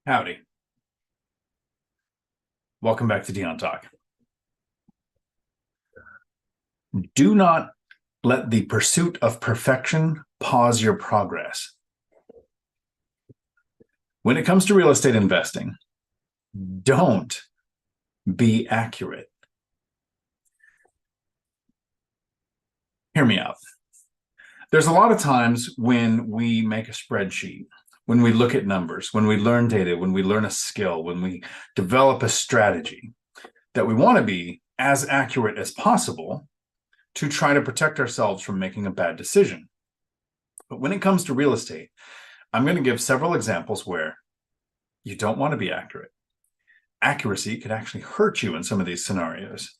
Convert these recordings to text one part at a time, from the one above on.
Howdy. Welcome back to Dion Talk. Do not let the pursuit of perfection pause your progress. When it comes to real estate investing, don't be accurate. Hear me out. There's a lot of times when we make a spreadsheet, when we look at numbers, when we learn data, when we learn a skill, when we develop a strategy, that we want to be as accurate as possible to try to protect ourselves from making a bad decision. But when it comes to real estate, I'm going to give several examples where you don't want to be accurate. Accuracy could actually hurt you in some of these scenarios.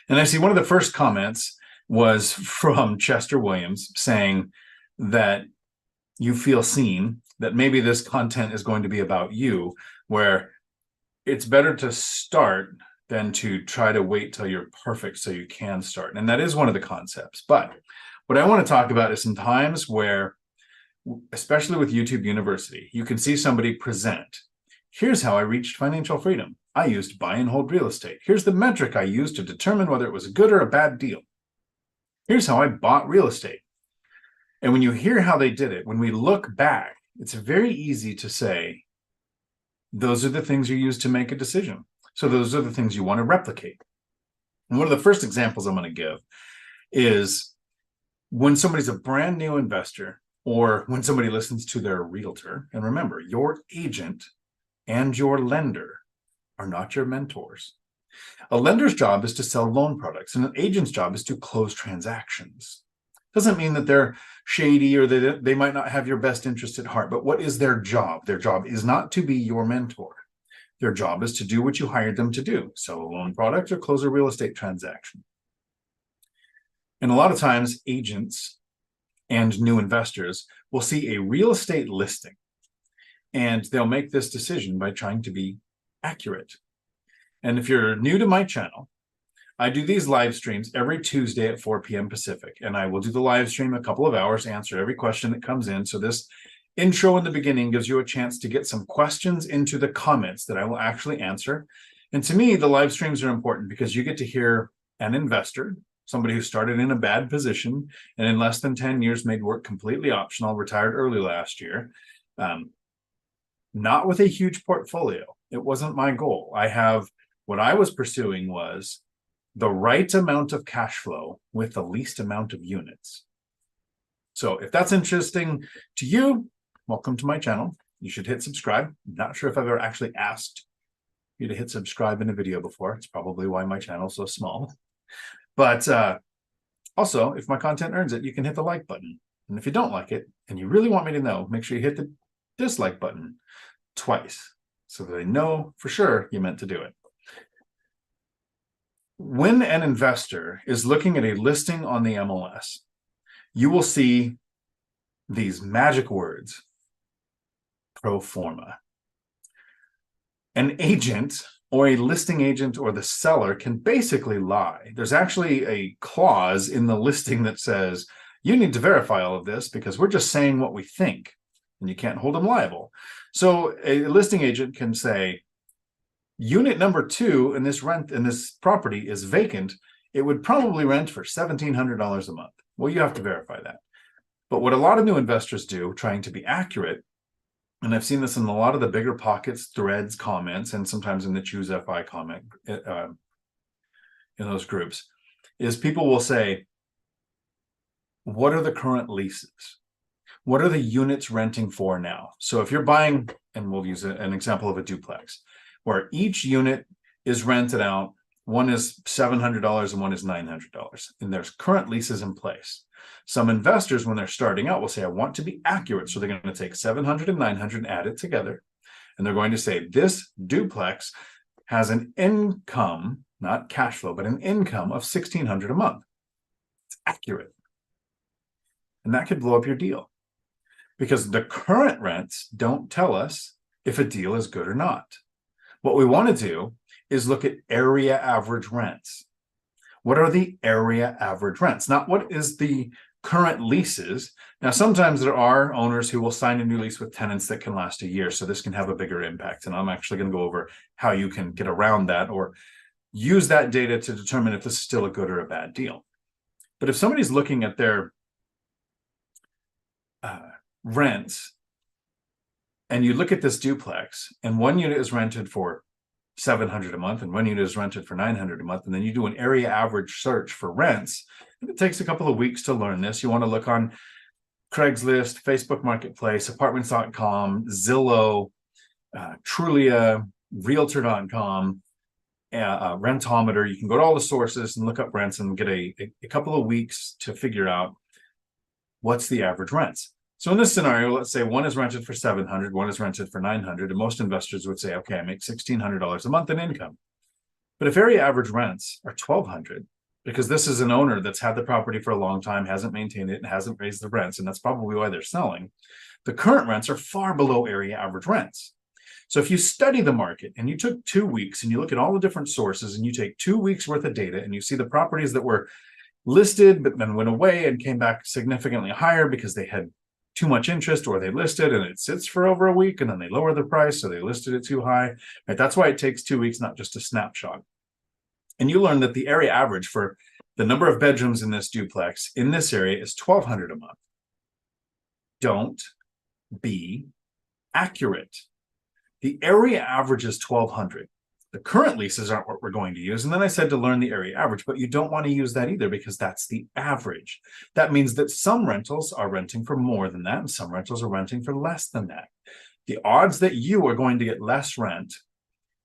And I see one of the first comments was from Chester Williams saying that you feel seen, that maybe this content is going to be about you, where it's better to start than to try to wait till you're perfect so you can start. And that is one of the concepts. But what I want to talk about is some times where, especially with YouTube University, you can see somebody present. Here's how I reached financial freedom. I used buy and hold real estate. Here's the metric I used to determine whether it was a good or a bad deal. Here's how I bought real estate. And when you hear how they did it, when we look back, it's very easy to say, those are the things you use to make a decision. So those are the things you want to replicate. And one of the first examples I'm going to give is when somebody's a brand new investor, or when somebody listens to their realtor. And remember, your agent and your lender are not your mentors. A lender's job is to sell loan products, and an agent's job is to close transactions. Doesn't mean that they're shady or that they might not have your best interest at heart, but what is their job? Their job is not to be your mentor. Their job is to do what you hired them to do, sell a loan product or close a real estate transaction. And a lot of times, agents and new investors will see a real estate listing, and they'll make this decision by trying to be accurate. And if you're new to my channel, I do these live streams every Tuesday at 4 p.m. Pacific, and I will do the live stream a couple of hours, answer every question that comes in. So this intro in the beginning gives you a chance to get some questions into the comments that I will actually answer. And to me, the live streams are important because you get to hear an investor, somebody who started in a bad position and in less than 10 years made work completely optional, retired early last year, not with a huge portfolio. It wasn't my goal. What I was pursuing was the right amount of cash flow with the least amount of units. So if that's interesting to you, welcome to my channel. You should hit subscribe. I'm not sure if I've ever actually asked you to hit subscribe in a video before. It's probably why my channel is so small. But also, if my content earns it, you can hit the like button. And if you don't like it, and you really want me to know, make sure you hit the dislike button twice so that I know for sure you meant to do it. When an investor is looking at a listing on the MLS, you will see these magic words, pro forma. An agent or a listing agent or the seller can basically lie. There's actually a clause in the listing that says, you need to verify all of this because we're just saying what we think, and you can't hold them liable. So a listing agent can say, unit number 2 in this property is vacant. It would probably rent for $1,700 a month. Well, you have to verify that. But what a lot of new investors do, trying to be accurate, and I've seen this in a lot of the BiggerPockets threads comments, and sometimes in the Choose FI comment in those groups, is people will say, what are the current leases? What are the units renting for now? So if you're buying, and we'll use an example of a duplex, where each unit is rented out, one is $700 and one is $900, and there's current leases in place. Some investors, when they're starting out, will say, I want to be accurate. So they're going to take 700 and 900 and add it together. And they're going to say, this duplex has an income, not cash flow, but an income of $1,600 a month. It's accurate. And that could blow up your deal because the current rents don't tell us if a deal is good or not. What we want to do is look at area average rents. What are the area average rents? Not what is the current leases. Now, sometimes there are owners who will sign a new lease with tenants that can last a year, so this can have a bigger impact. And I'm actually going to go over how you can get around that or use that data to determine if this is still a good or a bad deal. But if somebody's looking at their rents, and you look at this duplex, and one unit is rented for $700 a month, and one unit is rented for $900 a month, and then you do an area average search for rents, and it takes a couple of weeks to learn this. You want to look on Craigslist, Facebook Marketplace, Apartments.com, Zillow, Trulia, Realtor.com, Rentometer. You can go to all the sources and look up rents and get a couple of weeks to figure out what's the average rents. So in this scenario, let's say one is rented for $700, one is rented for $900, and most investors would say, okay, I make $1,600 a month in income. But if area average rents are $1,200, because this is an owner that's had the property for a long time, hasn't maintained it, and hasn't raised the rents, and that's probably why they're selling, the current rents are far below area average rents. So if you study the market and you took 2 weeks and you look at all the different sources and you take 2 weeks worth of data and you see the properties that were listed but then went away and came back significantly higher because they had too much interest, or they listed and it sits for over a week and then they lower the price, so they listed it too high, right? That's why it takes 2 weeks, not just a snapshot. And you learn that the area average for the number of bedrooms in this duplex in this area is $1,200 a month. Don't be accurate. The area average is $1,200. The current leases aren't what we're going to use. And then I said to learn the area average, but you don't want to use that either because that's the average. That means that some rentals are renting for more than that and some rentals are renting for less than that. The odds that you are going to get less rent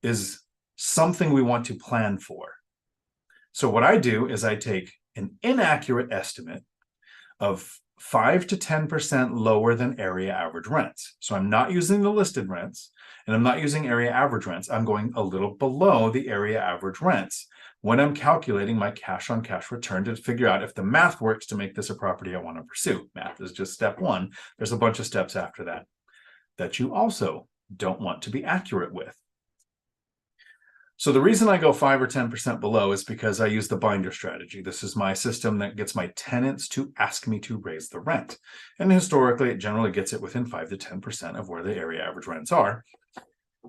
is something we want to plan for. So what I do is I take an inaccurate estimate of 5 to 10% lower than area average rents. So I'm not using the listed rents and I'm not using area average rents. I'm going a little below the area average rents when I'm calculating my cash on cash return to figure out if the math works to make this a property I want to pursue. Math is just step one. There's a bunch of steps after that that you also don't want to be accurate with. So the reason I go 5 or 10% below is because I use the binder strategy. This is my system that gets my tenants to ask me to raise the rent. And historically, it generally gets it within 5 to 10% of where the area average rents are.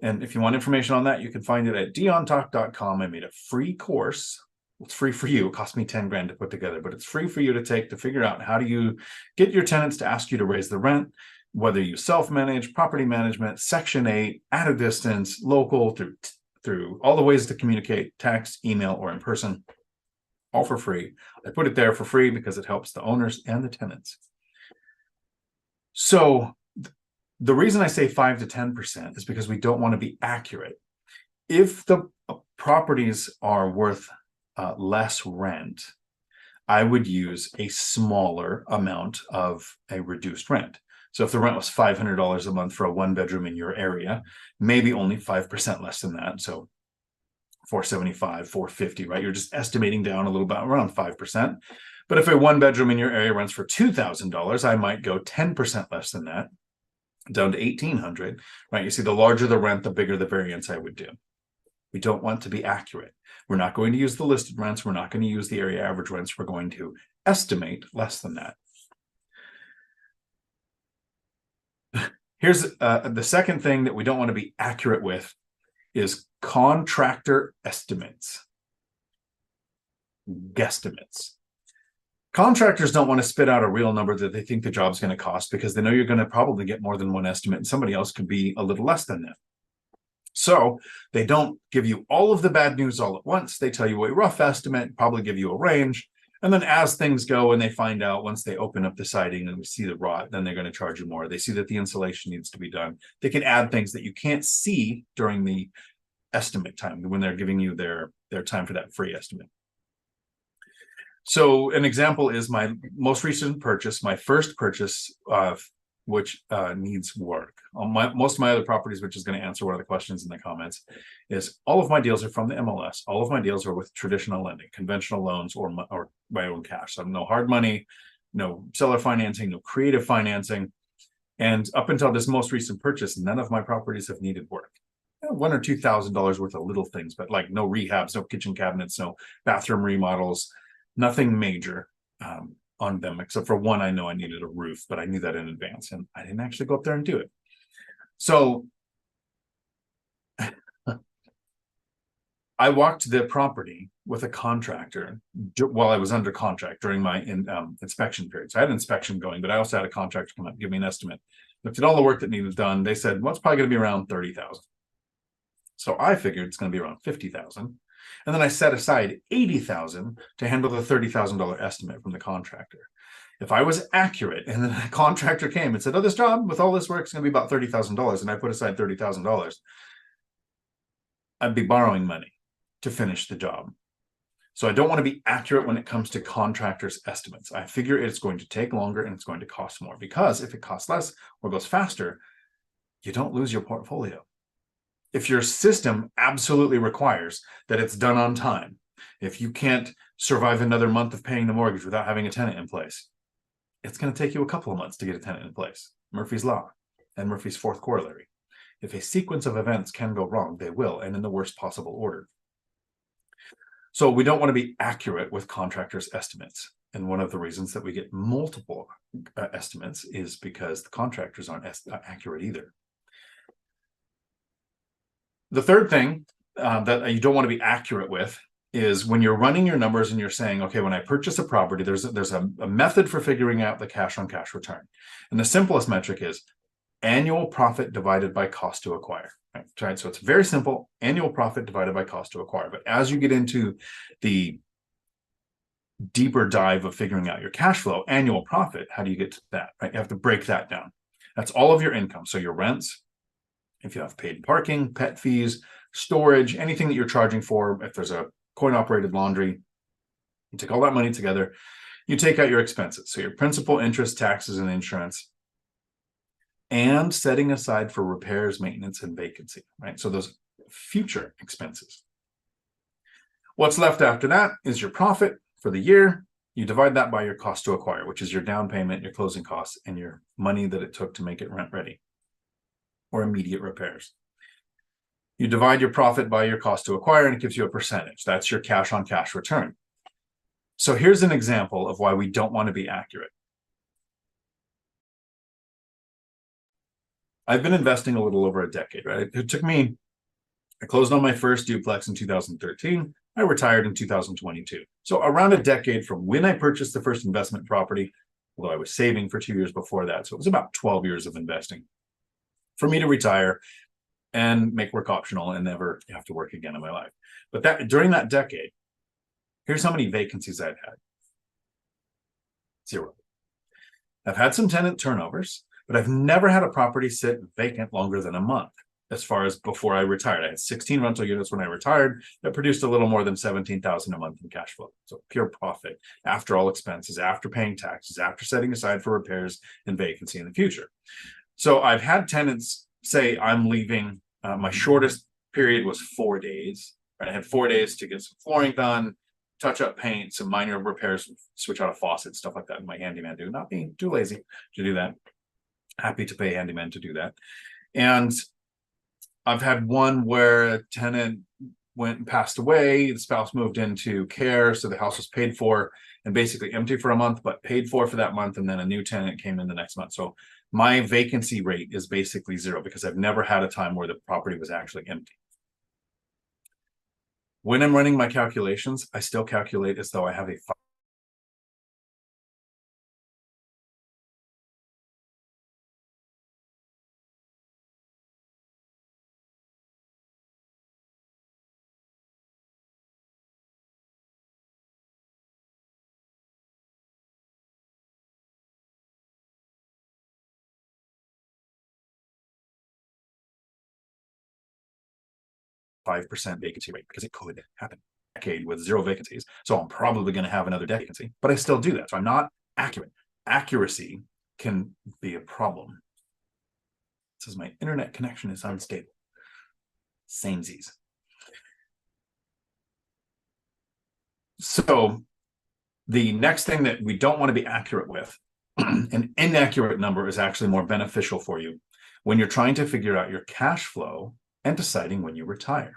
And if you want information on that, you can find it at DionTalk.com. I made a free course. It's free for you. It cost me 10 grand to put together, but it's free for you to take to figure out how do you get your tenants to ask you to raise the rent, whether you self-manage, property management, Section 8, at a distance, local, through all the ways to communicate, text, email, or in person, all for free. I put it there for free because it helps the owners and the tenants. So the reason I say 5 to 10% is because we don't want to be accurate. If the properties are worth less rent, I would use a smaller amount of a reduced rent. So if the rent was $500 a month for a 1-bedroom in your area, maybe only 5% less than that. So $475, $450, right? You're just estimating down a little bit, around 5%. But if a 1-bedroom in your area rents for $2,000, I might go 10% less than that, down to $1,800, right? You see, the larger the rent, the bigger the variance I would do. We don't want to be accurate. We're not going to use the listed rents. We're not going to use the area average rents. We're going to estimate less than that. Here's the second thing that we don't want to be accurate with is contractor estimates, guesstimates. Contractors don't want to spit out a real number that they think the job's going to cost because they know you're going to probably get more than one estimate and somebody else could be a little less than that. So they don't give you all of the bad news all at once. They tell you a rough estimate, probably give you a range. And then as things go and they find out, once they open up the siding and we see the rot, then they're going to charge you more. They see that the insulation needs to be done. They can add things that you can't see during the estimate time when they're giving you their time for that free estimate. So an example is my most recent purchase, my first purchase, which needs work. On most of my other properties, which is going to answer one of the questions in the comments, is all of my deals are from the MLS. All of my deals are with traditional lending, conventional loans, or my own cash. So no hard money, no seller financing, no creative financing. And up until this most recent purchase, none of my properties have needed work. $1,000 or $2,000 worth of little things, but no rehabs, no kitchen cabinets, no bathroom remodels, nothing major. on them, except for one. I know I needed a roof, but I knew that in advance, and I didn't actually go up there and do it. So I walked the property with a contractor while I was under contract during my inspection period. So I had an inspection going, but I also had a contractor come up, give me an estimate. Looked at all the work that needed done. They said, well, it's probably going to be around 30,000. So I figured it's going to be around 50,000. And then I set aside 80,000 to handle the $30,000 estimate from the contractor. If I was accurate and then the contractor came and said, oh, this job with all this work is going to be about $30,000, and I put aside $30,000, I'd be borrowing money to finish the job. So I don't want to be accurate when it comes to contractors' estimates. I figure it's going to take longer and it's going to cost more, because if it costs less or goes faster, you don't lose your portfolio. If your system absolutely requires that it's done on time, if you can't survive another month of paying the mortgage without having a tenant in place, it's going to take you a couple of months to get a tenant in place. Murphy's Law and Murphy's fourth corollary. If a sequence of events can go wrong, they will, and in the worst possible order. So we don't want to be accurate with contractors' estimates. And one of the reasons that we get multiple estimates is because the contractors aren't accurate either. The third thing that you don't want to be accurate with is when you're running your numbers and you're saying, okay, when I purchase a property, there's a method for figuring out the cash on cash return. And the simplest metric is annual profit divided by cost to acquire. Right? So it's very simple, annual profit divided by cost to acquire. But as you get into the deeper dive of figuring out your cash flow, annual profit, how do you get to that? Right? You have to break that down. That's all of your income. So your rents, if you have paid parking, pet fees, storage, anything that you're charging for, if there's a coin-operated laundry, you take all that money together, you take out your expenses. So your principal, interest, taxes, and insurance, and setting aside for repairs, maintenance, and vacancy, right? So those future expenses. What's left after that is your profit for the year. You divide that by your cost to acquire, which is your down payment, your closing costs, and your money that it took to make it rent ready or immediate repairs. You divide your profit by your cost to acquire, and it gives you a percentage. That's your cash on cash return. So here's an example of why we don't want to be accurate. I've been investing a little over a decade, right? It took me, I closed on my first duplex in 2013. I retired in 2022. So around a decade from when I purchased the first investment property, although I was saving for 2 years before that. So it was about 12 years of investing for me to retire and make work optional and never have to work again in my life. But that during that decade, here's how many vacancies I've had. 0. I've had some tenant turnovers, but I've never had a property sit vacant longer than a month. As far as before I retired, I had 16 rental units when I retired that produced a little more than $17,000 a month in cash flow. So pure profit after all expenses, after paying taxes, after setting aside for repairs and vacancy in the future. So I've had tenants say, I'm leaving. My shortest period was 4 days. Right? I had 4 days to get some flooring done, touch up paint, some minor repairs, switch out a faucet, stuff like that. My handyman do, not being too lazy to do that. Happy to pay a handyman to do that. And I've had one where a tenant went and passed away. The spouse moved into care, so the house was paid for and basically empty for a month, but paid for that month. And then a new tenant came in the next month. So my vacancy rate is basically 0 because I've never had a time where the property was actually empty. When I'm running my calculations, I still calculate as though I have a 5% vacancy rate because it could happen. A decade with 0 vacancies. So I'm probably going to have another vacancy, but I still do that. So I'm not accurate. Accuracy can be a problem. It says my internet connection is unstable. Samesies. So the next thing that we don't want to be accurate with, an inaccurate number is actually more beneficial for you when you're trying to figure out your cash flow and deciding when you retire.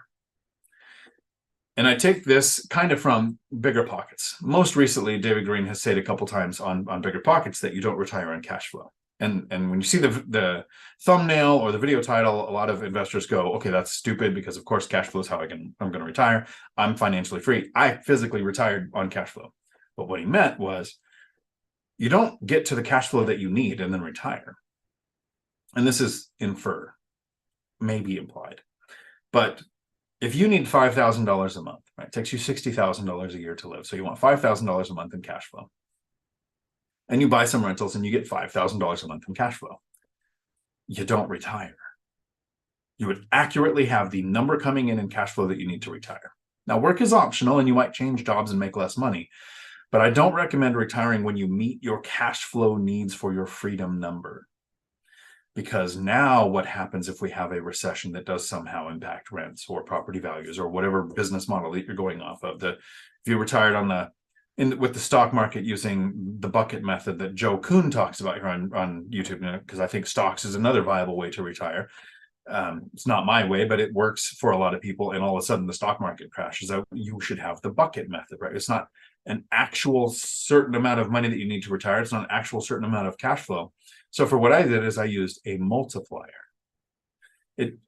And I take this kind of from BiggerPockets. Most recently, David Green has said a couple times on BiggerPockets that you don't retire on cash flow. And when you see the thumbnail or the video title, a lot of investors go, okay, that's stupid because of course cash flow is how I'm going to retire. I'm financially free. I physically retired on cash flow. But what he meant was you don't get to the cash flow that you need and then retire. And this is infer, maybe implied. But if you need $5,000 a month, right, it takes you $60,000 a year to live. So you want $5,000 a month in cash flow. And you buy some rentals and you get $5,000 a month in cash flow. You don't retire. You would accurately have the number coming in cash flow that you need to retire. Now, work is optional and you might change jobs and make less money, but I don't recommend retiring when you meet your cash flow needs for your freedom number. Because now what happens if we have a recession that does somehow impact rents or property values or whatever business model that you're going off of? If you retired with the stock market using the bucket method that Joe Kuhn talks about here on YouTube, because I think stocks is another viable way to retire. It's not my way, but it works for a lot of people. And all of a sudden the stock market crashes out. You should have the bucket method, right? It's not an actual certain amount of money that you need to retire. It's not an actual certain amount of cash flow. So for what I did is I used a multiplier.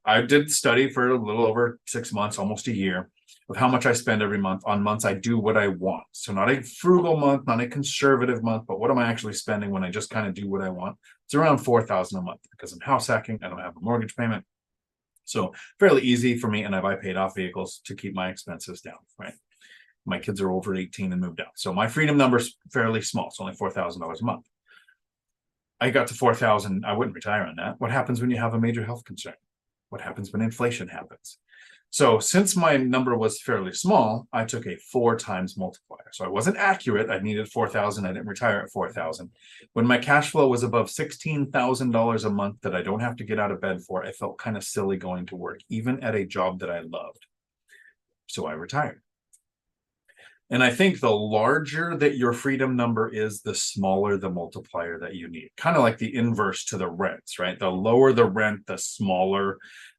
I did study for a little over 6 months, almost a year, of how much I spend every month on months I do what I want. So not a frugal month, not a conservative month, but what am I actually spending when I just kind of do what I want? It's around $4,000 a month because I'm house hacking. I don't have a mortgage payment. So fairly easy for me. And I buy paid off vehicles to keep my expenses down, right? My kids are over 18 and moved out. So my freedom number is fairly small. It's only $4,000 a month. I got to 4,000. I wouldn't retire on that. What happens when you have a major health concern? What happens when inflation happens? So since my number was fairly small, I took a 4 times multiplier. So I wasn't accurate. I needed 4,000. I didn't retire at 4,000. When my cash flow was above $16,000 a month that I don't have to get out of bed for, I felt kind of silly going to work, even at a job that I loved. So I retired. And I think the larger that your freedom number is, the smaller the multiplier that you need. Kind of like the inverse to the rents, right? The lower the rent, the smaller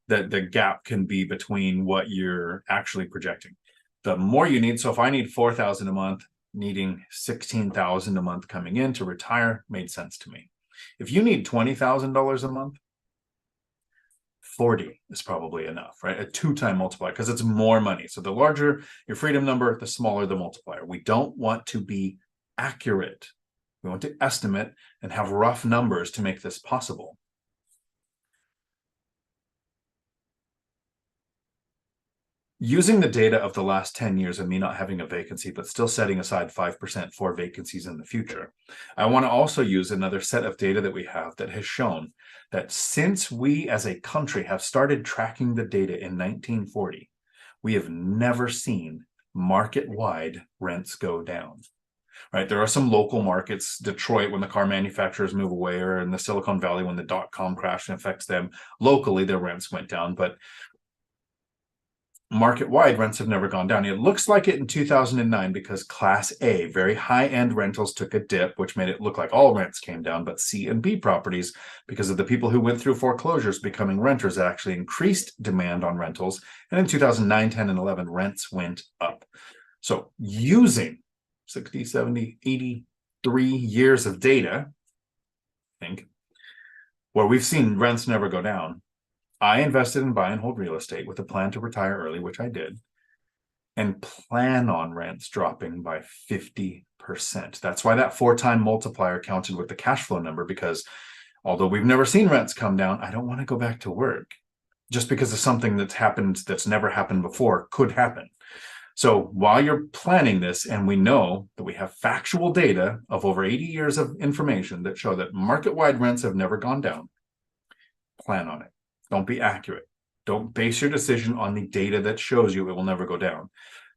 that the gap can be between what you're actually projecting. The more you need, so if I need 4,000 a month, needing 16,000 a month coming in to retire made sense to me. If you need $20,000 a month, 40 is probably enough, right? A 2-time multiplier, because it's more money. So the larger your freedom number, the smaller the multiplier. We don't want to be accurate. We want to estimate and have rough numbers to make this possible. Using the data of the last 10 years of me not having a vacancy, but still setting aside 5% for vacancies in the future, I want to also use another set of data that we have that has shown that since we as a country have started tracking the data in 1940, we have never seen market-wide rents go down. Right? There are some local markets, Detroit, when the car manufacturers move away, or in the Silicon Valley when the dot-com crash affects them. Locally, their rents went down, but market-wide rents have never gone down. It looks like it in 2009 because Class A, very high-end rentals, took a dip, which made it look like all rents came down. But C and B properties, because of the people who went through foreclosures becoming renters, actually increased demand on rentals. And in 2009, 10, and 11, rents went up. So using 60, 70, 83 years of data, I think, where we've seen rents never go down, I invested in buy and hold real estate with a plan to retire early, which I did, and plan on rents dropping by 50%. That's why that 4-time multiplier counted with the cash flow number, because although we've never seen rents come down, I don't want to go back to work just because of something that's happened that's never happened before could happen. So while you're planning this, and we know that we have factual data of over 80 years of information that show that market-wide rents have never gone down, plan on it. Don't be accurate. Don't base your decision on the data that shows you it will never go down,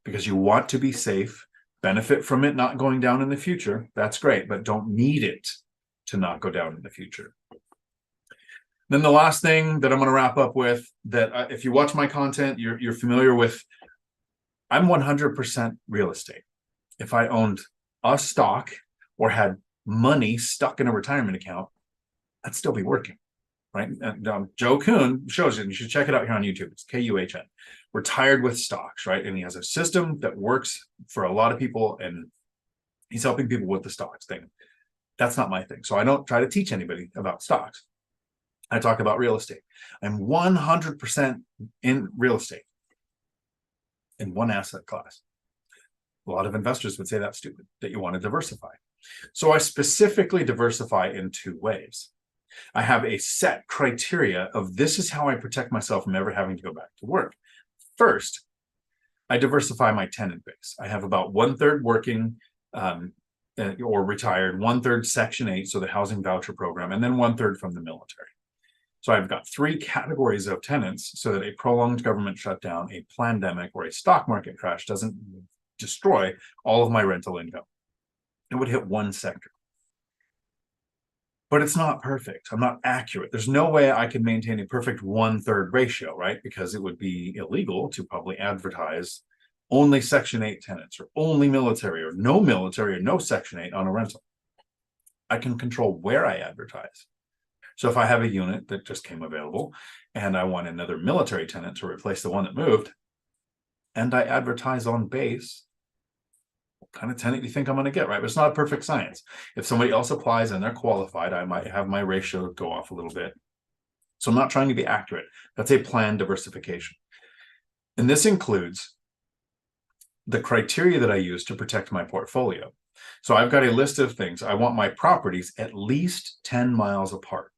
because you want to be safe, benefit from it not going down in the future. That's great, but don't need it to not go down in the future. Then the last thing that I'm going to wrap up with, that if you watch my content, you're familiar with, I'm 100% real estate. If I owned a stock or had money stuck in a retirement account, I'd still be working. right? And, Joe Kuhn shows it, and you should check it out here on YouTube. It's Kuhn. Retired with stocks, right? And he has a system that works for a lot of people, and he's helping people with the stocks thing. That's not my thing. So I don't try to teach anybody about stocks. I talk about real estate. I'm 100% in real estate in one asset class. A lot of investors would say that's stupid, that you want to diversify. So I specifically diversify in two ways. I have a set criteria of this is how I protect myself from ever having to go back to work. First, I diversify my tenant base. I have about 1/3 working or retired, 1/3 Section 8, so the housing voucher program, and then 1/3 from the military. So I've got 3 categories of tenants so that a prolonged government shutdown, a pandemic, or a stock market crash doesn't destroy all of my rental income. It would hit one sector. But it's not perfect. I'm not accurate. There's no way I can maintain a perfect 1/3 ratio, right? Because it would be illegal to probably advertise only Section 8 tenants or only military or no Section 8 on a rental. I can control where I advertise. So if I have a unit that just came available and I want another military tenant to replace the one that moved, and I advertise on base, what kind of tenant do you think I'm going to get, right? But it's not a perfect science. If somebody else applies and they're qualified, I might have my ratio go off a little bit. So I'm not trying to be accurate. That's a planned diversification. And this includes the criteria that I use to protect my portfolio. So I've got a list of things. I want my properties at least 10 miles apart,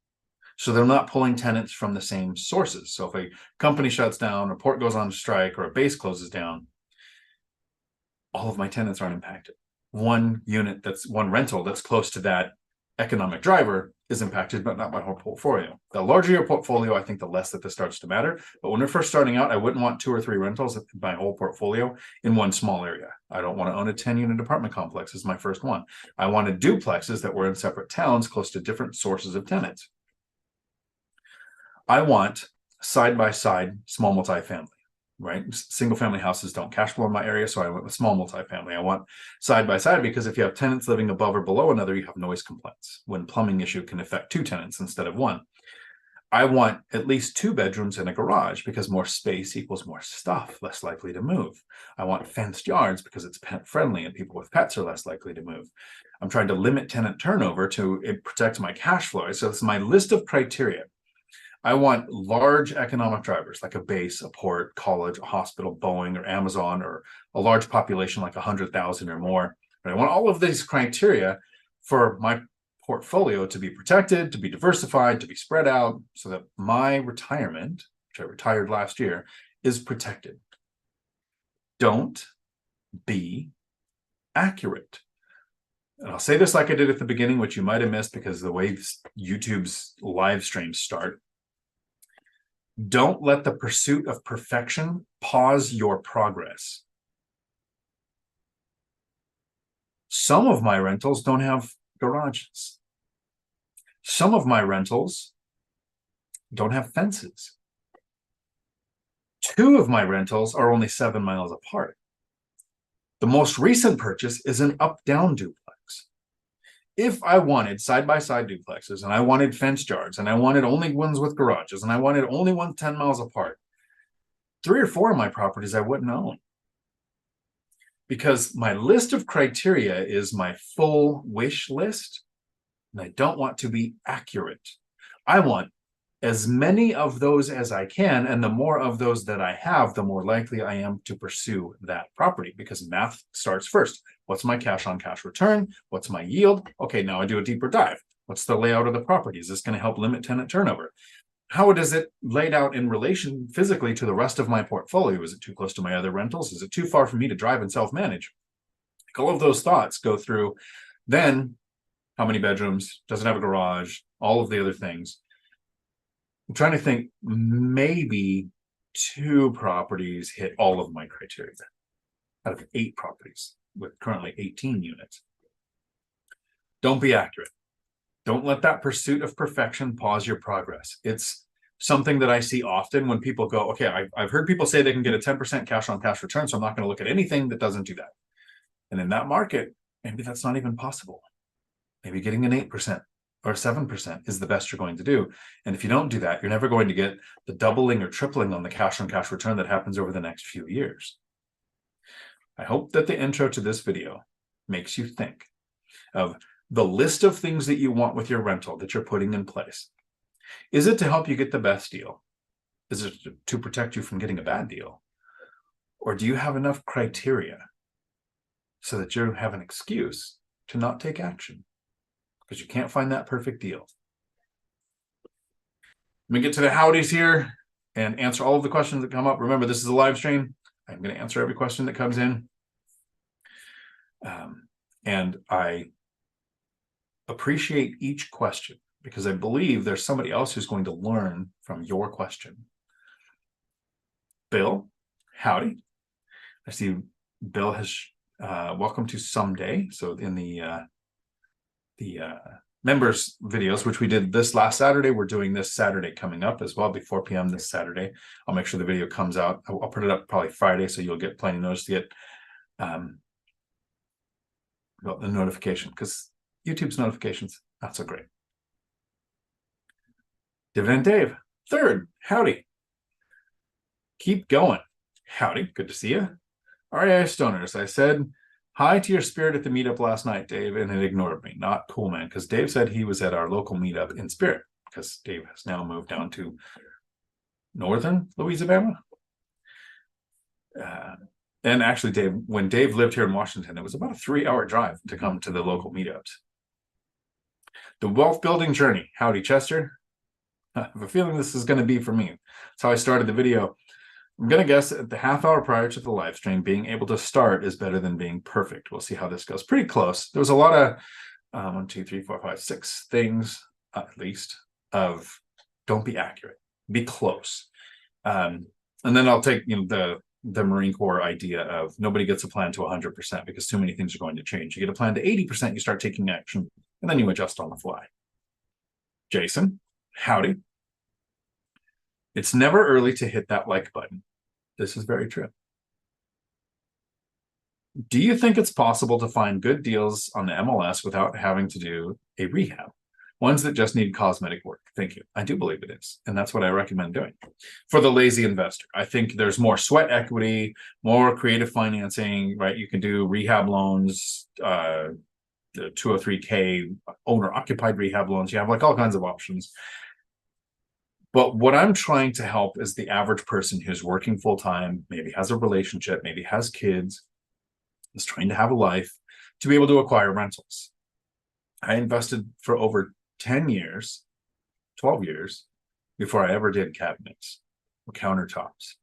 so they're not pulling tenants from the same sources. So if a company shuts down, a port goes on strike, or a base closes down, all of my tenants aren't impacted. One rental that's close to that economic driver is impacted, but not my whole portfolio. The larger your portfolio, I think the less that this starts to matter. But when we're first starting out, I wouldn't want 2 or 3 rentals in my whole portfolio in one small area. I don't want to own a 10-unit apartment complex as my first one. I wanted duplexes that were in separate towns close to different sources of tenants. I want side-by-side small multifamily, right? Single-family houses don't cash flow in my area, so I went with small multifamily. I want side-by-side because if you have tenants living above or below another, you have noise complaints when plumbing issue can affect 2 tenants instead of 1. I want at least 2 bedrooms and a garage because more space equals more stuff, less likely to move. I want fenced yards because it's pet-friendly and people with pets are less likely to move. I'm trying to limit tenant turnover to protect my cash flow. So this is my list of criteria. I want large economic drivers like a base, a port, college, a hospital, Boeing, or Amazon, or a large population like 100,000 or more. But I want all of these criteria for my portfolio to be protected, to be diversified, to be spread out so that my retirement, which I retired last year, is protected. Don't be accurate. And I'll say this like I did at the beginning, which you might have missed because of the way YouTube's live streams start. Don't let the pursuit of perfection pause your progress. Some of my rentals don't have garages. Some of my rentals don't have fences. 2 of my rentals are only 7 miles apart. The most recent purchase is an up-down duplex. If I wanted side-by-side duplexes and I wanted fenced yards and I wanted only ones with garages and I wanted only ones 10 miles apart, 3 or 4 of my properties I wouldn't own. Because my list of criteria is my full wish list, and I don't want to be accurate. I want as many of those as I can, and the more of those that I have, the more likely I am to pursue that property, because math starts first. What's my cash on cash return? What's my yield? Okay, now I do a deeper dive. What's the layout of the property? Is this going to help limit tenant turnover? How is it laid out in relation physically to the rest of my portfolio? Is it too close to my other rentals? Is it too far for me to drive and self-manage? All of those thoughts go through. Then, how many bedrooms? Does it have a garage? All of the other things. I'm trying to think, maybe 2 properties hit all of my criteria out of 8 properties with currently 18 units. Don't be accurate. Don't let that pursuit of perfection pause your progress. It's something that I see often when people go, okay, I've heard people say they can get a 10% cash on cash return, so I'm not going to look at anything that doesn't do that. And in that market, maybe that's not even possible. Maybe getting an 8%, or 7% is the best you're going to do. And if you don't do that, you're never going to get the doubling or tripling on the cash on cash return that happens over the next few years. I hope that the intro to this video makes you think of the list of things that you want with your rental that you're putting in place. Is it to help you get the best deal? Is it to protect you from getting a bad deal? Or do you have enough criteria so that you have an excuse to not take action because you can't find that perfect deal? Let me get to the howdies here and answer all of the questions that come up. Remember, this is a live stream. I'm going to answer every question that comes in. And I appreciate each question because I believe there's somebody else who's going to learn from your question. Bill, howdy. I see Bill has welcome to Someday. So in the members videos, which we did this last Saturday, we're doing this Saturday coming up as well, before 4 p.m. this Saturday. I'll make sure the video comes out. I'll put it up probably Friday, so you'll get plenty of notice to get well, the notification, because YouTube's notifications, not so great. Dividend Dave, third, howdy. Keep going. Howdy, good to see you. REI Stoners, I said hi to your spirit at the meetup last night, Dave, and it ignored me. Not cool, man, because Dave said he was at our local meetup in spirit, because Dave has now moved down to northern Louisiana. And actually, Dave, when Dave lived here in Washington, it was about a 3-hour drive to come to the local meetups. The wealth building journey. Howdy, Chester. I have a feeling this is going to be for me. That's how I started the video. I'm going to guess at the half hour prior to the live stream, being able to start is better than being perfect. We'll see how this goes. Pretty close. There was a lot of 1, 2, 3, 4, 5, 6 things, at least, of don't be accurate, be close. And then I'll take the Marine Corps idea of nobody gets a plan to 100% because too many things are going to change. You get a plan to 80%, you start taking action, and then you adjust on the fly. Jason, howdy. It's never early to hit that like button. This is very true. Do you think it's possible to find good deals on the MLS without having to do a rehab? Ones that just need cosmetic work. Thank you. I do believe it is. And that's what I recommend doing. For the lazy investor, I think there's more sweat equity, more creative financing, right? You can do rehab loans, the 203K owner-occupied rehab loans. You have like all kinds of options. But what I'm trying to help is the average person who's working full-time, maybe has a relationship, maybe has kids, is trying to have a life, to be able to acquire rentals. I invested for over 10 years, 12 years, before I ever did cabinets or countertops.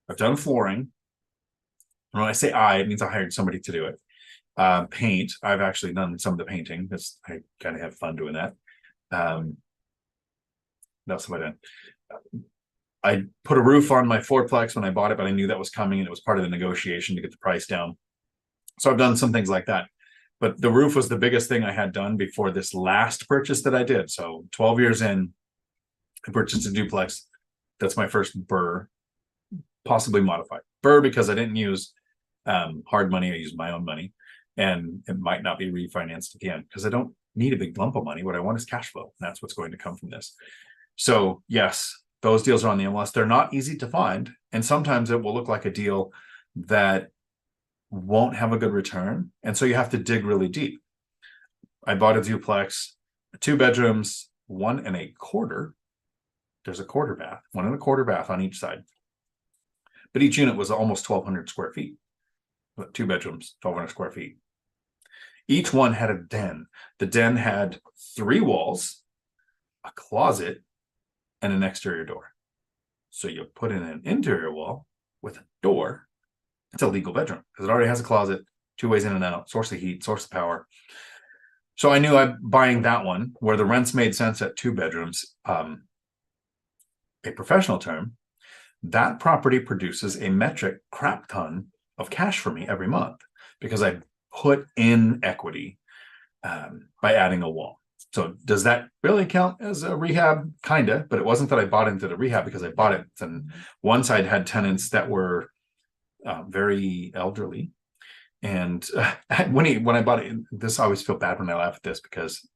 I've done flooring. When I say it means I hired somebody to do it. Paint, I've actually done some of the painting because I kind of have fun doing that. What else have I done? I put a roof on my fourplex when I bought it, but I knew that was coming and it was part of the negotiation to get the price down. So I've done some things like that. But the roof was the biggest thing I had done before this last purchase that I did. So 12 years in, I purchased a duplex. That's my first BRRRR, possibly modified. BRRRR because I didn't use hard money. I used my own money. And it might not be refinanced again because I don't need a big lump of money. What I want is cash flow. And that's what's going to come from this. So yes, those deals are on the MLS. They're not easy to find. And sometimes it will look like a deal that won't have a good return. And so you have to dig really deep. I bought a duplex, 2 bedrooms, 1 1/4. There's a quarter bath, 1 1/4 bath on each side. But each unit was almost 1,200 square feet. 2 bedrooms, 1,200 square feet. Each one had a den. The den had 3 walls, a closet, and an exterior door. So you put in an interior wall with a door. It's a legal bedroom because it already has a closet, 2 ways in and out, source of heat, source of power. So I knew I'm buying that one where the rents made sense at 2 bedrooms. A professional term, that property produces a metric crap ton of cash for me every month because I put in equity by adding a wall. So does that really count as a rehab? Kinda, but it wasn't that I bought into the rehab because I bought it. And one side had tenants that were very elderly. And when I bought it, this I always feel bad when I laugh at this because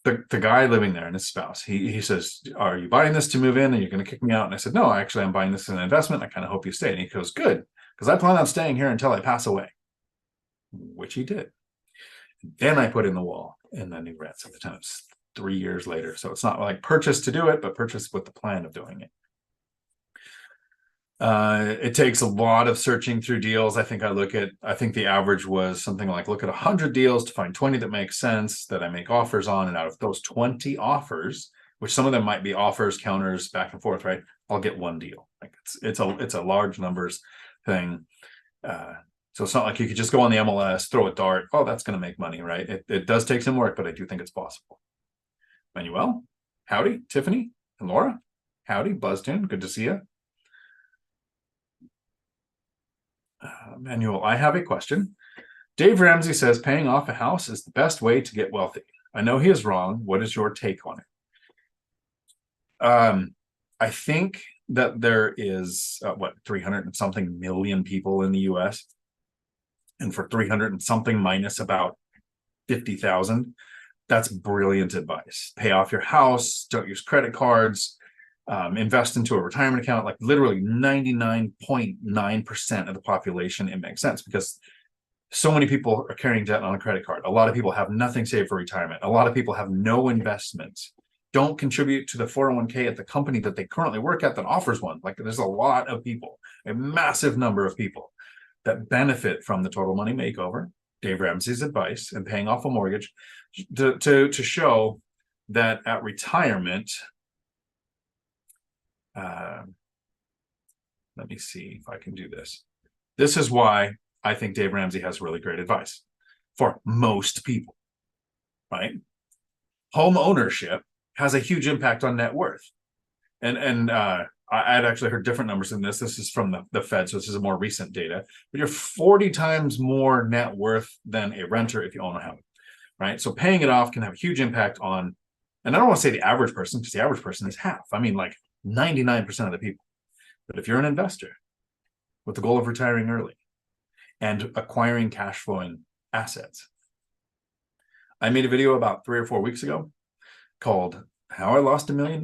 the guy living there and his spouse, he says, "Are you buying this to move in and you're going to kick me out?" And I said, "No, actually, I'm buying this as an investment. I kind of hope you stay." And he goes, "Good, because I plan on staying here until I pass away," which he did. Then I put in the wall, and then he rents at the time. It's 3 years later. So it's not like purchase to do it, but purchase with the plan of doing it. It takes a lot of searching through deals. I think the average was something like look at 100 deals to find 20 that make sense that I make offers on. And out of those 20 offers, which some of them might be offers, counters, back and forth, right? I'll get one deal. Like it's a large numbers thing. So it's not like you could just go on the MLS, throw a dart. Oh, that's going to make money, right? It does take some work, but I do think it's possible. Manuel, howdy. Tiffany and Laura, howdy. Buzztune, good to see you. Manuel, I have a question. Dave Ramsey says paying off a house is the best way to get wealthy. I know he is wrong. What is your take on it? I think that there is 300 and something million people in the US, and for 300 and something minus about 50,000, that's brilliant advice. Pay off your house, don't use credit cards, invest into a retirement account. Like literally 99.9% of the population, it makes sense because so many people are carrying debt on a credit card. A lot of people have nothing saved for retirement. A lot of people have no investments, don't contribute to the 401k at the company that they currently work at that offers one. Like there's a lot of people, a massive number of people that benefit from the total money makeover, Dave Ramsey's advice, and paying off a mortgage to show that at retirement, let me see if I can do this. This is why I think Dave Ramsey has really great advice for most people, right? Home ownership has a huge impact on net worth. And I had actually heard different numbers than this. This is from the Fed, so this is a more recent data. But you're 40 times more net worth than a renter if you own a house, right? So paying it off can have a huge impact on, and I don't want to say the average person, because the average person is half. I mean, like 99% of the people. But if you're an investor with the goal of retiring early and acquiring cash flowing assets, I made a video about 3 or 4 weeks ago called How I Lost $1 Million.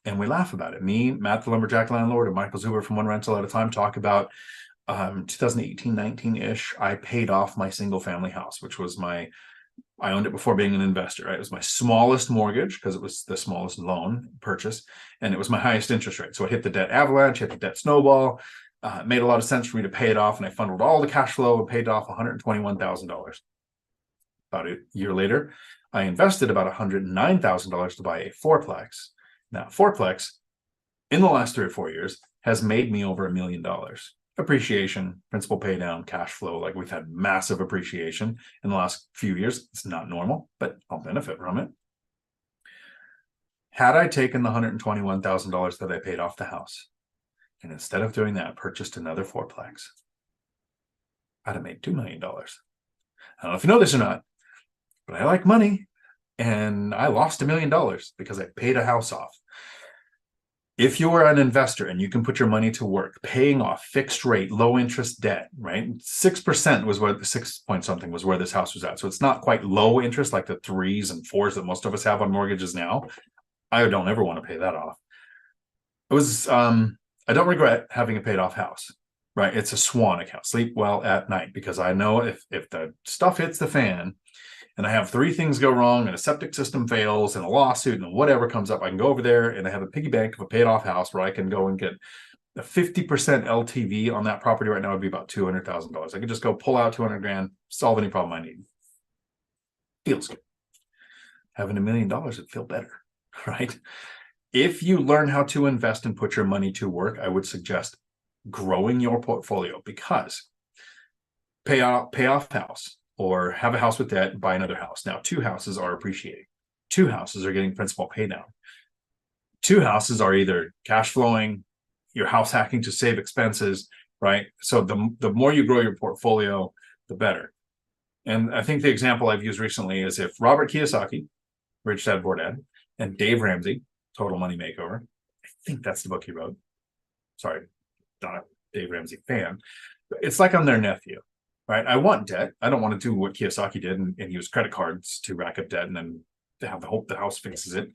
And we laugh about it. Me, Matt the Lumberjack Landlord, and Michael Zuber from One Rental at a Time talk about 2018, 19-ish. I paid off my single family house, which was I owned it before being an investor, right? It was my smallest mortgage because it was the smallest loan purchase, and it was my highest interest rate. So it hit the debt avalanche, hit the debt snowball. It made a lot of sense for me to pay it off, and I funneled all the cash flow and paid off $121,000. About a year later, I invested about $109,000 to buy a fourplex. Now, fourplex, in the last 3 or 4 years, has made me over $1 million. Appreciation, principal pay down, cash flow. Like we've had massive appreciation in the last few years. It's not normal, but I'll benefit from it. Had I taken the $121,000 that I paid off the house, and instead of doing that, purchased another fourplex, I'd have made $2 million. I don't know if you know this or not, but I like money, and I lost $1 million because I paid a house off. If you are an investor and you can put your money to work, paying off fixed rate, low interest debt, right? 6% was where the 6 point something was where this house was at. So it's not quite low interest like the 3s and 4s that most of us have on mortgages now. I don't ever want to pay that off. It was, I don't regret having a paid off house, right? It's a swan account. Sleep well at night because I know if the stuff hits the fan, and I have 3 things go wrong and a septic system fails and a lawsuit and whatever comes up, I can go over there and I have a piggy bank of a paid off house where I can go and get a 50% LTV on that property right now would be about $200,000. I could just go pull out 200 grand, solve any problem I need. Feels good. Having $1 million would feel better, right? If you learn how to invest and put your money to work, I would suggest growing your portfolio because pay off house, or have a house with debt and buy another house. Now, 2 houses are appreciating. 2 houses are getting principal pay down. 2 houses are either cash flowing, you're house hacking to save expenses, right? So the more you grow your portfolio, the better. And I think the example I've used recently is if Robert Kiyosaki, Rich Dad Poor Dad, and Dave Ramsey, Total Money Makeover, I think that's the book he wrote. Sorry, not a Dave Ramsey fan. It's like I'm their nephew. Right. I want debt. I don't want to do what Kiyosaki did and use credit cards to rack up debt and then to have the hope the house fixes it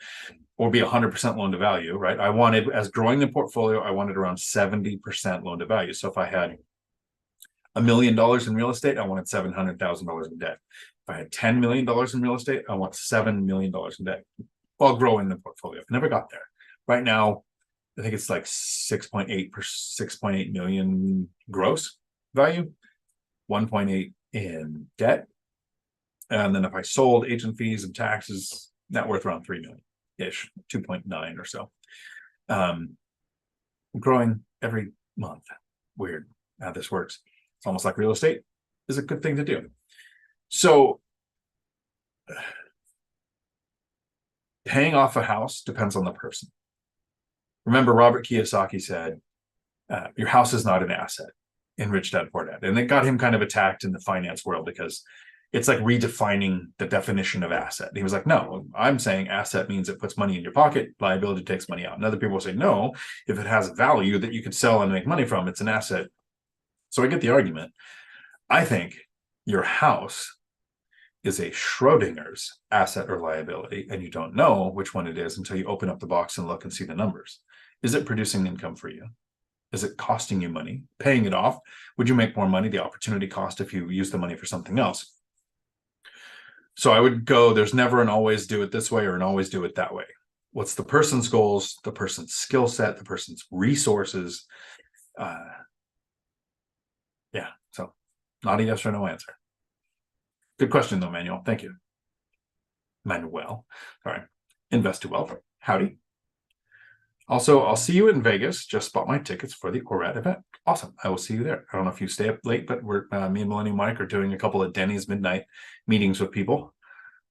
or be 100% loan to value, right? I wanted, as growing the portfolio, I wanted around 70% loan to value. So if I had $1 million in real estate, I wanted $700,000 in debt. If I had $10 million in real estate, I want $7 million in debt while growing the portfolio. Never got there. Right now, I think it's like 6.8 million gross value, 1.8 in debt. And then if I sold agent fees and taxes, net worth around 3 million-ish, 2.9 or so. Growing every month. Weird how this works. It's almost like real estate is a good thing to do. So paying off a house depends on the person. Remember, Robert Kiyosaki said, your house is not an asset in Rich Dad Poor Dad. And it got him kind of attacked in the finance world because it's like redefining the definition of asset. And he was like, no, I'm saying asset means it puts money in your pocket, liability takes money out. And other people say, no, if it has value that you could sell and make money from, it's an asset. So I get the argument. I think your house is a Schrodinger's asset or liability, and you don't know which one it is until you open up the box and look and see the numbers. Is it producing income for you? Is it costing you money? Paying it off? Would you make more money? The opportunity cost if you use the money for something else. So I would go, there's never an always do it this way or an always do it that way. What's the person's goals, the person's skill set, the person's resources? Yeah, so not a yes or no answer. Good question, though, Manuel. Thank you. Manuel. Sorry. Invest to Wealth. Howdy. Also, I'll see you in Vegas. Just bought my tickets for the ORAD event. Awesome. I will see you there. I don't know if you stay up late, but we're me and Millennium Mike are doing a couple of Denny's midnight meetings with people.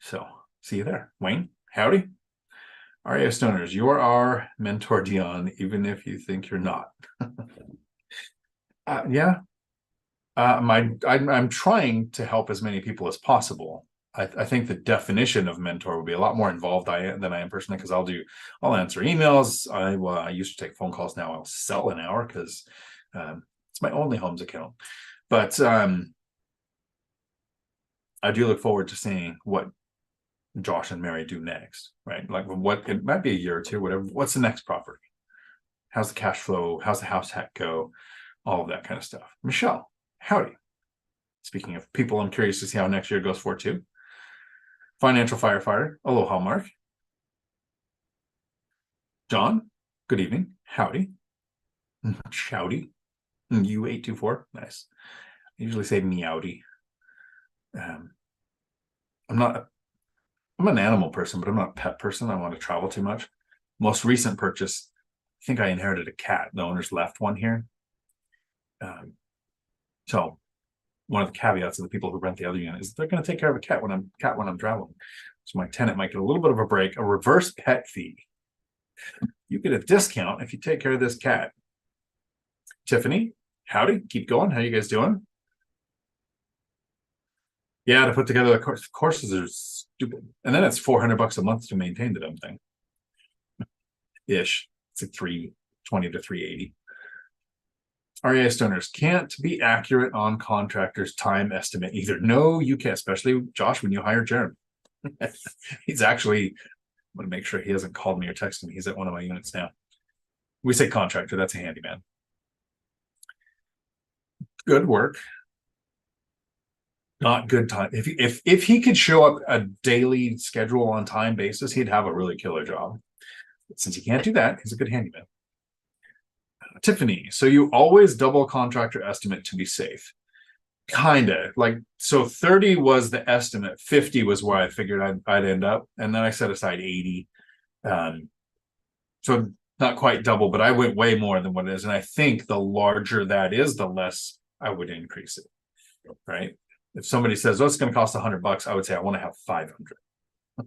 So see you there. Wayne, howdy. RA Stoners, you are our mentor, Dion, even if you think you're not. Yeah. I'm trying to help as many people as possible. I think the definition of mentor would be a lot more involved than I am personally, because I'll answer emails. I used to take phone calls. Now I'll sell an hour because it's my only Homes account. But I do look forward to seeing what Josh and Mary do next, right? Like what, it might be a year or two, whatever. What's the next property? How's the cash flow? How's the house hack go? All of that kind of stuff. Michelle, howdy. Speaking of people, I'm curious to see how next year goes for too. Financial firefighter, aloha, Mark. John, good evening. Howdy. Shouty. U824, nice. I usually say meowdy. I'm an animal person, but I'm not a pet person. I want to travel too much. Most recent purchase, I think I inherited a cat. The owners left one here. So one of the caveats of the people who rent the other unit is they're going to take care of a cat when I'm traveling. So my tenant might get a little bit of a break, a reverse pet fee. You get a discount if you take care of this cat. Tiffany, howdy, keep going. How you guys doing? Yeah, to put together the courses are stupid. And then it's $400 a month to maintain the damn thing. Ish. It's like $320 to $380. REI Stoners can't be accurate on contractors' time estimate either. No, you can't, especially Josh, when you hire Jeremy. He's actually, I'm going to make sure he hasn't called me or texted me. He's at one of my units now. We say contractor, that's a handyman. Good work. Not good time. If he could show up a daily schedule on time basis, he'd have a really killer job. But since he can't do that, he's a good handyman. Tiffany, so you always double contractor estimate to be safe. Kinda. Like, so 30 was the estimate, 50 was where I figured I'd end up, and then I set aside 80. So not quite double, but I went way more than what it is. And I think the larger that is, the less I would increase it. Right? If somebody says, oh, it's going to cost $100, I would say I want to have 500.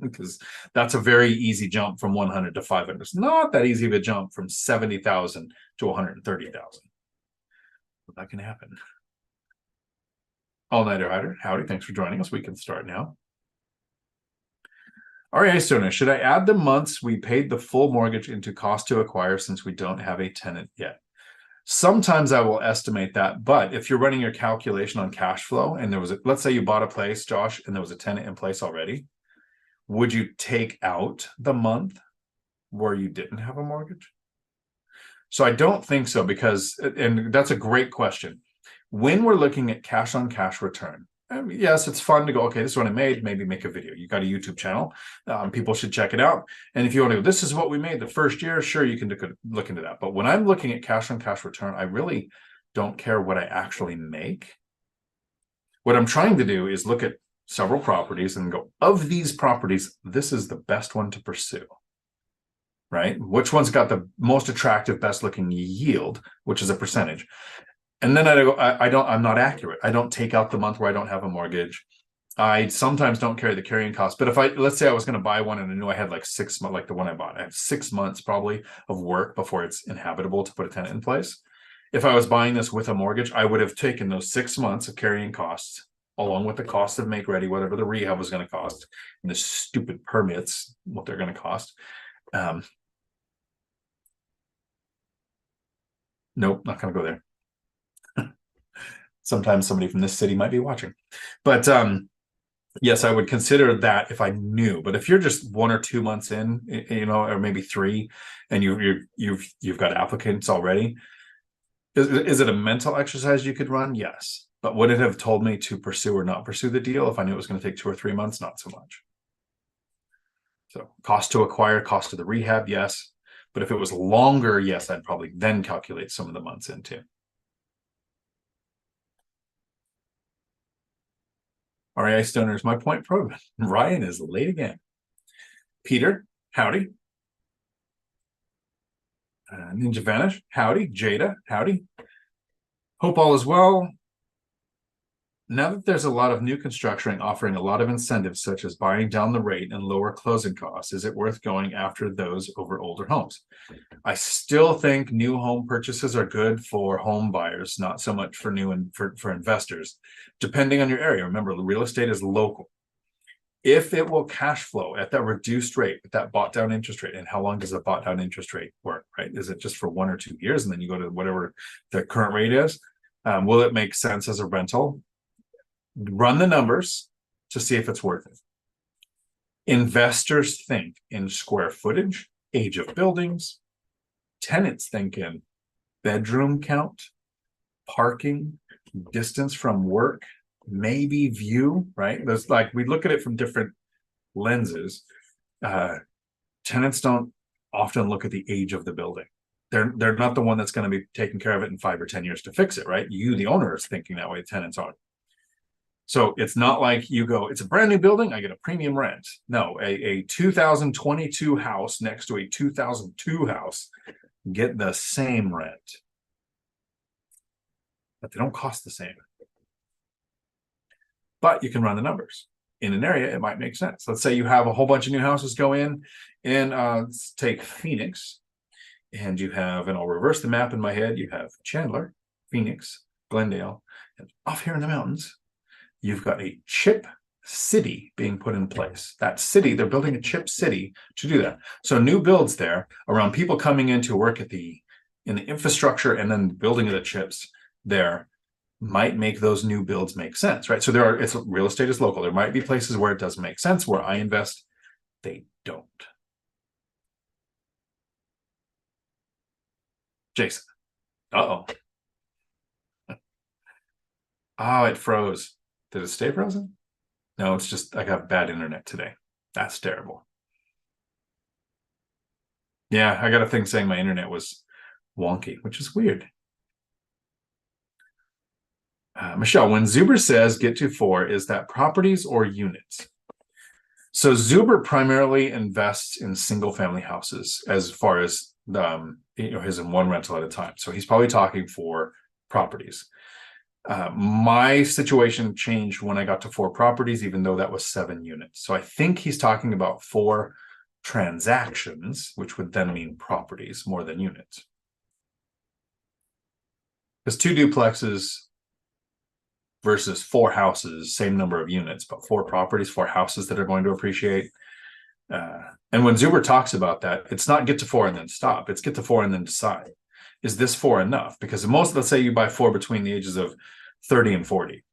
Because that's a very easy jump from 100 to 500. It's not that easy of a jump from 70,000 to 130,000. But that can happen. All-nighter hider, howdy, thanks for joining us. We can start now. REI Stoner, should I add the months we paid the full mortgage into cost to acquire since we don't have a tenant yet? Sometimes I will estimate that, but if you're running your calculation on cash flow and there was let's say you bought a place, Josh, and there was a tenant in place already, would you take out the month where you didn't have a mortgage? So I don't think so, because, and that's a great question. When we're looking at cash on cash return, yes, it's fun to go, okay, this is what I made, maybe make a video. You got a YouTube channel. People should check it out. And if you want to go, this is what we made the first year, sure, you can look into that. But when I'm looking at cash on cash return, I really don't care what I actually make. What I'm trying to do is look at several properties and go, of these properties, this is the best one to pursue. Right? Which one's got the most attractive, best looking yield, which is a percentage. And then I'm not accurate. I don't take out the month where I don't have a mortgage. I sometimes don't carry the carrying cost. But let's say I was going to buy one and I knew I had like 6 months, like the one I bought, I have 6 months probably of work before it's inhabitable to put a tenant in place. If I was buying this with a mortgage, I would have taken those 6 months of carrying costs along with the cost of make ready, whatever the rehab was going to cost, and the stupid permits, what they're going to cost. Nope, not going to go there. Sometimes somebody from this city might be watching, but yes, I would consider that if I knew. But if you're just 1 or 2 months in, or maybe 3, and you've got applicants already, is it a mental exercise you could run? Yes. But would it have told me to pursue or not pursue the deal if I knew it was going to take 2 or 3 months? Not so much. So cost to acquire, cost of the rehab, yes. But if it was longer, yes, I'd probably then calculate some of the months into. REI Stoners, my point proven. Ryan is late again. Peter, howdy. Ninja Vanish, howdy. Jada, howdy. Hope all is well. Now that there's a lot of new construction offering a lot of incentives, such as buying down the rate and lower closing costs, is it worth going after those over older homes? I still think new home purchases are good for home buyers, not so much for new and for investors, depending on your area. Remember, real estate is local. If it will cash flow at that reduced rate, at that bought down interest rate, and how long does a bought down interest rate work, right? Is it just for 1 or 2 years and then you go to whatever the current rate is? Will it make sense as a rental? Run the numbers to see if it's worth it. Investors think in square footage, age of buildings. Tenants think in bedroom count, parking, distance from work, maybe view, right? There's like, we look at it from different lenses. Tenants don't often look at the age of the building. They're not the one that's going to be taking care of it in 5 or 10 years to fix it, right? You, the owner, is thinking that way. Tenants aren't. So it's not like you go, it's a brand new building, I get a premium rent. No, a 2022 house next to a 2002 house get the same rent, but they don't cost the same. But you can run the numbers. In an area, it might make sense. Let's say you have a whole bunch of new houses go in, and let's take Phoenix, and you have, and I'll reverse the map in my head, you have Chandler, Phoenix, Glendale, and off here in the mountains, you've got a chip city being put in place. That city, they're building a chip city to do that. So new builds there around people coming in to work in the infrastructure and then building of the chips there might make those new builds make sense, right? So real estate is local. There might be places where it doesn't make sense, where I invest, they don't. Jason. Uh-oh. Oh, it froze. Did it stay frozen? No, it's just I got bad internet today. That's terrible. Yeah, I got a thing saying my internet was wonky, which is weird. Michelle, when Zuber says get to 4, is that properties or units? So Zuber primarily invests in single family houses as far as his in one rental at a time. So he's probably talking for properties. My situation changed when I got to 4 properties, even though that was 7 units. So I think he's talking about 4 transactions, which would then mean properties more than units. Because 2 duplexes versus 4 houses, same number of units, but 4 properties, 4 houses that are going to appreciate. And when Zuber talks about that, it's not get to 4 and then stop. It's get to 4 and then decide, is this 4 enough? Because let's say you buy 4 between the ages of 30 and 40.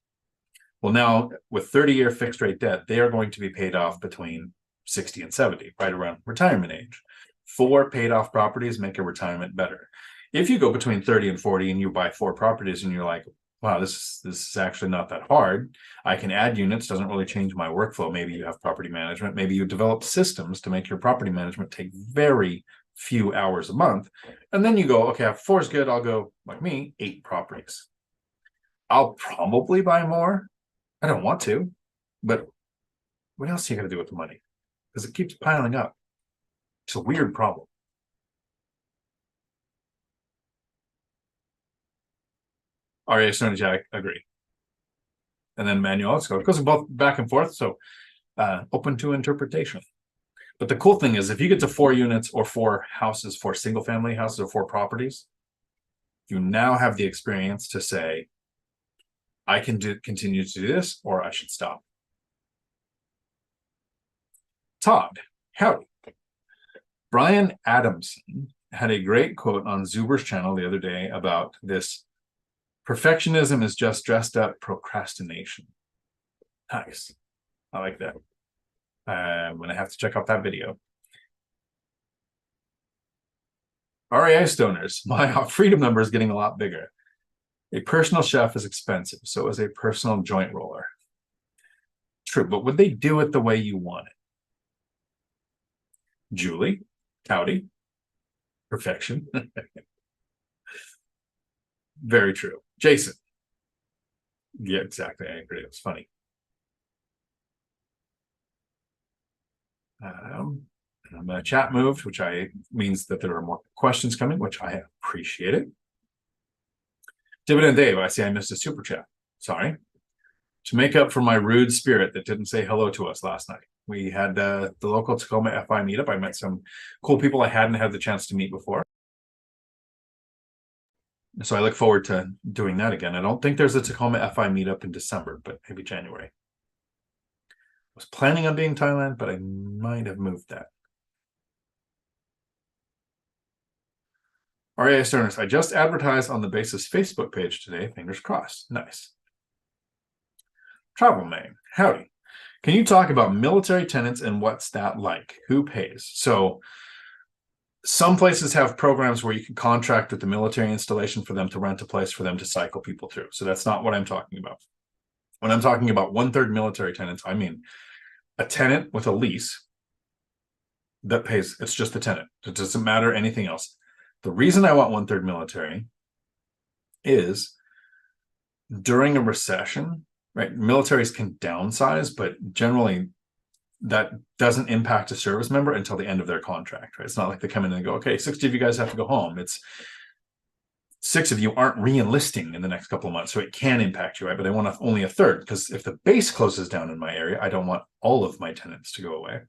Well, now with 30-year fixed rate debt, they are going to be paid off between 60 and 70, right around retirement age. 4 paid off properties make your retirement better. If you go between 30 and 40 and you buy 4 properties and you're like, wow, this is actually not that hard. I can add units, doesn't really change my workflow. Maybe you have property management. Maybe you develop systems to make your property management take very few hours a month. And then you go, okay, 4 is good. I'll go, like me, 8 properties. I'll probably buy more. I don't want to, but what else are you going to do with the money? Because it keeps piling up. It's a weird problem. RA Stone, I agree. And then Manuel, let's go. It goes both back and forth, so open to interpretation. But the cool thing is, if you get to 4 units or 4 houses, 4 single-family houses or 4 properties, you now have the experience to say, I can continue to do this, or I should stop. Todd, howdy. Brian Adamson had a great quote on Zuber's channel the other day about this. Perfectionism is just dressed up procrastination. Nice. I like that. I'm going to have to check out that video. RAI stoners, my freedom number is getting a lot bigger. A personal chef is expensive, so is a personal joint roller. True, but would they do it the way you want it? Julie, howdy. Perfection. Very true. Jason. Yeah, exactly. I agree. It was funny. My chat moved, which means that there are more questions coming, which I appreciate it. Dividend Dave, I see I missed a super chat. Sorry. To make up for my rude spirit that didn't say hello to us last night. We had the local Tacoma FI meetup. I met some cool people I hadn't had the chance to meet before. So I look forward to doing that again. I don't think there's a Tacoma FI meetup in December, but maybe January. I was planning on being Thailand, but I might have moved that. RAI Sterners, I just advertised on the Basis Facebook page today. Fingers crossed. Nice. Travel May, howdy. Can you talk about military tenants and what's that like? Who pays? So some places have programs where you can contract with the military installation for them to rent a place for them to cycle people through. So that's not what I'm talking about. When I'm talking about 1/3 military tenants, I mean a tenant with a lease that pays. It's just the tenant. It doesn't matter anything else. The reason I want 1/3 military is during a recession, right? Militaries can downsize, but generally that doesn't impact a service member until the end of their contract, right? It's not like they come in and go, okay, 60 of you guys have to go home. It's 6 of you aren't re-enlisting in the next couple of months, so it can impact you, right? But I want only a third, because if the base closes down in my area, I don't want all of my tenants to go away.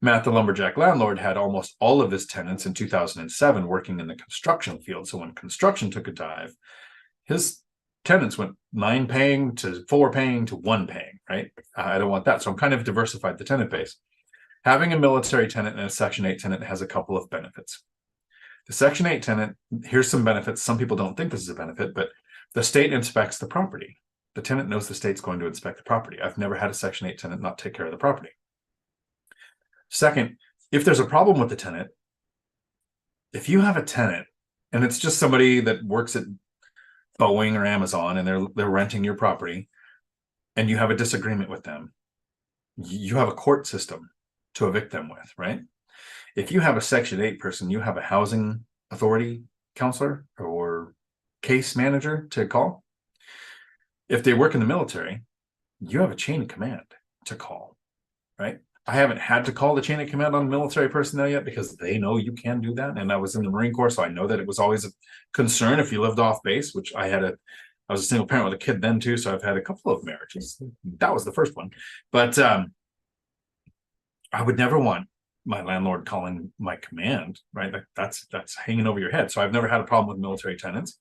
Matt, the lumberjack landlord, had almost all of his tenants in 2007 working in the construction field. So when construction took a dive, his tenants went 9 paying to 4 paying to 1 paying, right? I don't want that. So I'm kind of diversified the tenant base. Having a military tenant and a Section 8 tenant has a couple of benefits. The Section 8 tenant, here's some benefits. Some people don't think this is a benefit, but the state inspects the property. The tenant knows the state's going to inspect the property. I've never had a Section 8 tenant not take care of the property. Second, if there's a problem with the tenant, if you have a tenant and it's just somebody that works at Boeing or Amazon and they're renting your property and you have a disagreement with them, you have a court system to evict them with, right? If you have a Section 8 person, you have a housing authority counselor or case manager to call. If they work in the military, you have a chain of command to call, right? I haven't had to call the chain of command on military personnel yet because they know you can do that. And I was in the Marine Corps, so I know that it was always a concern if you lived off base, which I was a single parent with a kid then too. So I've had a couple of marriages. That was the first one. But I would never want my landlord calling my command, right? That's hanging over your head. So I've never had a problem with military tenants.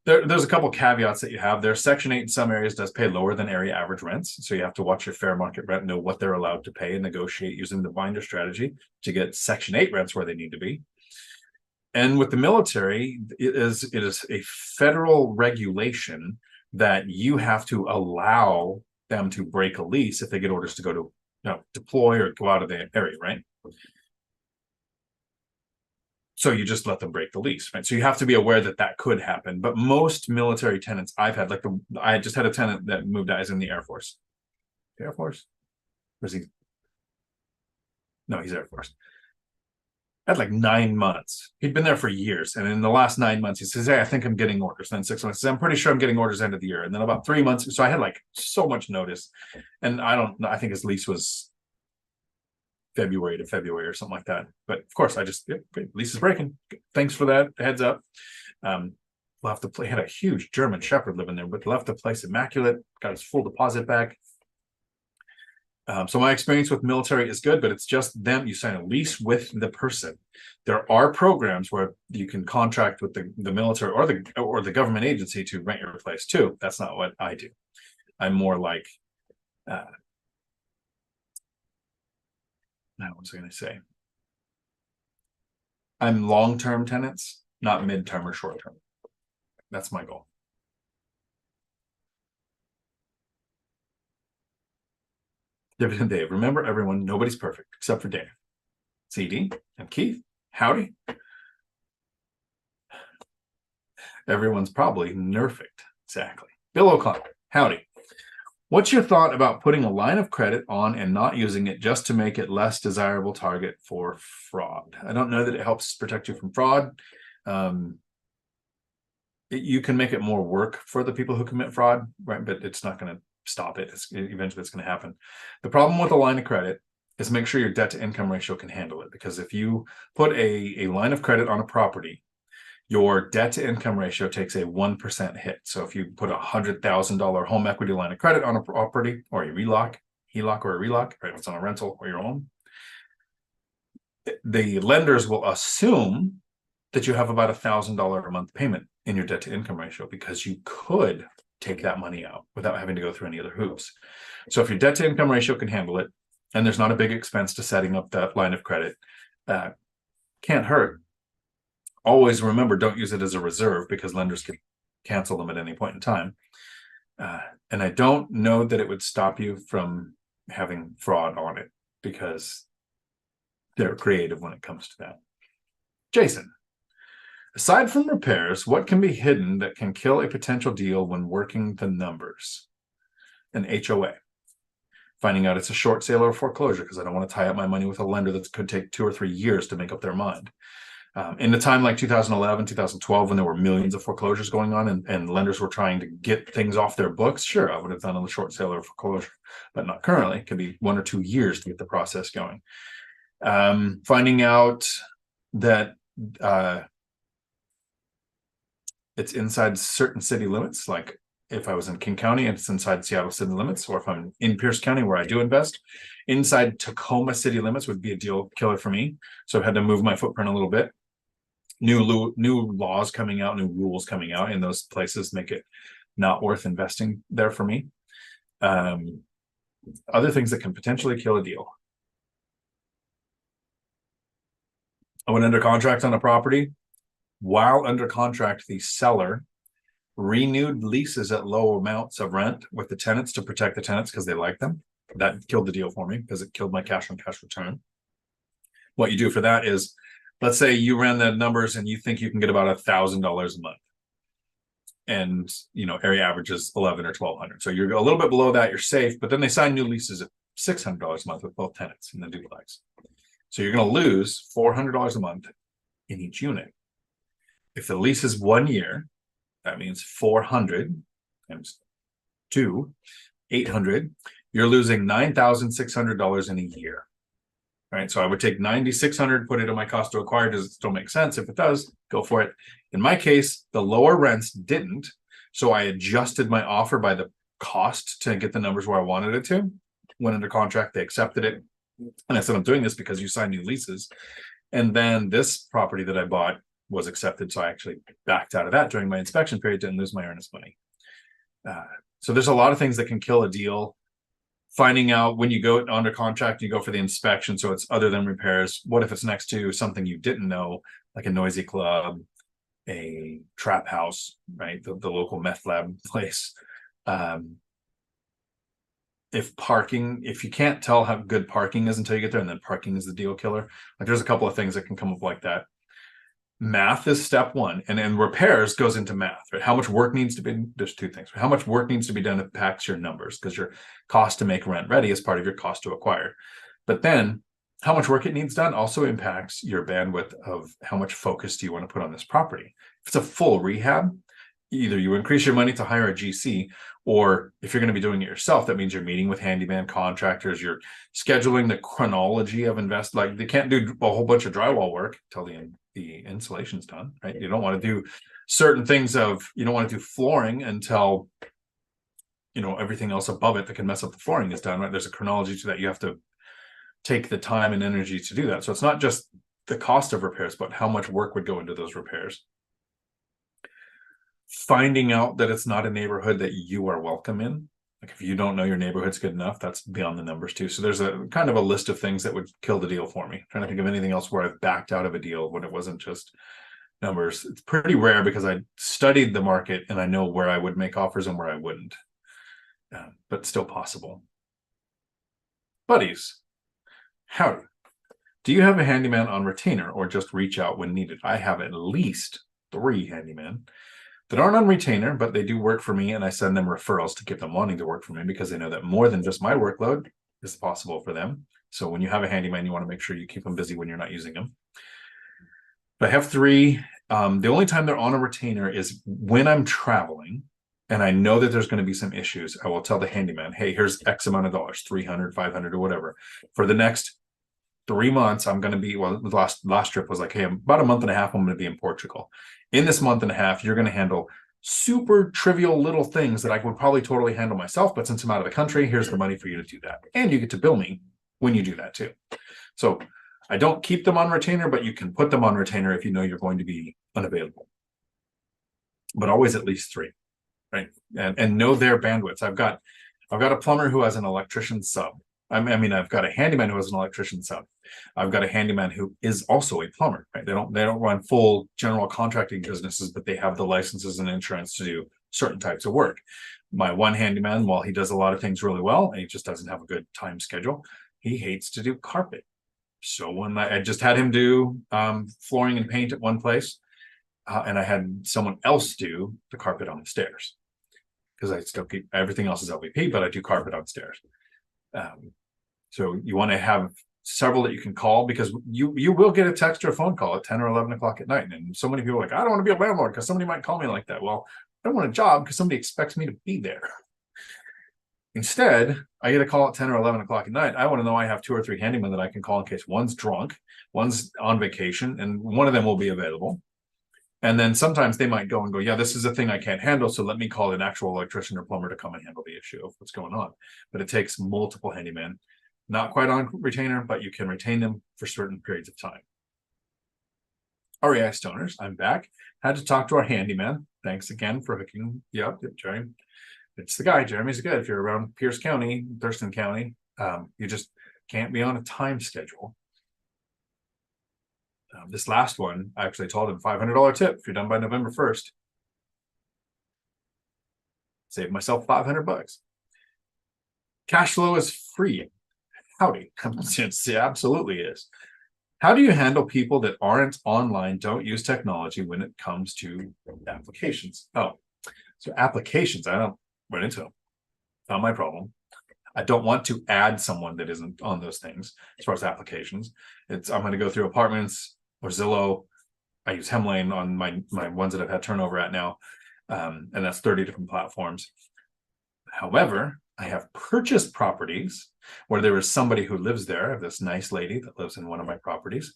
There's a couple caveats that you have there. Section 8 in some areas does pay lower than area average rents. So you have to watch your fair market rent, know what they're allowed to pay, and negotiate using the binder strategy to get Section 8 rents where they need to be. And with the military, it is a federal regulation that you have to allow them to break a lease if they get orders to go to deploy or go out of the area, right? So you just let them break the lease, right? So you have to be aware that that could happen. But most military tenants I've had, like I just had a tenant that moved out, is in the Air Force. The Air Force? Or is he? No, he's Air Force. Had like 9 months. He'd been there for years. And in the last 9 months, he says, hey, I think I'm getting orders. And then 6 months, I'm pretty sure I'm getting orders end of the year. And then about 3 months. So I had like so much notice. And I don't know, I think his lease was February to February or something like that. But of course, I just, great, lease is breaking. Thanks for that heads up. Left the place, had a huge German Shepherd living there, but left the place immaculate, got his full deposit back. So my experience with military is good, but it's just them. You sign a lease with the person. There are programs where you can contract with the military or the government agency to rent your place too. That's not what I do. I'm more like, what was I going to say? I'm long-term tenants, not mid-term or short-term. That's my goal. Dividend Dave. Remember, everyone, nobody's perfect except for Dave. CD and Keith. Howdy. Everyone's probably perfect. Exactly. Bill O'Connor. Howdy. What's your thought about putting a line of credit on and not using it just to make it less desirable target for fraud? I don't know that it helps protect you from fraud. You can make it more work for the people who commit fraud, right? But it's not going to stop it. Eventually it's going to happen. The problem with a line of credit is make sure your debt to income ratio can handle it. Because if you put a line of credit on a property, your debt to income ratio takes a 1% hit. So if you put $100,000 home equity line of credit on a property, or a HELOC or a RELOC, right? If it's on a rental or your own, the lenders will assume that you have about $1,000 a month payment in your debt to income ratio, because you could take that money out without having to go through any other hoops. So if your debt to income ratio can handle it, and there's not a big expense to setting up that line of credit, can't hurt. Always remember, don't use it as a reserve, because lenders can cancel them at any point in time. And I don't know that it would stop you from having fraud on it, because they're creative when it comes to that. Jason. Aside from repairs, what can be hidden that can kill a potential deal when working the numbers? An HOA. Finding out it's a short sale or foreclosure, because I don't want to tie up my money with a lender that could take 2 or 3 years to make up their mind. In a time like 2011, 2012, when there were millions of foreclosures going on and lenders were trying to get things off their books, sure, I would have done a short sale or foreclosure, but not currently. It could be 1 or 2 years to get the process going. Finding out that it's inside certain city limits, like if I was in King County and it's inside Seattle city limits, or if I'm in Pierce County where I do invest, inside Tacoma city limits would be a deal killer for me. So I've had to move my footprint a little bit. New laws coming out, new rules coming out in those places make it not worth investing there for me. Other things that can potentially kill a deal. I went under contract on a property. While under contract, the seller renewed leases at low amounts of rent with the tenants to protect the tenants because they like them. That killed the deal for me, because it killed my cash on cash return. What you do for that is, let's say you ran the numbers and you think you can get about $1,000 a month, and area average is 1,100 or 1,200. So you're a little bit below that, you're safe. But then they sign new leases at $600 a month with both tenants in the duplex. So you're going to lose $400 a month in each unit. If the lease is 1 year, that means 400 times 2, 800. You're losing $9,600 in a year. All right, so I would take 9,600, put it in my cost to acquire. Does it still make sense? If it does, go for it. In my case, the lower rents didn't, so I adjusted my offer by the cost to get the numbers where I wanted it to. Went under contract, they accepted it, and I said, I'm doing this because you signed new leases. And then this property that I bought was accepted, so I actually backed out of that during my inspection period, didn't lose my earnest money. So there's a lot of things that can kill a deal. Finding out when you go under contract, you go for the inspection, so it's other than repairs. What if it's next to something you didn't know, like a noisy club, a trap house, right? The local meth lab place. if you can't tell how good parking is until you get there, and then parking is the deal killer, like there's a couple of things that can come up like that. Math is step one, and then repairs goes into math, right? How much work needs to be, there's two things. How much work needs to be done impacts your numbers, because your cost to make rent ready is part of your cost to acquire. But then how much work it needs done also impacts your bandwidth of how much focus do you want to put on this property. If it's a full rehab, either you increase your money to hire a GC, or if you're going to be doing it yourself, that means you're meeting with handyman contractors, you're scheduling the chronology of like they can't do a whole bunch of drywall work till the insulation's done, right? You don't want to do certain things you don't want to do flooring until, everything else above it that can mess up the flooring is done, right? There's a chronology to that. You have to take the time and energy to do that. So it's not just the cost of repairs, but how much work would go into those repairs. Finding out that it's not a neighborhood that you are welcome in. Like if you don't know your neighborhood's good enough, that's beyond the numbers too. So there's a kind of a list of things that would kill the deal for me. I'm trying to think of anything else where I've backed out of a deal when it wasn't just numbers. It's pretty rare because I studied the market and I know where I would make offers and where I wouldn't. But still possible. Buddies, howdy. Do you have a handyman on retainer or just reach out when needed? I have at least 3 handymen that aren't on retainer, but they do work for me, and I send them referrals to get them wanting to work for me because they know that more than just my workload is possible for them. So when you have a handyman, you want to make sure you keep them busy when you're not using them. But I have 3. The only time they're on a retainer is when I'm traveling and I know that there's going to be some issues. I will tell the handyman, hey, here's X amount of dollars, 300, 500 or whatever. For the next 3 months, I'm going to be, the last trip was like, hey, about a month and a half, I'm going to be in Portugal. In this month and a half, you're going to handle super trivial little things that I would probably totally handle myself. But since I'm out of the country, here's the money for you to do that. And you get to bill me when you do that too. So I don't keep them on retainer, but you can put them on retainer if you know you're going to be unavailable. But always at least 3, right? And know their bandwidths. I've got a plumber who has an electrician sub. I've got a handyman who has an electrician sub. I've got a handyman who is also a plumber, right? They don't run full general contracting businesses, but they have the licenses and insurance to do certain types of work. My one handyman, while he does a lot of things really well, and he just doesn't have a good time schedule, he hates to do carpet. So when I just had him do flooring and paint at one place, and I had someone else do the carpet on the stairs, because I still keep everything else is LVP, but I do carpet on stairs. So you want to have several that you can call, because you will get a text or a phone call at 10 or 11 o'clock at night. And so many people are like, I don't want to be a landlord because somebody might call me like that. Well, I don't want a job because somebody expects me to be there. Instead, I get a call at 10 or 11 o'clock at night. I want to know I have 2 or 3 handymen that I can call in case one's drunk, one's on vacation, and one of them will be available. And then sometimes they might go and go, yeah, this is a thing I can't handle, so let me call an actual electrician or plumber to come and handle the issue of what's going on. But it takes multiple handymen, not quite on retainer, but you can retain them for certain periods of time. REI Stoners, I'm back. Had to talk to our handyman. Thanks again for hooking you up, Jeremy. It's the guy. Jeremy's good. If you're around Pierce County, Thurston County, you just can't be on a time schedule. This last one, I actually told him $500 tip if you're done by November 1st. Save myself $500. Cash flow is free. Howdy. It absolutely is. How do you handle people that aren't online, don't use technology when it comes to applications? Oh, so applications, I don't run into them. Not my problem. I don't want to add someone that isn't on those things. As far as applications, I'm going to go through apartments or Zillow. I use Hemlane on my ones that I've had turnover at now, and that's 30 different platforms. However, I have purchased properties where there is somebody who lives there. I have this nice lady that lives in one of my properties,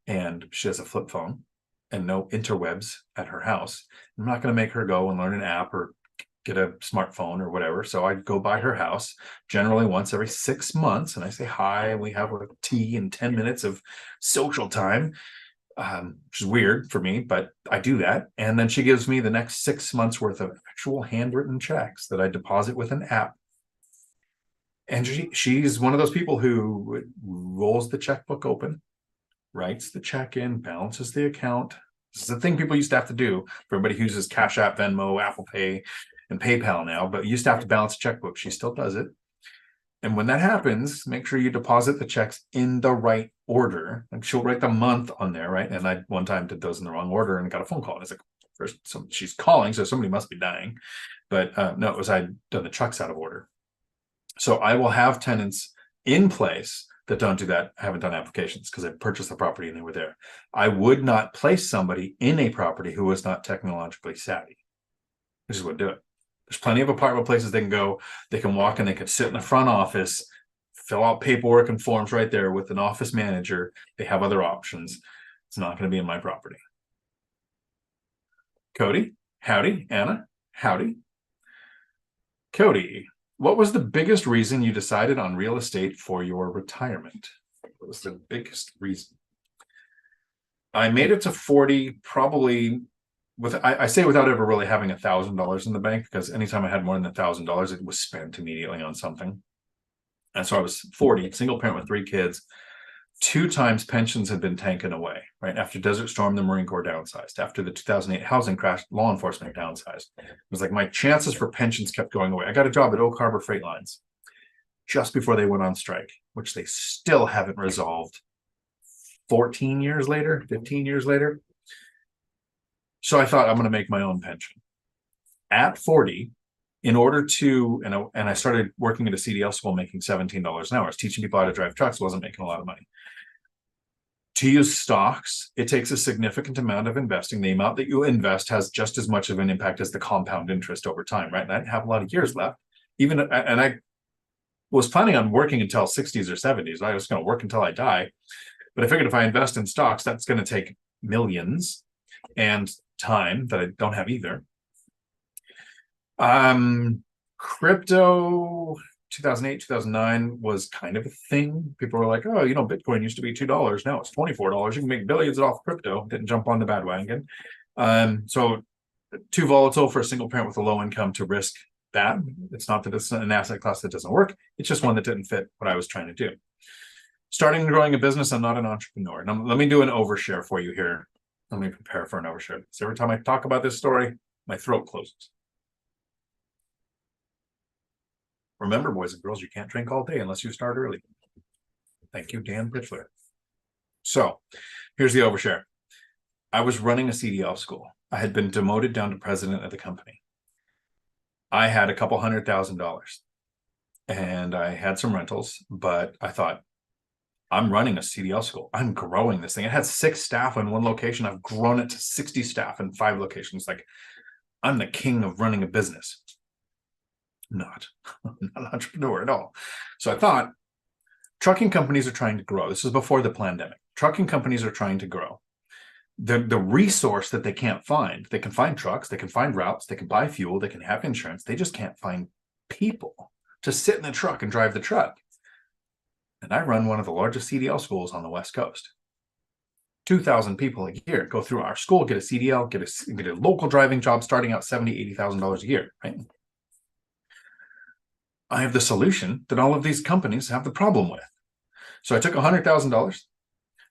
and she has a flip phone and no interwebs at her house. I'm not going to make her go and learn an app or get a smartphone or whatever. So I go by her house generally once every 6 months, and I say hi, and we have a tea and 10 minutes of social time, which is weird for me, but I do that. And then she gives me the next 6 months worth of actual handwritten checks that I deposit with an app. And she's one of those people who rolls the checkbook open, writes the check in, balances the account. This is the thing people used to have to do for everybody who uses Cash App, Venmo, Apple Pay, and PayPal now, but you used to have to balance a checkbook. She still does it. And when that happens, make sure you deposit the checks in the right order. And she'll write the month on there, right? And I one time did those in the wrong order and got a phone call. And it's like, first, she's calling, so somebody must be dying. But no, it was I'd done the checks out of order. So I will have tenants in place that don't do that, haven't done applications because I purchased the property and they were there. I would not place somebody in a property who was not technologically savvy. I just wouldn't do it. There's plenty of apartment places they can go. They can walk and they can sit in the front office, fill out paperwork and forms right there with an office manager. They have other options. It's not going to be in my property. Cody, howdy. Anna, howdy. Cody, what was the biggest reason you decided on real estate for your retirement? What was the biggest reason? I made it to 40 probably I say without ever really having $1,000 in the bank, because anytime I had more than $1,000, it was spent immediately on something. And so I was 40, single parent with 3 kids. 2 times pensions had been taken away, right? After Desert Storm, the Marine Corps downsized. After the 2008 housing crash, law enforcement downsized. It was like my chances for pensions kept going away. I got a job at Oak Harbor Freight Lines just before they went on strike, which they still haven't resolved 14 years later, 15 years later. So I thought I'm going to make my own pension. At 40, in order to, and I started working at a CDL school making $17 an hour. I was teaching people how to drive trucks, wasn't making a lot of money. To use stocks, it takes a significant amount of investing. The amount that you invest has just as much of an impact as the compound interest over time, right? And I didn't have a lot of years left. And I was planning on working until 60s or 70s. I was going to work until I die. But I figured if I invest in stocks, that's going to take millions and time that I don't have either. Crypto 2008, 2009 was kind of a thing. People were like, oh, Bitcoin used to be $2. Now it's $24. You can make billions off crypto. Didn't jump on the bandwagon. So too volatile for a single parent with a low income to risk that. It's not that it's an asset class that doesn't work. It's just one that didn't fit what I was trying to do. Starting and growing a business, I'm not an entrepreneur. Now, let me do an overshare for you here. Let me prepare for an overshare. So every time I talk about this story, my throat closes. Remember, boys and girls, you can't drink all day unless you start early. Thank you, Dan Pitchler. So here's the overshare. I was running a CDL school. I had been demoted down to president of the company. I had a couple $100,000 and I had some rentals, but I thought, I'm running a CDL school. I'm growing this thing. It had 6 staff in one location. I've grown it to 60 staff in 5 locations. Like, I'm the king of running a business. Not an entrepreneur at all. So I thought, trucking companies are trying to grow. This is before the pandemic. Trucking companies are trying to grow. The resource that they can't find, they can find trucks, they can find routes, they can buy fuel, they can have insurance. They just can't find people to sit in the truck and drive the truck. And I run one of the largest CDL schools on the West Coast. 2,000 people a year go through our school, get a CDL, get a local driving job starting out $70,000, $80,000 a year, right? I have the solution that all of these companies have the problem with. So I took $100,000,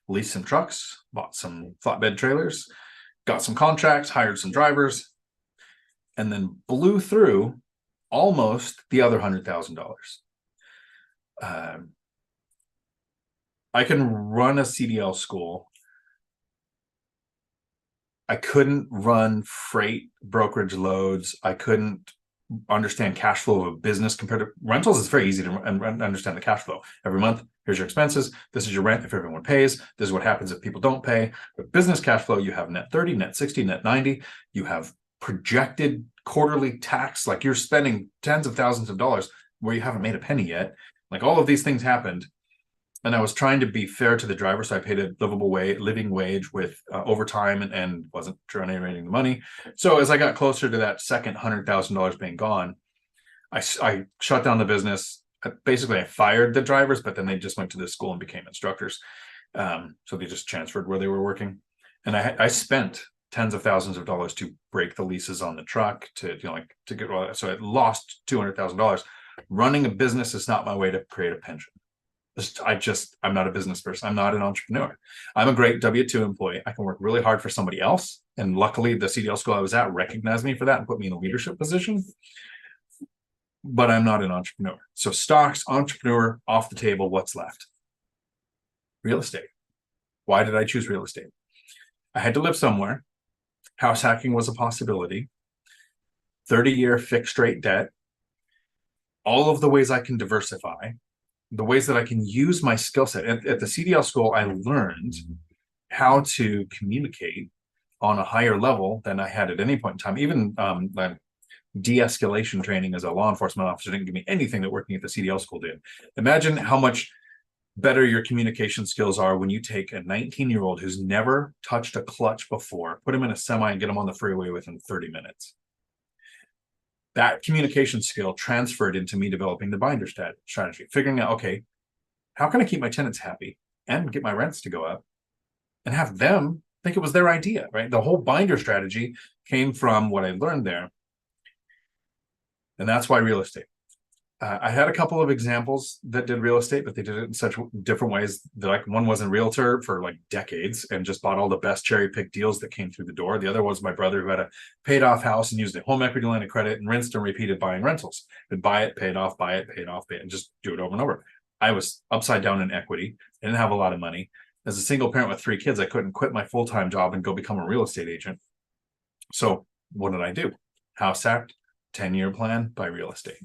leased some trucks, bought some flatbed trailers, got some contracts, hired some drivers, and then blew through almost the other $100,000. I can run a CDL school. I couldn't run freight brokerage loads. I couldn't understand cash flow of a business compared to rentals. It's very easy to understand the cash flow. Every month, here's your expenses. This is your rent if everyone pays. This is what happens if people don't pay. But business cash flow, you have net 30, net 60, net 90. You have projected quarterly tax, like you're spending tens of thousands of dollars where you haven't made a penny yet. Like all of these things happened. And I was trying to be fair to the driver, so I paid a living wage with overtime and wasn't generating the money. So as I got closer to that second $100,000 being gone, I shut down the business. Basically, I fired the drivers, but then they just went to the school and became instructors. So they just transferred where they were working. And I spent tens of thousands of dollars to break the leases on the truck to get all that. So I lost $200,000. Running a business is not my way to create a pension. I'm not a business person. I'm not an entrepreneur. I'm a great W-2 employee. I can work really hard for somebody else. And luckily, the CDL school I was at recognized me for that and put me in a leadership position. but I'm not an entrepreneur. So stocks, entrepreneur, off the table. What's left? Real estate. Why did I choose real estate? I had to live somewhere. House hacking was a possibility. 30-year fixed rate debt. All of the ways I can diversify, the ways that I can use my skill set. At the CDL school, I learned how to communicate on a higher level than I had at any point in time. Even de-escalation training as a law enforcement officer didn't give me anything that working at the CDL school did. Imagine how much better your communication skills are when you take a 19-year-old who's never touched a clutch before, put him in a semi and get him on the freeway within 30 minutes. That communication skill transferred into me developing the binder strategy, figuring out, okay, how can I keep my tenants happy and get my rents to go up and have them think it was their idea, right? The whole binder strategy came from what I learned there. And that's why real estate. I had a couple of examples that did real estate, but they did it in such different ways that one was a realtor for like decades and just bought all the best cherry picked deals that came through the door. The other was my brother who had a paid off house and used a home equity line of credit and rinsed and repeated buying rentals. Would buy it, pay it off, buy it, pay it off, pay it, and just do it over and over. I was upside down in equity, didn't have a lot of money. As a single parent with 3 kids, I couldn't quit my full-time job and go become a real estate agent. So what did I do? House hacked, 10-year plan, buy real estate.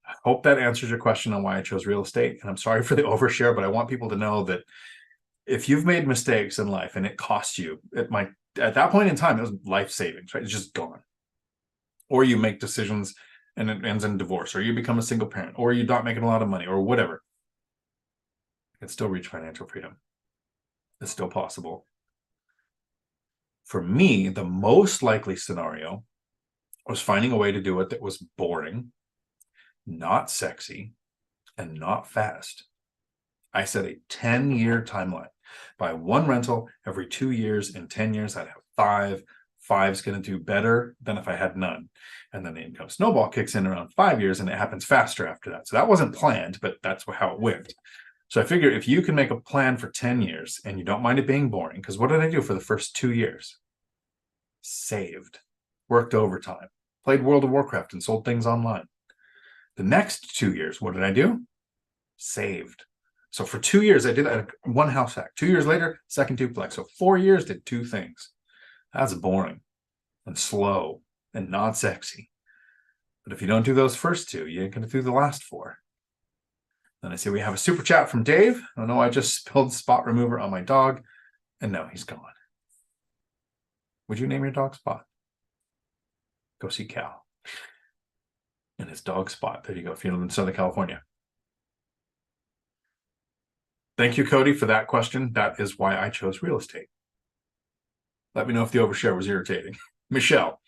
I hope that answers your question on why I chose real estate. And I'm sorry for the overshare, but I want people to know that if you've made mistakes in life and it costs you, at that point in time, it was life savings, right? It's just gone. Or you make decisions and it ends in divorce, or you become a single parent, or you're not making a lot of money, or whatever. You can still reach financial freedom. It's still possible. For me, the most likely scenario was finding a way to do it that was boring, not sexy, and not fast. I set a 10-year timeline. Buy 1 rental every 2 years. In 10 years, I'd have 5. 5's going to do better than if I had none. And then the income snowball kicks in around 5 years, and it happens faster after that. So that wasn't planned, but that's how it went. So I figure if you can make a plan for 10 years and you don't mind it being boring, because what did I do for the first 2 years? Saved, worked overtime, played World of Warcraft, and sold things online. The next 2 years, what did I do? Saved. So for 2 years, I did that, 1 house hack. 2 years later, second duplex. So 4 years, did 2 things. That's boring and slow and not sexy. But if you don't do those first 2, you ain't going to do the last 4. Then I see we have a super chat from Dave. I know I just spilled spot remover on my dog, and no, he's gone. Would you name your dog Spot? Go see Cal. And his dog Spot. There you go, if you live in Southern California. Thank you, Cody, for that question. That is why I chose real estate. Let me know if the overshare was irritating. Michelle,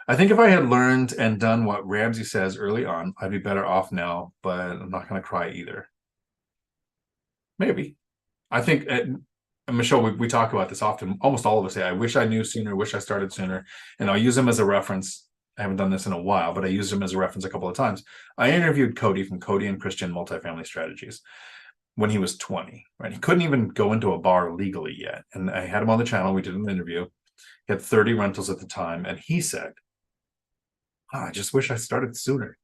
I think if I had learned and done what Ramsey says early on, I'd be better off now, but I'm not going to cry either. Maybe. I think, Michelle, we talk about this often. Almost all of us say, I wish I knew sooner, wish I started sooner. And I'll use them as a reference. I haven't done this in a while, but I used him as a reference a couple of times. I interviewed Cody from Cody and Christian Multifamily Strategies when he was 20, right? He couldn't even go into a bar legally yet. And I had him on the channel. We did an interview. He had 30 rentals at the time. And he said, I just wish I started sooner.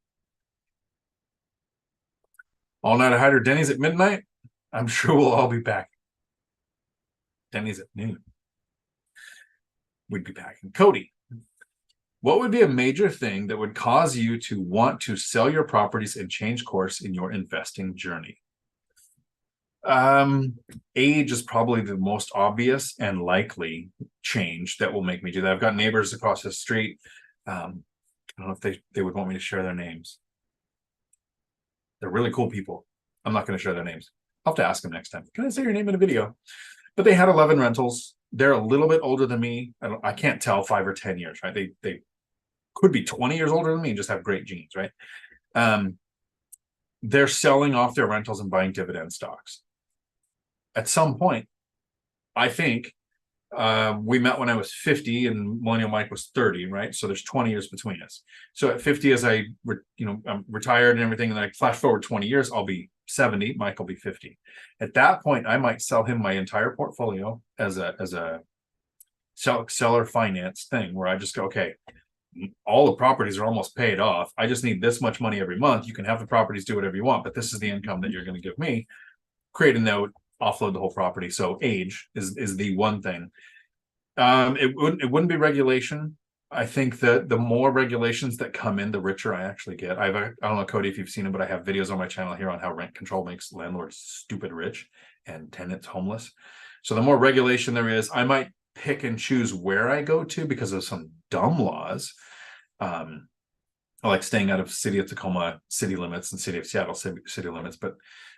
All night at Hyder Denny's at midnight. I'm sure we'll all be back. Denny's at noon. We'd be back. And Cody, what would be a major thing that would cause you to want to sell your properties and change course in your investing journey? Age is probably the most obvious and likely change that will make me do that. I've got neighbors across the street. I don't know if they would want me to share their names. They're really cool people. I'm not going to share their names. I'll have to ask them next time. Can I say your name in a video? But they had 11 rentals. They're a little bit older than me. I can't tell 5 or 10 years, right? They could be 20 years older than me and just have great genes, right? They're selling off their rentals and buying dividend stocks. At some point, I think we met when I was 50 and Millennial Mike was 30, right? So there's 20 years between us. So at 50, as I'm retired and everything, and then I flash forward 20 years, I'll be 70. Mike will be 50. At that point, I might sell him my entire portfolio as a seller finance thing, where I just go, okay, all the properties are almost paid off. I just need this much money every month. You can have the properties, do whatever you want, but this is the income that you're going to give me. Create a note, offload the whole property. So age is the one thing. It wouldn't be regulation. I think that the more regulations that come in, the richer I actually get. I don't know, Cody, if you've seen it, but I have videos on my channel here on how rent control makes landlords stupid rich and tenants homeless. So the more regulation there is, I might pick and choose where I go to because of some dumb laws. I like staying out of city of Tacoma city limits and city of Seattle city limits. But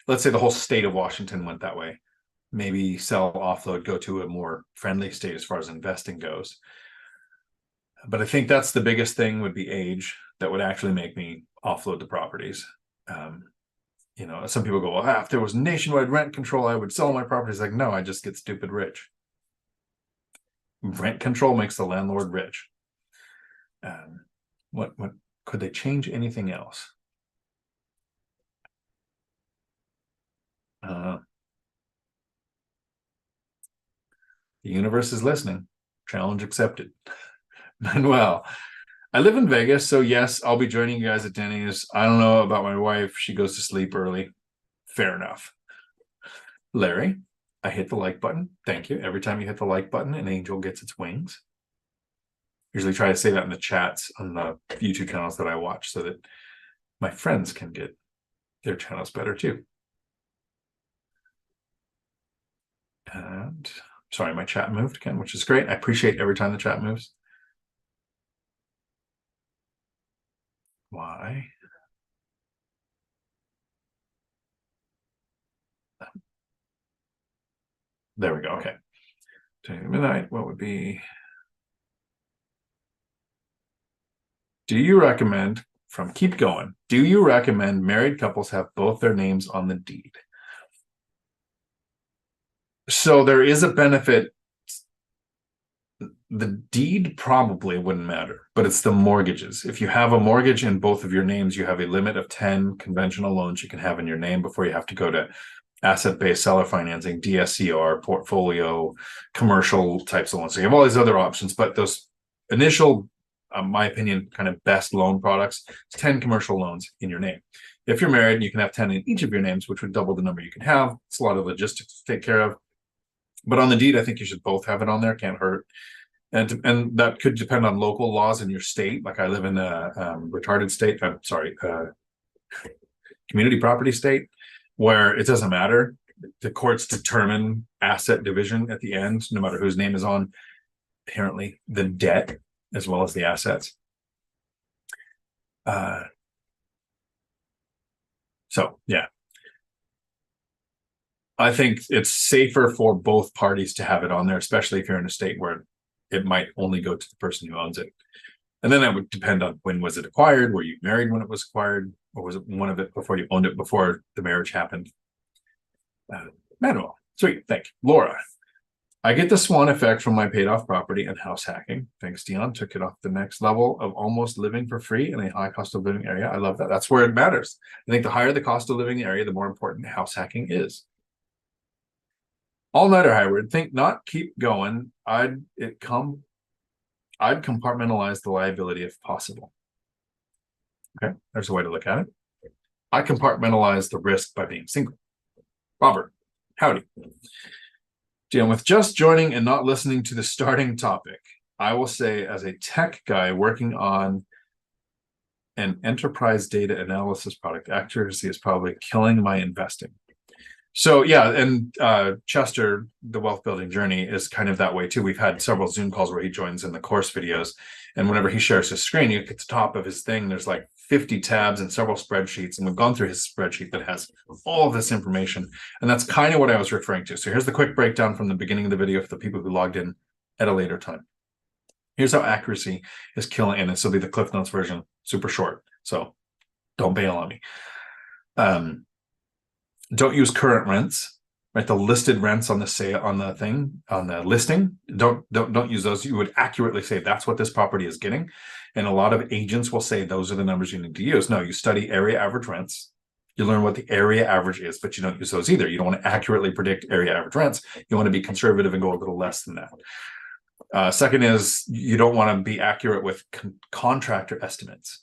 let's say the whole state of Washington went that way. Maybe sell, offload, go to a more friendly state as far as investing goes. But I think that's the biggest thing would be age that would actually make me offload the properties. You know, some people go, well, if there was nationwide rent control, I would sell my properties. Like, no, I just get stupid rich. Rent control makes the landlord rich. What could they change anything else? The universe is listening. Challenge accepted. Manuel, I live in Vegas, so yes, I'll be joining you guys at Denny's. I don't know about my wife. She goes to sleep early. Fair enough. Larry, I hit the like button. Thank you. Every time you hit the like button, an angel gets its wings. Usually try to say that in the chats on the YouTube channels that I watch so that my friends can get their channels better too. And sorry, my chat moved again, which is great. I appreciate every time the chat moves. Why? There we go. Okay. Midnight, what would be? Do you recommend, from Keep Going, do you recommend married couples have both their names on the deed? So there is a benefit. The deed probably wouldn't matter, but it's the mortgages. If you have a mortgage in both of your names, you have a limit of 10 conventional loans you can have in your name before you have to go to asset-based seller financing, DSCR, portfolio, commercial types of loans. So you have all these other options, but those initial, my opinion, kind of best loan products, it's 10 commercial loans in your name. If you're married, you can have 10 in each of your names, which would double the number you can have. It's a lot of logistics to take care of. But on the deed, I think you should both have it on there. Can't hurt. And that could depend on local laws in your state. Like I live in a retarded state. I'm sorry, community property state, where it doesn't matter. The courts determine asset division at the end, no matter whose name is on, apparently, the debt as well as the assets. So, yeah. I think it's safer for both parties to have it on there, especially if you're in a state where it might only go to the person who owns it. And then that would depend on when was it acquired? Were you married when it was acquired? Or was it one of it before you owned it, before the marriage happened? Manuel, sweet, thank you. Laura, I get the swan effect from my paid off property and house hacking. Thanks, Dion. Took it off the next level of almost living for free in a high cost of living area. I love that. That's where it matters. I think the higher the cost of living area, the more important house hacking is. All-nighter hybrid, think not keep going. I'd compartmentalize the liability if possible. Okay, there's a way to look at it. I compartmentalize the risk by being single. Robert, howdy. Dealing with just joining and not listening to the starting topic, I will say as a tech guy working on an enterprise data analysis product, accuracy is probably killing my investing. So yeah, and Chester, the wealth building journey is kind of that way too. We've had several Zoom calls where he joins in the course videos, and whenever he shares his screen, you get to the top of his thing, there's like 50 tabs and several spreadsheets, and we've gone through his spreadsheet that has all of this information, and that's kind of what I was referring to. So here's the quick breakdown from the beginning of the video for the people who logged in at a later time. Here's how accuracy is killing, and this will be the Cliff Notes version, super short, so don't bail on me. Don't use current rents, right? The listed rents on the sale, on the thing, on the listing. Don't use those. You would accurately say that's what this property is getting. And a lot of agents will say those are the numbers you need to use. No, you study area average rents. You learn what the area average is, but you don't use those either. You don't want to accurately predict area average rents. You want to be conservative and go a little less than that. Second is you don't want to be accurate with contractor estimates.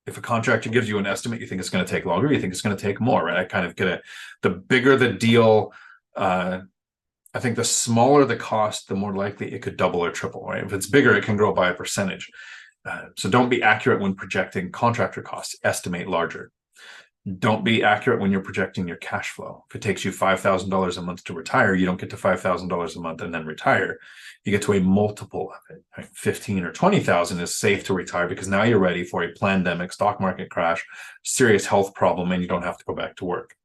If a contractor gives you an estimate, you think it's going to take longer, you think it's going to take more, right? I kind of get it. The bigger the deal, I think the smaller the cost, the more likely it could double or triple, right? If it's bigger, it can grow by a percentage. So don't be accurate when projecting contractor costs, estimate larger. Don't be accurate when you're projecting your cash flow. If it takes you $5,000 a month to retire, you don't get to $5,000 a month and then retire. You get to a multiple of it. Right? 15 or 20,000 is safe to retire because now you're ready for a pandemic, stock market crash, serious health problem, and you don't have to go back to work.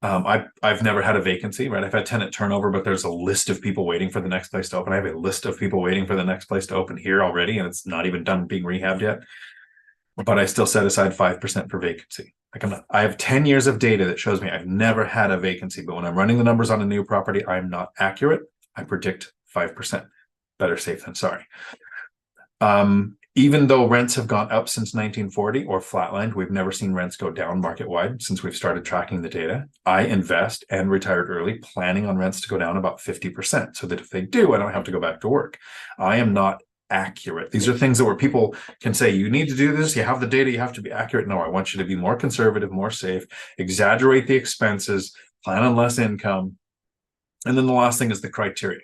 I've never had a vacancy, right? I've had tenant turnover, but there's a list of people waiting for the next place to open. I have a list of people waiting for the next place to open here already, and it's not even done being rehabbed yet. But I still set aside 5% for vacancy. Like I have 10 years of data that shows me I've never had a vacancy, but when I'm running the numbers on a new property, I'm not accurate. I predict 5%. Better safe than sorry. Even though rents have gone up since 1940 or flatlined, we've never seen rents go down market-wide since we've started tracking the data. I invest and retired early, planning on rents to go down about 50%, so that if they do, I don't have to go back to work. I am not accurate. These are things that where people can say, you need to do this, you have the data, you have to be accurate. No, I want you to be more conservative, more safe, exaggerate the expenses, plan on less income. And then the last thing is the criteria.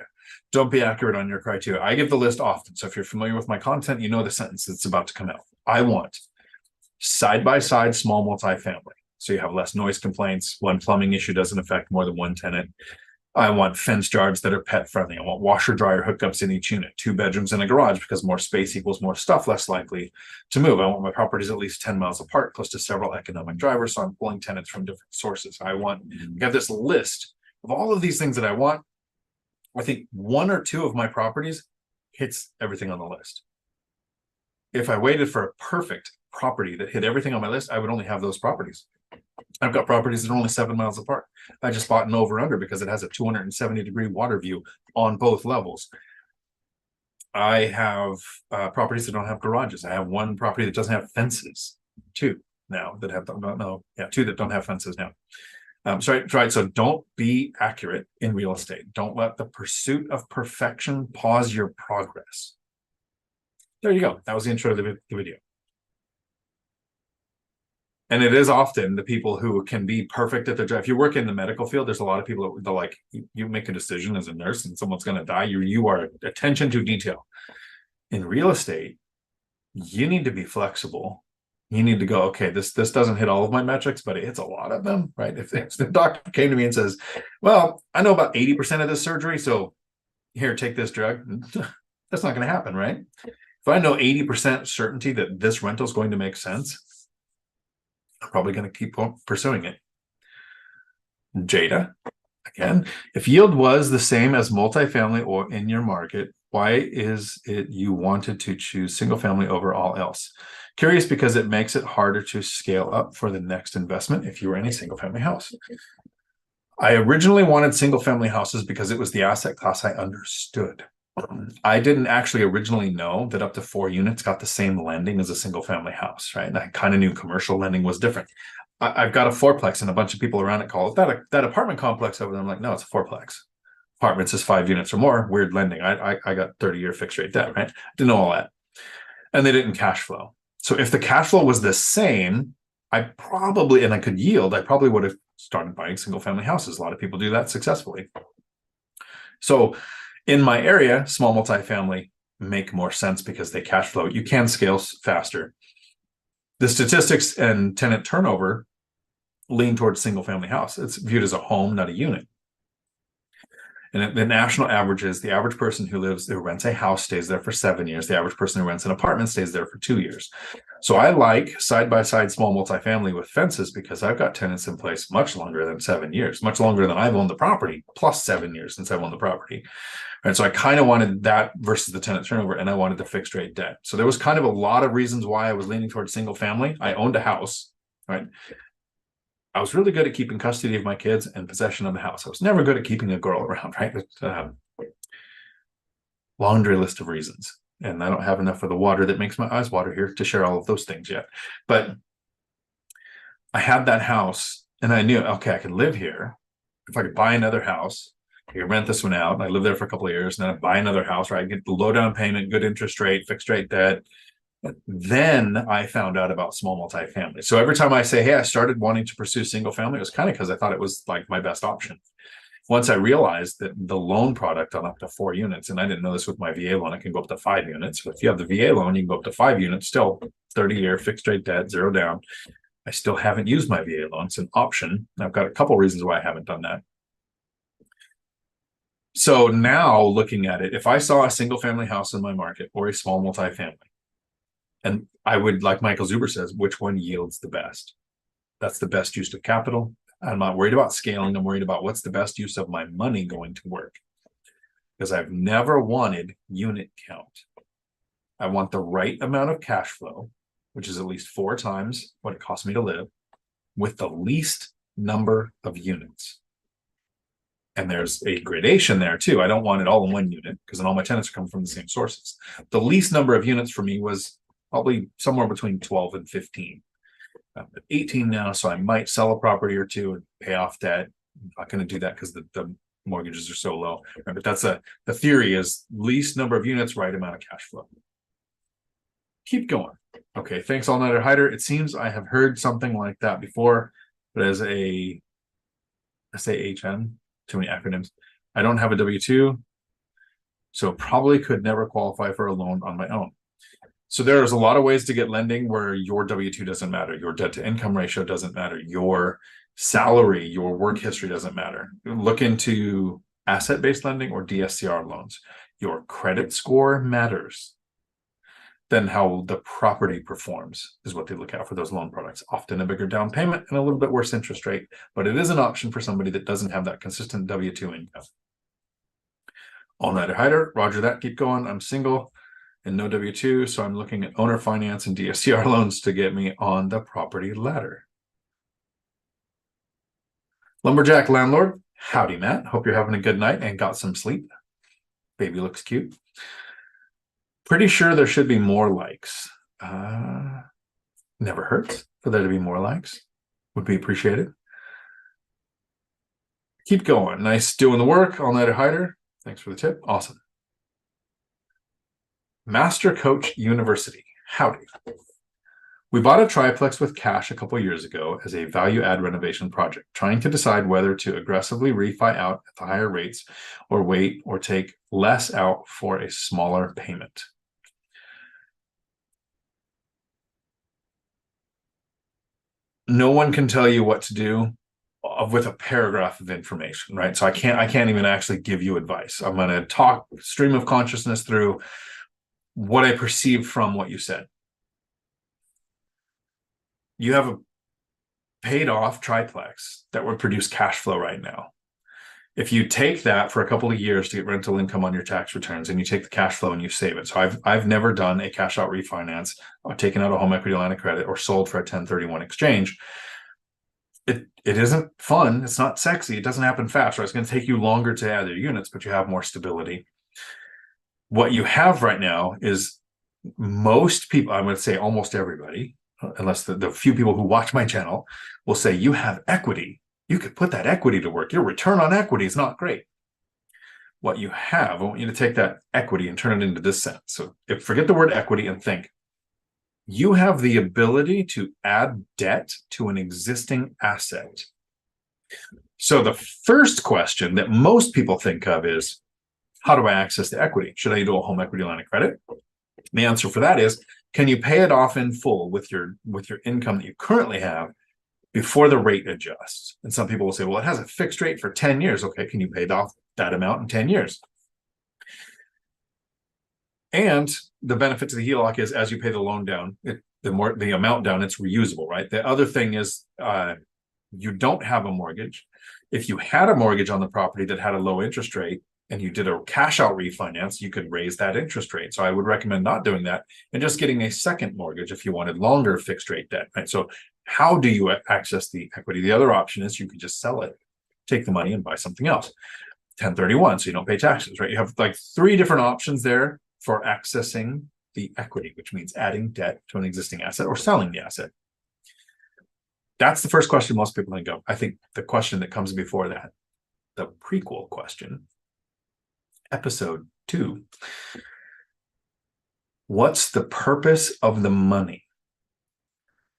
Don't be accurate on your criteria. I give the list often. So if you're familiar with my content, you know the sentence that's about to come out. I want side-by-side small multifamily. So you have less noise complaints. One plumbing issue doesn't affect more than one tenant. I want fenced yards that are pet friendly. I want washer dryer hookups in each unit, 2 bedrooms and a garage, because more space equals more stuff, less likely to move. I want my properties at least 10 miles apart, close to several economic drivers. So I'm pulling tenants from different sources. I have this list of all of these things that I want. I think 1 or 2 of my properties hits everything on the list. If I waited for a perfect property that hit everything on my list, I would only have those properties. I've got properties that are only 7 miles apart. I just bought an over under because it has a 270-degree water view on both levels. I have properties that don't have garages. I have 1 property that doesn't have fences. 2 now that have, no, yeah, 2 that don't have fences now. So don't be accurate in real estate. Don't let the pursuit of perfection pause your progress. There you go. That was the intro to the video. And it is often the people who can be perfect at their job. If you work in the medical field, there's a lot of people that like, you make a decision as a nurse and someone's going to die. You are attention to detail. In real estate, you need to be flexible. You need to go, okay, this doesn't hit all of my metrics, but it hits a lot of them, right? If the doctor came to me and says, well, I know about 80% of this surgery, so here, take this drug. That's not going to happen, right? If I know 80% certainty that this rental is going to make sense, I'm probably going to keep pursuing it. Jada, again, if yield was the same as multifamily or in your market, why is it you wanted to choose single family over all else? Curious because it makes it harder to scale up for the next investment if you were in a single family house. I originally wanted single family houses because it was the asset class I understood. I didn't actually originally know that up to 4 units got the same lending as a single family house, right? And I kind of knew commercial lending was different. I've got a 4-plex and a bunch of people around it call it that apartment complex over there. I'm like, no, it's a 4-plex. Apartments is 5 units or more. Weird lending. I got 30-year fixed rate debt, right? Didn't know all that. And they didn't cash flow. So if the cash flow was the same, I could yield, I probably would have started buying single family houses. A lot of people do that successfully. So in my area, small multifamily make more sense because they cash flow. You can scale faster. The statistics and tenant turnover lean towards single family house. It's viewed as a home, not a unit. And the national average is the average person who rents a house stays there for 7 years. The average person who rents an apartment stays there for 2 years. So I like side-by-side small multifamily with fences because I've got tenants in place much longer than 7 years, much longer than I've owned the property, plus 7 years since I've owned the property. And so I kind of wanted that versus the tenant turnover, and I wanted the fixed rate debt. So there was kind of a lot of reasons why I was leaning towards single family. I owned a house, right? I was really good at keeping custody of my kids and possession of the house. I was never good at keeping a girl around, right? Laundry list of reasons. And I don't have enough of the water that makes my eyes water here to share all of those things yet. But I had that house and I knew, okay, I could live here. If I could buy another house, I can rent this one out and I live there for a couple of years, and then I buy another house where I get the low down payment, good interest rate, fixed rate debt. Then I found out about small multifamily. So every time I say, hey, I started wanting to pursue single family, it was kind of because I thought it was like my best option. Once I realized that the loan product on up to 4 units, and I didn't know this with my VA loan, it can go up to 5 units. But if you have the VA loan, you can go up to 5 units, still 30-year fixed rate debt, 0 down. I still haven't used my VA loan. It's an option. I've got a couple of reasons why I haven't done that. So now looking at it, if I saw a single family house in my market or a small multifamily, and I would, like Michael Zuber says, which one yields the best? That's the best use of capital. I'm not worried about scaling. I'm worried about what's the best use of my money going to work. Because I've never wanted unit count. I want the right amount of cash flow, which is at least 4 times what it costs me to live, with the least number of units. And there's a gradation there too. I don't want it all in one unit because then all my tenants are coming from the same sources. The least number of units for me was probably somewhere between 12 and 15. I'm at 18 now, so I might sell a property or two and pay off debt. I'm not going to do that because the mortgages are so low. Right? But that's the theory is least number of units, right amount of cash flow. Keep going. Okay, thanks, All Nighter Hider. It seems I have heard something like that before, but as a SAHN, too many acronyms, I don't have a W-2, so probably could never qualify for a loan on my own. So there's a lot of ways to get lending where your W-2 doesn't matter, your debt to income ratio doesn't matter, your salary, your work history doesn't matter. Look into asset-based lending or DSCR loans. Your credit score matters. Then how the property performs is what they look at for those loan products. Often a bigger down payment and a little bit worse interest rate, but it is an option for somebody that doesn't have that consistent W-2 income. All Nighter Hider, roger that, keep going. I'm single and no W-2, so I'm looking at owner finance and DSCR loans to get me on the property ladder. Lumberjack Landlord, howdy, Matt. Hope you're having a good night and got some sleep. Baby looks cute. Pretty sure there should be more likes. Never hurts for there to be more likes. Would be appreciated. Keep going. Nice doing the work. All Nighter Hider. Thanks for the tip. Awesome. Master Coach University. Howdy. We bought a triplex with cash a couple years ago as a value-add renovation project, trying to decide whether to aggressively refi out at the higher rates or wait or take less out for a smaller payment. No one can tell you what to do with a paragraph of information, right? So I can't even actually give you advice. I'm going to talk stream of consciousness through what I perceived from what you said. You have a paid off triplex that would produce cash flow right now. If you take that for a couple of years to get rental income on your tax returns and you take the cash flow and you save it. So I've never done a cash out refinance or taken out a home equity line of credit or sold for a 1031 exchange. It isn't fun. It's not sexy. It doesn't happen fast. Right? It's going to take you longer to add your units, but you have more stability. What you have right now is most people, I would say almost everybody, unless the few people who watch my channel will say you have equity. You could put that equity to work. Your return on equity is not great. What you have, I want you to take that equity and turn it into this sense. So forget the word equity and think. You have the ability to add debt to an existing asset. So the first question that most people think of is, how do I access the equity? Should I do a home equity line of credit? The answer for that is, can you pay it off in full with your income that you currently have before the rate adjusts? And some people will say, well, it has a fixed rate for 10 years. Okay, can you pay off that amount in 10 years? And the benefit to the HELOC is as you pay the loan down, the amount down, it's reusable, right? The other thing is you don't have a mortgage. If you had a mortgage on the property that had a low interest rate and you did a cash out refinance, you could raise that interest rate. So I would recommend not doing that and just getting a second mortgage if you wanted longer fixed rate debt, right? So how do you access the equity? The other option is you could just sell it, take the money and buy something else. 1031, so you don't pay taxes, right? You have like 3 different options there for accessing the equity, which means adding debt to an existing asset or selling the asset. That's the first question most people think of. I think the question that comes before that, the prequel question, episode 2. What's the purpose of the money?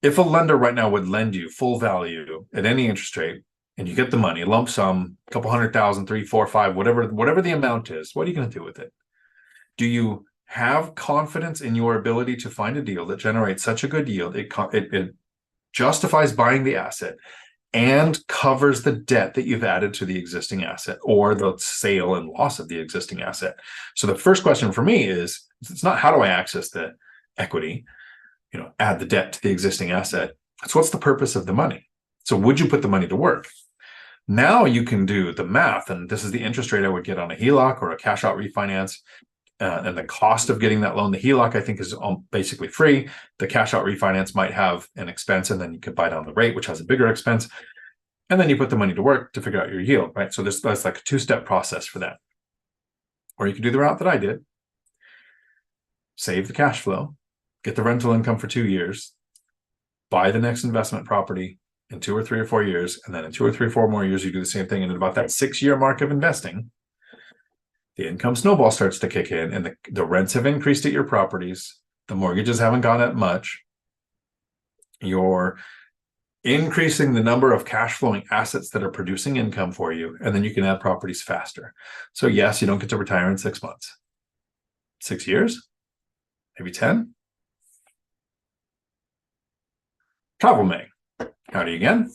If a lender right now would lend you full value at any interest rate, and you get the money, lump sum, a couple $100,000, 3, 4, 5, whatever the amount is, what are you going to do with it? Do you have confidence in your ability to find a deal that generates such a good yield, it justifies buying the asset and covers the debt that you've added to the existing asset or the sale and loss of the existing asset? So the first question for me is, it's not how do I access the equity, add the debt to the existing asset. It's what's the purpose of the money? So would you put the money to work? Now you can do the math, and this is the interest rate I would get on a HELOC or a cash out refinance. And the cost of getting that loan. The HELOC, I think, is basically free. The cash out refinance might have an expense, and then you could buy down the rate, which has a bigger expense. And then you put the money to work to figure out your yield, right? So that's like a 2-step process for that. Or you could do the route that I did. Save the cash flow, get the rental income for 2 years, buy the next investment property in 2 or 3 or 4 years, and then in 2 or 3 or 4 more years, you do the same thing. And at about that 6-year mark of investing, the income snowball starts to kick in, and the rents have increased at your properties. The mortgages haven't gone up much. You're increasing the number of cash flowing assets that are producing income for you, and then you can add properties faster. So yes, you don't get to retire in 6 months. 6 years? Maybe 10? Travel May. Howdy again.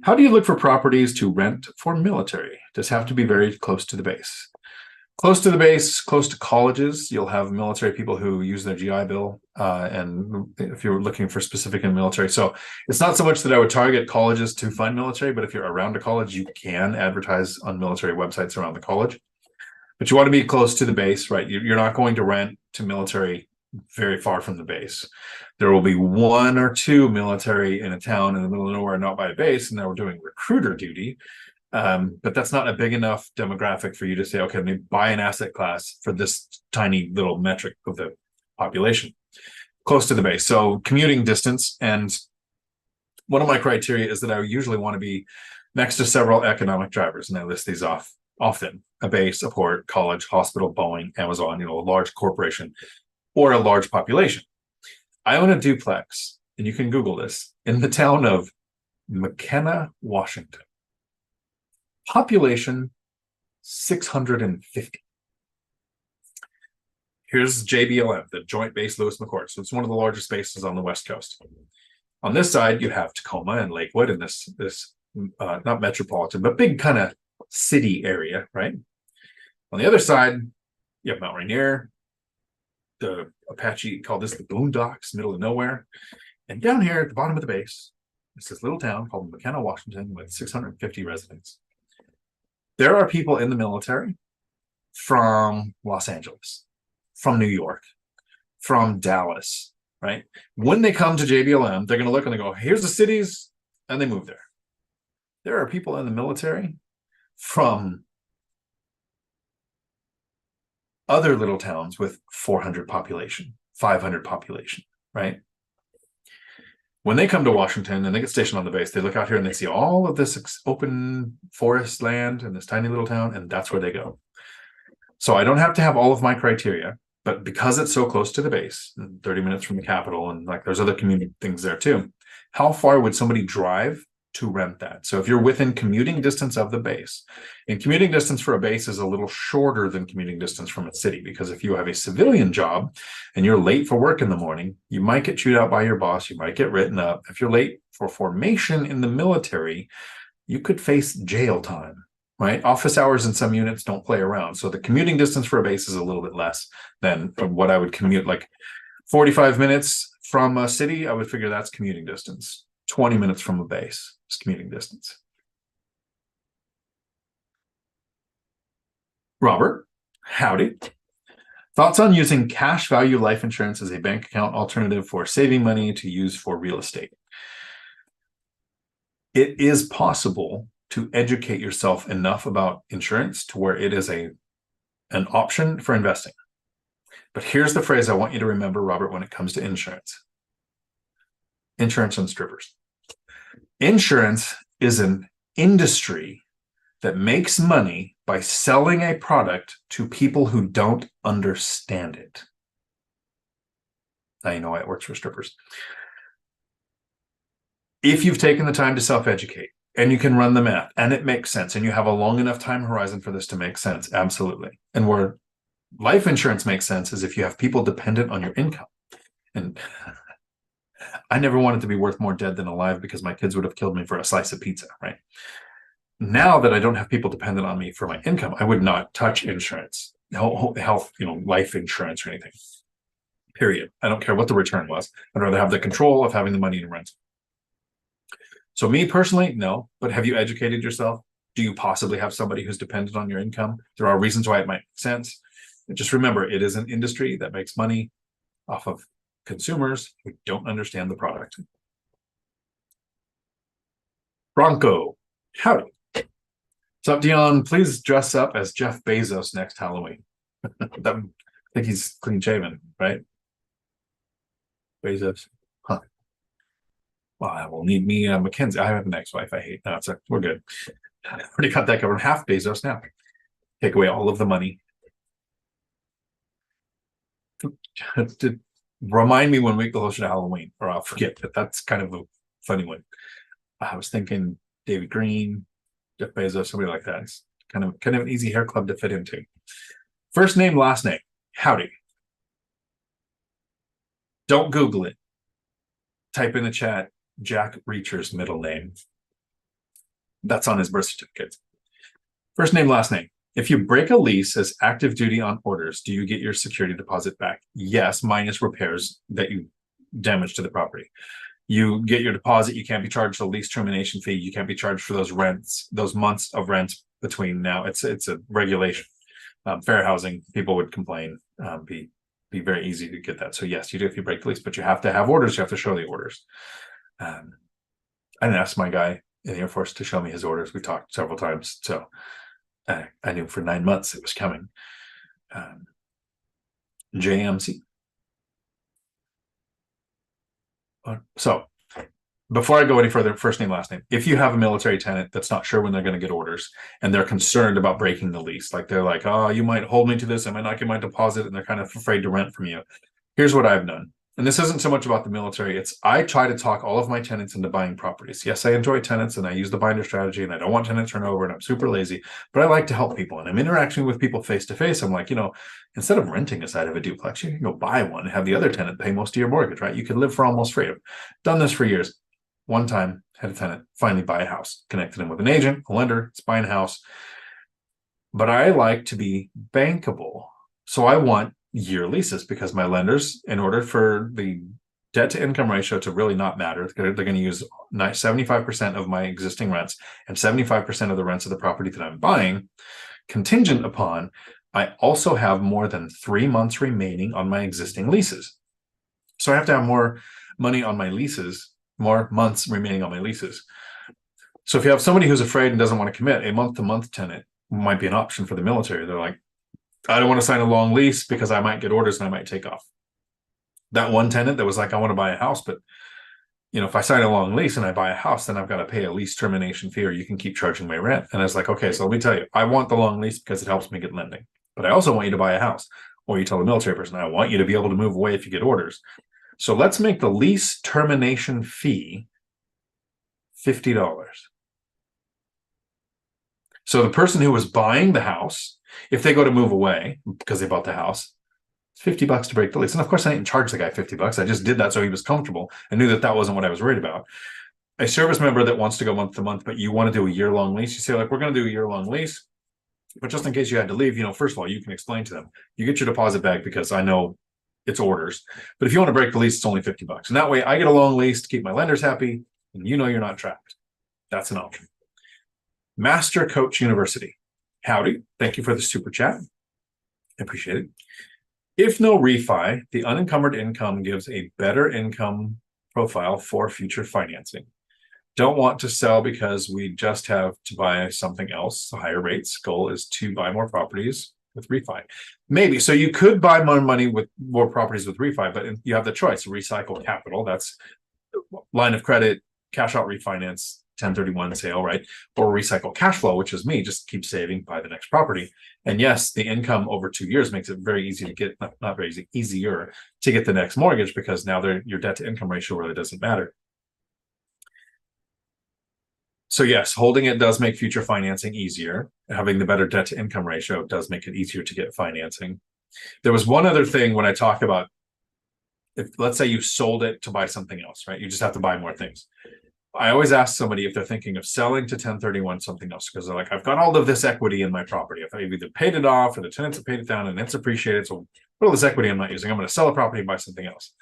How do you look for properties to rent for military? Does have to be very close to the base. Close to the base, close to colleges, you'll have military people who use their GI Bill, and if you're looking for specific in military. So it's not so much that I would target colleges to find military, but if you're around a college, you can advertise on military websites around the college. But you want to be close to the base, right? You're not going to rent to military very far from the base. There will be 1 or 2 military in a town in the middle of nowhere, not by a base, and they're doing recruiter duty. But that's not a big enough demographic for you to say, okay, let me buy an asset class for this tiny little metric of the population close to the base. So commuting distance. And one of my criteria is that I usually want to be next to several economic drivers. And I list these off often: a base, a port, college, hospital, Boeing, Amazon, a large corporation or a large population. I own a duplex, and you can Google this, in the town of McKenna, Washington. Population 650. Here's JBLM, the Joint Base Lewis McChord. So it's one of the largest bases on the West Coast. On this side, you have Tacoma and Lakewood and this not metropolitan, but big kind of city area, right? On the other side, you have Mount Rainier. The Apache called this the Boondocks, middle of nowhere. And down here at the bottom of the base, it's this little town called McKenna, Washington, with 650 residents. There are people in the military from Los Angeles, from New York, from Dallas, right? When they come to JBLM, they're going to look and they go, here's the cities, and they move there. There are people in the military from other little towns with 400 population, 500 population, right? When they come to Washington and they get stationed on the base, they look out here and they see all of this open forest land in this tiny little town, and that's where they go. So I don't have to have all of my criteria, but because it's so close to the base, 30 minutes from the capital, and like there's other community things there too, how far would somebody drive to rent that? So if you're within commuting distance of the base, and commuting distance for a base is a little shorter than commuting distance from a city, because if you have a civilian job and you're late for work in the morning, you might get chewed out by your boss, you might get written up. If you're late for formation in the military, you could face jail time, right? Office hours in some units don't play around. So the commuting distance for a base is a little bit less than what I would commute. Like 45 minutes from a city, I would figure that's commuting distance. 20 minutes from a base is commuting distance. Robert, howdy. Thoughts on using cash value life insurance as a bank account alternative for saving money to use for real estate? It is possible to educate yourself enough about insurance to where it is an option for investing. But here's the phrase I want you to remember, Robert, when it comes to insurance. Insurance and strippers. Insurance is an industry that makes money by selling a product to people who don't understand it. Now you know why it works for strippers. If you've taken the time to self-educate and you can run the math and it makes sense and you have a long enough time horizon for this to make sense, absolutely. And where life insurance makes sense is if you have people dependent on your income. And I never wanted to be worth more dead than alive because my kids would have killed me for a slice of pizza, right? Now that I don't have people dependent on me for my income, I would not touch insurance, health, life insurance or anything. Period. I don't care what the return was. I'd rather have the control of having the money to rent. So me personally, no. But have you educated yourself? Do you possibly have somebody who's dependent on your income? There are reasons why it might make sense. And just remember, it is an industry that makes money off of consumers who don't understand the product. Bronco, howdy. What's up, Dion? Please dress up as Jeff Bezos next Halloween. I think he's clean shaven, right? Bezos. Huh. Well, I will need me Mackenzie. I have an ex-wife I hate. No, we're good. I already got that covered. Half Bezos now. Take away all of the money. Remind me when we get closer to Halloween, or I'll forget. That's kind of a funny one. I was thinking David Green, Jeff Bezos, somebody like that. It's kind of an easy hair club to fit into. First name, last name. Howdy. Don't Google it. Type in the chat Jack Reacher's middle name. That's on his birth certificate. First name, last name. If you break a lease as active duty on orders, do you get your security deposit back? Yes, minus repairs that you damage to the property. You get your deposit. You can't be charged a lease termination fee. You can't be charged for those rents, those months of rent between now. It's a regulation. Fair housing, people would complain. Be very easy to get that. So yes, you do if you break the lease, but you have to have orders. You have to show the orders. I didn't ask my guy in the Air Force to show me his orders. We talked several times, so I knew for 9 months it was coming. JMC. So before I go any further, first name, last name. If you have a military tenant that's not sure when they're going to get orders and they're concerned about breaking the lease, like they're like, oh, you might hold me to this, I might not get my deposit, and they're kind of afraid to rent from you. Here's what I've done. And this isn't so much about the military. I try to talk all of my tenants into buying properties. Yes, I enjoy tenants and I use the binder strategy and I don't want tenant turnover and I'm super lazy, but I like to help people and I'm interacting with people face to face. I'm like, instead of renting a side of a duplex, you can go buy one and have the other tenant pay most of your mortgage, right? You could live for almost free. I've done this for years. One time, had a tenant finally buy a house, connected him with an agent, a lender, it's buying a house. But I like to be bankable. So I want year leases because my lenders, in order for the debt to income ratio to really not matter, they're going to use 75% of my existing rents and 75% of the rents of the property that I'm buying, contingent upon I also have more than 3 months remaining on my existing leases. So I have to have more money on my leases, more months remaining on my leases. So if you have somebody who's afraid and doesn't want to commit, a month-to-month tenant might be an option for the military. They're like, I don't want to sign a long lease because I might get orders and I might take off. That one tenant that was like, I want to buy a house, but if I sign a long lease and I buy a house, then I've got to pay a lease termination fee or you can keep charging my rent. And I was like, okay, so let me tell you, I want the long lease because it helps me get lending, but I also want you to buy a house. Or you tell the military person, I want you to be able to move away if you get orders. So let's make the lease termination fee $50. So the person who was buying the house, if they go to move away because they bought the house, it's $50 to break the lease. And of course, I didn't charge the guy $50. I just did that so he was comfortable. I knew that wasn't what I was worried about. A service member that wants to go month to month, but you want to do a year-long lease, you say, like, we're going to do a year-long lease, but just in case you had to leave, first of all, you can explain to them, you get your deposit back because I know it's orders. But if you want to break the lease, it's only $50. And that way I get a long lease to keep my lenders happy, and you're not trapped. That's an option. Master Coach University. Howdy. Thank you for the super chat. I appreciate it. If no refi, the unencumbered income gives a better income profile for future financing. Don't want to sell because we just have to buy something else. Higher rates. Goal is to buy more properties with refi. Maybe. So you could buy more money with more properties with refi, but you have the choice. Recycle capital. That's line of credit, cash out refinance, 1031 sale, right? Or recycle cash flow, which is me, just keep saving, buy the next property. And yes, the income over 2 years makes it very easy to get, not very easy, easier to get the next mortgage, because now your debt to income ratio really doesn't matter. So yes, holding it does make future financing easier. Having the better debt to income ratio does make it easier to get financing. There was one other thing when I talk about, if let's say you sold it to buy something else, right? You just have to buy more things. I always ask somebody if they're thinking of selling to 1031 something else, because they're like, I've got all of this equity in my property. If I've either paid it off or the tenants have paid it down and it's appreciated, so what all this equity I'm not using, I'm going to sell a property and buy something else.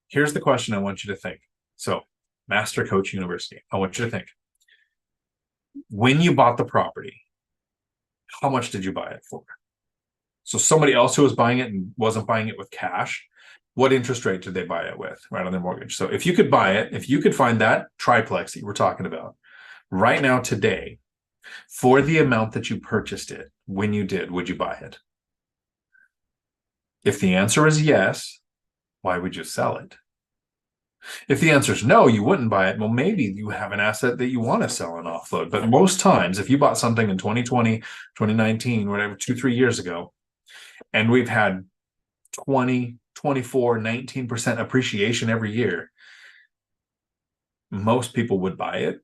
Here's the question I want you to think. So, Master Coach University, I want you to think. When you bought the property, how much did you buy it for? So somebody else who was buying it and wasn't buying it with cash, what interest rate did they buy it with, right, on their mortgage? So if you could buy it, if you could find that triplex that you were talking about right now today for the amount that you purchased it, when you did, would you buy it? If the answer is yes, why would you sell it? If the answer is no, you wouldn't buy it, well, maybe you have an asset that you want to sell and offload. But most times, if you bought something in 2020, 2019, whatever, 2-3 years ago, and we've had 20, 24, 19% appreciation every year, most people would buy it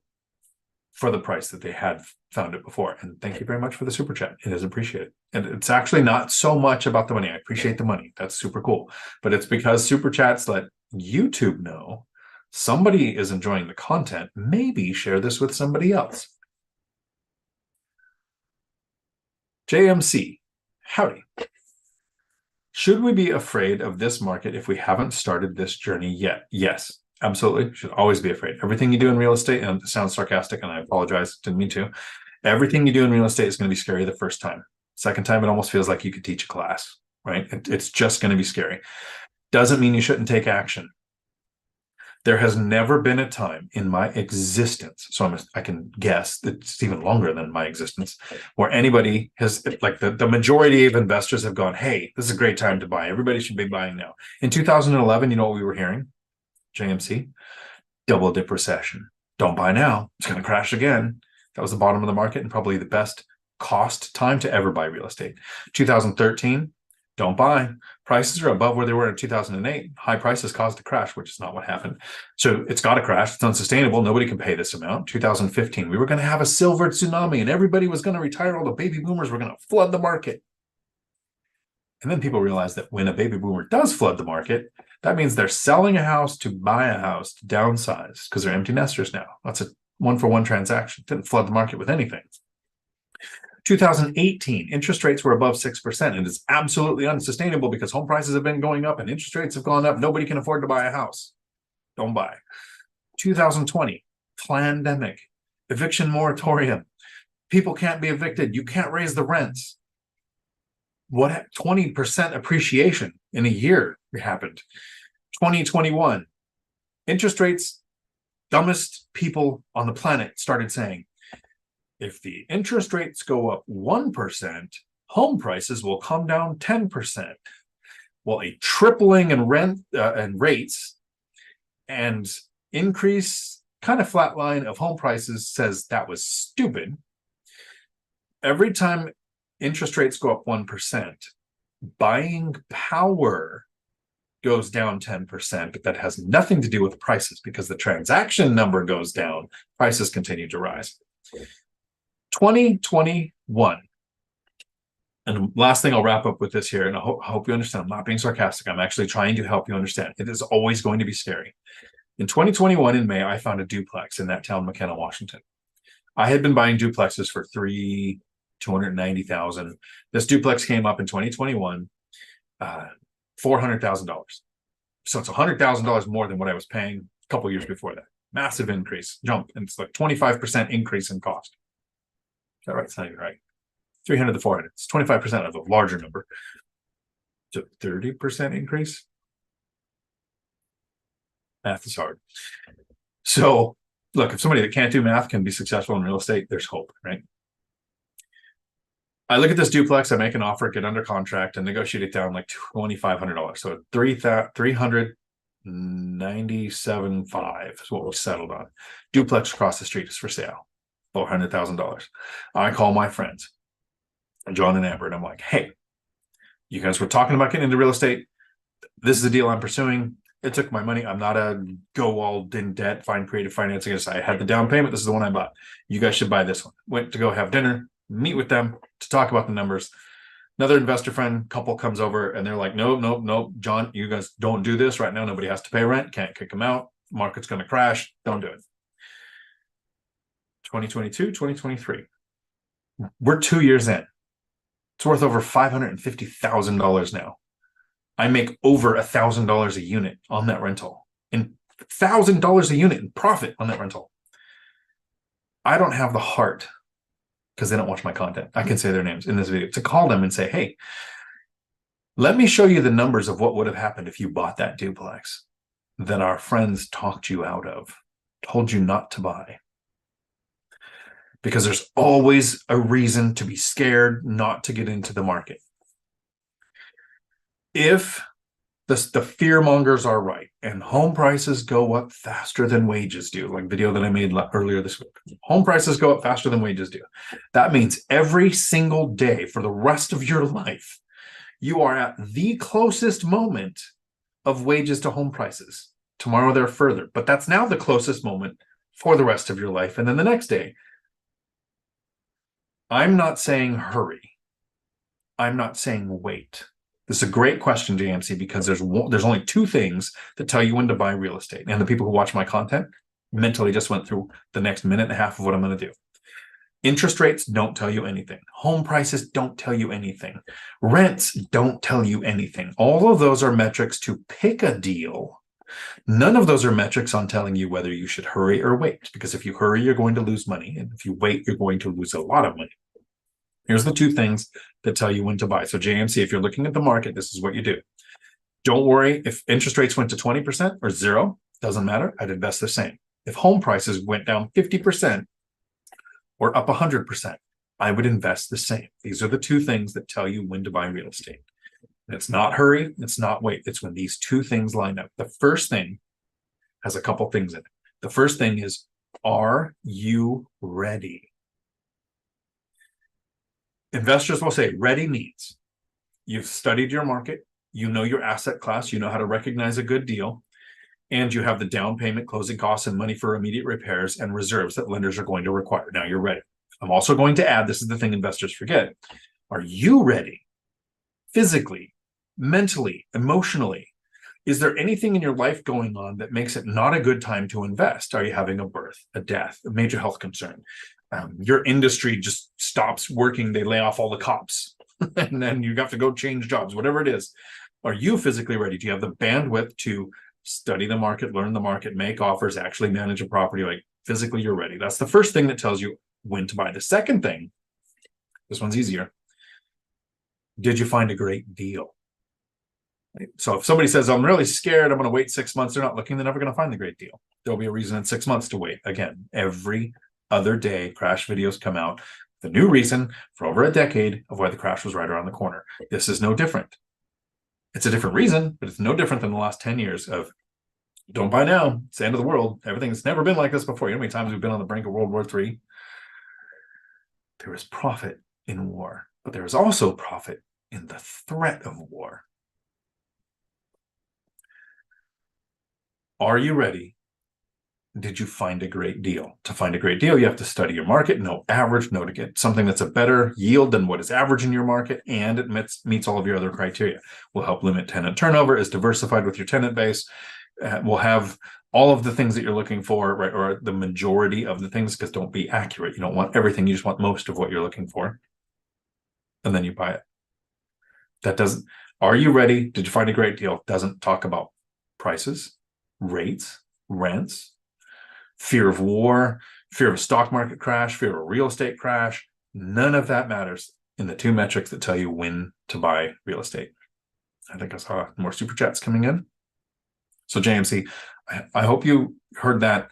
for the price that they had found it before. And thank you very much for the super chat. It is appreciated. And it's actually not so much about the money. I appreciate the money. That's super cool. But it's because super chats let YouTube know somebody is enjoying the content. Maybe share this with somebody else. JMC, howdy. Should we be afraid of this market if we haven't started this journey yet? Yes, absolutely. Should always be afraid. Everything you do in real estate, and it sounds sarcastic, and I apologize, didn't mean to. Everything you do in real estate is going to be scary the first time. Second time, it almost feels like you could teach a class, right? It's just going to be scary. Doesn't mean you shouldn't take action. There has never been a time in my existence, so I can guess that it's even longer than my existence, where anybody has, like the majority of investors have gone, hey, this is a great time to buy. Everybody should be buying now. In 2011, you know what we were hearing? JMC, double dip recession. Don't buy now. It's going to crash again. That was the bottom of the market and probably the best cost time to ever buy real estate. 2013, don't buy. Prices are above where they were in 2008. High prices caused a crash, which is not what happened. So it's got to crash. It's unsustainable. Nobody can pay this amount. 2015, we were going to have a silver tsunami and everybody was going to retire. All the baby boomers were going to flood the market. And then people realized that when a baby boomer does flood the market, that means they're selling a house to buy a house to downsize because they're empty nesters now. That's a one-for-one transaction. Didn't flood the market with anything. 2018, interest rates were above 6%. And it's absolutely unsustainable because home prices have been going up and interest rates have gone up. Nobody can afford to buy a house. Don't buy. 2020, pandemic, eviction moratorium. People can't be evicted. You can't raise the rents. What 20% appreciation in a year happened. 2021, interest rates, dumbest people on the planet started saying, if the interest rates go up 1%, home prices will come down 10%. Well, a tripling in rent and rates and increase, kind of flat line of home prices says that was stupid. Every time interest rates go up 1%, buying power goes down 10%, but that has nothing to do with prices because the transaction number goes down, prices continue to rise. 2021. And last thing, I'll wrap up with this here, and I hope you understand. I'm not being sarcastic. I'm actually trying to help you understand. It is always going to be scary. In 2021, in May, I found a duplex in that town, McKenna, Washington. I had been buying duplexes for $290,000. This duplex came up in 2021, $400,000. So it's $100,000 more than what I was paying a couple years before that. Massive increase, jump, and it's like 25% increase in cost. Is that right? It's not even right. 300 to 400. It's 25% of a larger number. So 30% increase. Math is hard. So look, if somebody that can't do math can be successful in real estate, there's hope, right? I look at this duplex, I make an offer, get under contract, and negotiate it down like $2,500. So $300 97.5 is what we settled on. Duplex across the street is for sale, $400,000. I call my friends, John and Amber, and I'm like, hey, you guys were talking about getting into real estate. This is the deal I'm pursuing. It took my money. I'm not a go all in debt, find creative financing. I had the down payment. This is the one I bought. You guys should buy this one. Went to go have dinner, meet with them to talk about the numbers. Another investor friend couple comes over and they're like, no, John, you guys don't do this right now. Nobody has to pay rent. Can't kick them out. Market's going to crash. Don't do it. 2022, 2023. We're 2 years in. It's worth over $550,000 now. I make over $1,000 a unit on that rental and $1,000 a unit in profit on that rental. I don't have the heart, because they don't watch my content, I can say their names in this video, to call them and say, hey, let me show you the numbers of what would have happened if you bought that duplex that our friends talked you out of, told you not to buy. Because there's always a reason to be scared not to get into the market. If the fear mongers are right and home prices go up faster than wages do, like video that I made earlier this week, home prices go up faster than wages do. That means every single day for the rest of your life, you are at the closest moment of wages to home prices. Tomorrow they're further, but that's now the closest moment for the rest of your life. And then the next day, I'm not saying hurry. I'm not saying wait. This is a great question, JMC, because there's only two things that tell you when to buy real estate. And the people who watch my content mentally just went through the next minute and a half of what I'm going to do. Interest rates don't tell you anything. Home prices don't tell you anything. Rents don't tell you anything. All of those are metrics to pick a deal. None of those are metrics on telling you whether you should hurry or wait, because if you hurry, you're going to lose money. And if you wait, you're going to lose a lot of money. Here's the two things that tell you when to buy. So JMC, if you're looking at the market, this is what you do. Don't worry if interest rates went to 20% or zero, doesn't matter. I'd invest the same. If home prices went down 50% or up 100%, I would invest the same. These are the two things that tell you when to buy real estate. And it's not hurry, it's not wait. It's when these two things line up. The first thing has a couple things in it. The first thing is, are you ready? Investors will say ready means you've studied your market, you know your asset class, you know how to recognize a good deal, and you have the down payment, closing costs, and money for immediate repairs and reserves that lenders are going to require. Now you're ready. I'm also going to add, this is the thing investors forget. Are you ready? Physically, mentally, emotionally? Is there anything in your life going on that makes it not a good time to invest? Are you having a birth, a death, a major health concern? Your industry just stops working. They lay off all the cops and then you have to go change jobs, whatever it is. Are you physically ready? Do you have the bandwidth to study the market, learn the market, make offers, actually manage a property? Like physically you're ready. That's the first thing that tells you when to buy. The second thing, this one's easier. Did you find a great deal? So if somebody says, I'm really scared, I'm going to wait 6 months, they're not looking, they're never going to find the great deal. There'll be a reason in 6 months to wait. Again, every other day, crash videos come out. The new reason for over a decade of why the crash was right around the corner. This is no different. It's a different reason, but it's no different than the last 10 years of don't buy now. It's the end of the world. Everything's never been like this before. You know how many times we've been on the brink of World War III? There is profit in war, but there is also profit in the threat of war. Are you ready? Did you find a great deal? To find a great deal, you have to study your market, know average, know to get something that's a better yield than what is average in your market, and it meets all of your other criteria. Will help limit tenant turnover, is diversified with your tenant base, will have all of the things that you're looking for, right? Or the majority of the things, because don't be accurate. You don't want everything, you just want most of what you're looking for. And then you buy it. That doesn't, are you ready? Did you find a great deal? Doesn't talk about prices, rates, rents, fear of war, fear of a stock market crash, fear of a real estate crash. None of that matters in the two metrics that tell you when to buy real estate. I think I saw more super chats coming in. So JMC, I hope you heard that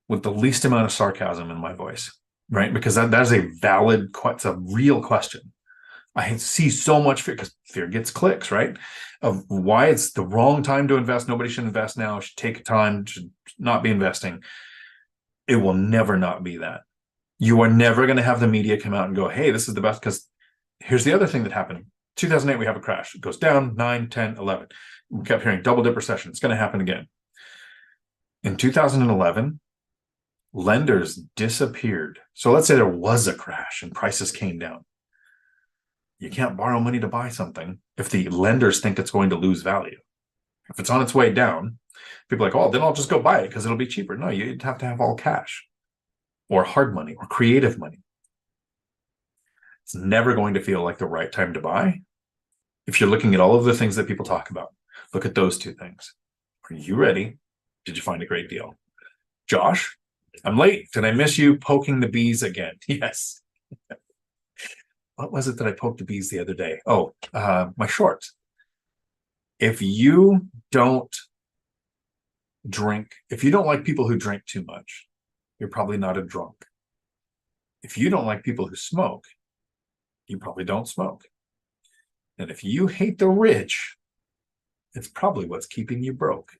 with the least amount of sarcasm in my voice, right? Because that is a valid, it's a real question. I see so much fear because fear gets clicks, right? Of why it's the wrong time to invest. Nobody should invest now. Should take time, should not be investing. It will never not be that. You are never going to have the media come out and go, hey, this is the best. Because here's the other thing that happened. 2008, we have a crash. It goes down 9, 10, 11. We kept hearing double dip recession. It's going to happen again. In 2011, lenders disappeared. So let's say there was a crash and prices came down. You can't borrow money to buy something if the lenders think it's going to lose value. If it's on its way down, people are like, oh, then I'll just go buy it because it'll be cheaper. No, you'd have to have all cash or hard money or creative money. It's never going to feel like the right time to buy. If you're looking at all of the things that people talk about, look at those two things. Are you ready? Did you find a great deal? Josh, I'm late. Did I miss you poking the bees again? Yes. What was it that I poked the bees the other day? Oh, my shorts. If you don't drink, if you don't like people who drink too much, you're probably not a drunk. If you don't like people who smoke, you probably don't smoke. And if you hate the rich, it's probably what's keeping you broke.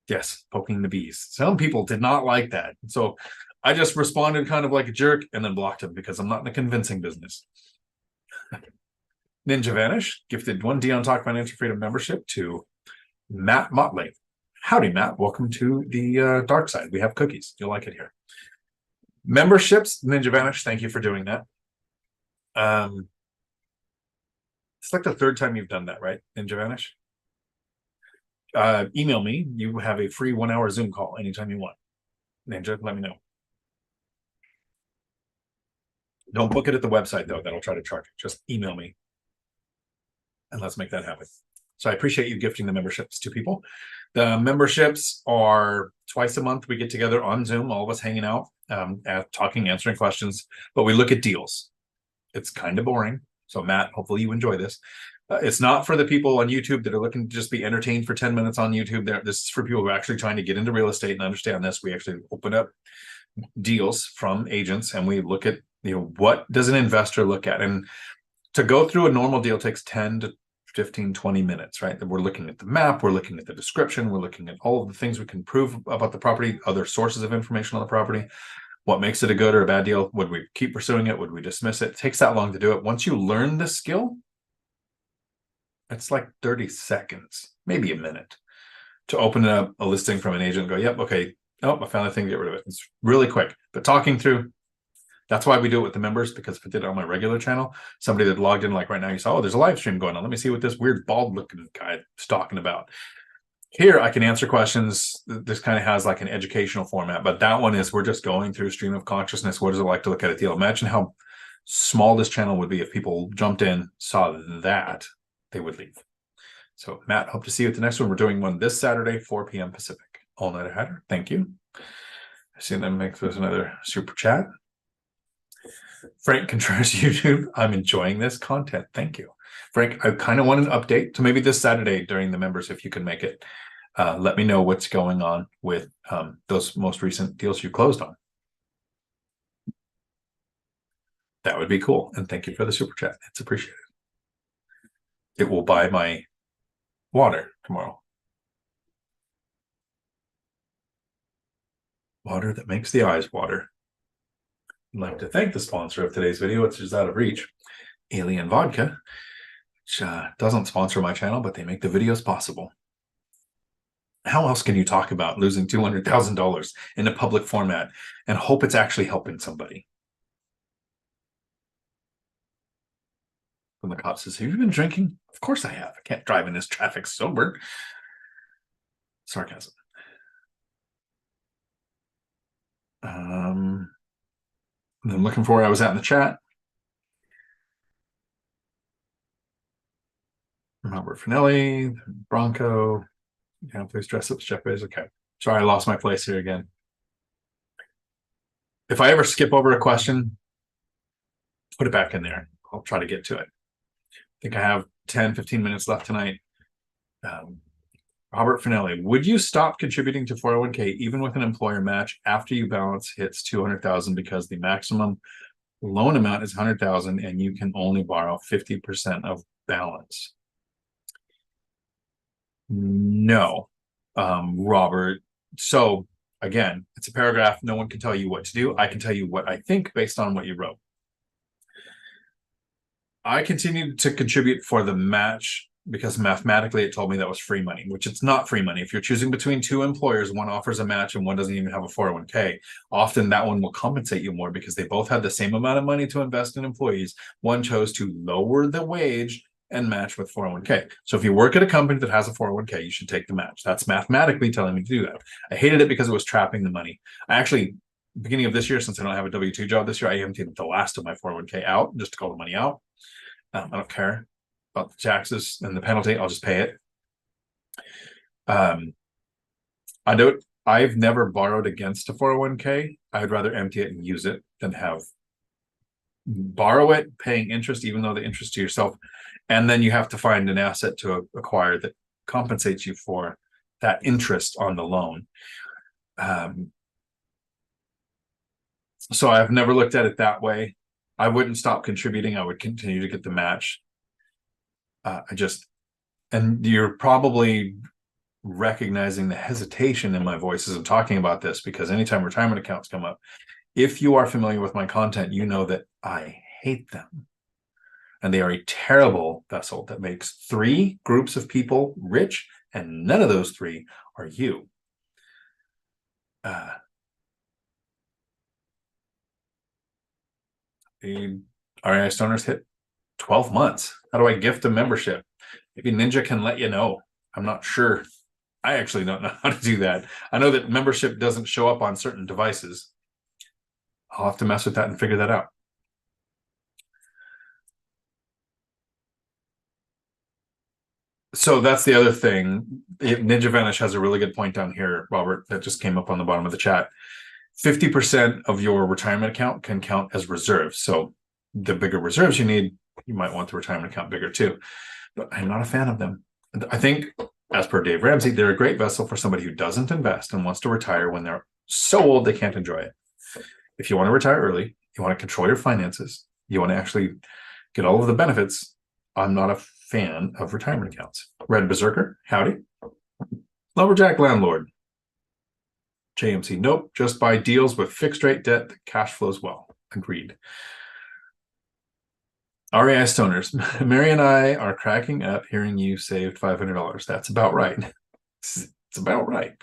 Yes, poking the bees. Some people did not like that. So I just responded kind of like a jerk and then blocked him because I'm not in the convincing business. Ninja Vanish gifted 1 Dion Talk Financial Freedom membership to Matt Motley. Howdy, Matt. Welcome to the dark side. We have cookies. You'll like it here. Memberships, Ninja Vanish, thank you for doing that. It's like the 3rd time you've done that, right, Ninja Vanish? Email me. You have a free 1-hour Zoom call anytime you want. Ninja, let me know. Don't book it at the website, though. That'll try to charge it. Just email me. And let's make that happen. So I appreciate you gifting the memberships to people. The memberships are twice a month. We get together on Zoom, all of us hanging out, talking, answering questions. But we look at deals. It's kind of boring. So Matt, hopefully you enjoy this. It's not for the people on YouTube that are looking to just be entertained for 10 minutes on YouTube. This is for people who are actually trying to get into real estate and understand this. We actually open up deals from agents and we look at, what does an investor look at? And to go through a normal deal takes 10 to 15, 20 minutes, right? We're looking at the map, we're looking at the description, we're looking at all of the things we can prove about the property, other sources of information on the property. What makes it a good or a bad deal? Would we keep pursuing it? Would we dismiss it? It takes that long to do it. Once you learn the skill, it's like 30 seconds, maybe a minute, to open up a listing from an agent and go, yep, okay, oh, I found a thing, get rid of it. It's really quick. But talking through, that's why we do it with the members, because if I did it on my regular channel, somebody that logged in, like right now, you saw, oh, there's a live stream going on. Let me see what this weird bald-looking guy is talking about. Here, I can answer questions. This kind of has like an educational format, but that one is we're just going through stream of consciousness. What does it like to look at a deal? Imagine how small this channel would be if people jumped in, saw that, they would leave. So, Matt, hope to see you at the next one. We're doing one this Saturday, 4 p.m. Pacific. All-nighter hatter. Thank you. I see them make there's another super chat. Frank Contreras YouTube. I'm enjoying this content. Thank you. Frank, I kind of want an update. So maybe this Saturday during the members, if you can make it, let me know what's going on with those most recent deals you closed on. That would be cool. And thank you for the super chat. It's appreciated. It will buy my water tomorrow. Water that makes the eyes water. I'd like to thank the sponsor of today's video, which is out of reach, Alien Vodka, which doesn't sponsor my channel, but they make the videos possible. How else can you talk about losing $200,000 in a public format and hope it's actually helping somebody? When the cop says, have you been drinking? Of course I have. I can't drive in this traffic sober. Sarcasm. I'm looking for where I was at in the chat. Robert Finelli, Bronco. Yeah, please dress up Jeff Bezos. Okay. Sorry, I lost my place here again. If I ever skip over a question, put it back in there. I'll try to get to it. I think I have 10, 15 minutes left tonight. Robert Finelli, would you stop contributing to 401k even with an employer match after your balance hits 200,000 because the maximum loan amount is 100,000 and you can only borrow 50% of balance. No, Robert. So again, it's a paragraph. No one can tell you what to do. I can tell you what I think based on what you wrote. I continued to contribute for the match because mathematically it told me that was free money, which it's not free money. If you're choosing between two employers, one offers a match and one doesn't even have a 401k, often that one will compensate you more because they both had the same amount of money to invest in employees. One chose to lower the wage and match with 401k. So if you work at a company that has a 401k, you should take the match. That's mathematically telling me to do that. I hated it because it was trapping the money. I actually, beginning of this year, since I don't have a W-2 job this year, I emptied the last of my 401k out just to call the money out. I don't care about the taxes and the penalty. I'll just pay it. I've never borrowed against a 401k. I'd rather empty it and use it than borrow it, paying interest, even though the interest to yourself. And then you have to find an asset to acquire that compensates you for that interest on the loan. So I've never looked at it that way. I wouldn't stop contributing. I would continue to get the match. And you're probably recognizing the hesitation in my voice as I'm talking about this, because anytime retirement accounts come up, if you are familiar with my content, you know that I hate them. And they are a terrible vessel that makes three groups of people rich, and none of those three are you. The REI Stoners hit 12 months. How do I gift a membership? Maybe Ninja can let you know. I'm not sure. I actually don't know how to do that. I know that membership doesn't show up on certain devices. I'll have to mess with that and figure that out. So that's the other thing. Ninja Vanish has a really good point down here, Robert, that just came up on the bottom of the chat. 50% of your retirement account can count as reserves. So the bigger reserves you need, you might want the retirement account bigger too. But I'm not a fan of them. I think, as per Dave Ramsey, they're a great vessel for somebody who doesn't invest and wants to retire when they're so old they can't enjoy it. If you want to retire early, you want to control your finances, you want to actually get all of the benefits, I'm not a fan of retirement accounts. Red Berserker, howdy. Lumberjack Landlord. JMC, nope, just buy deals with fixed rate debt that cash flows well. Agreed. REI Stoners, Mary and I are cracking up hearing you saved $500. That's about right. It's about right.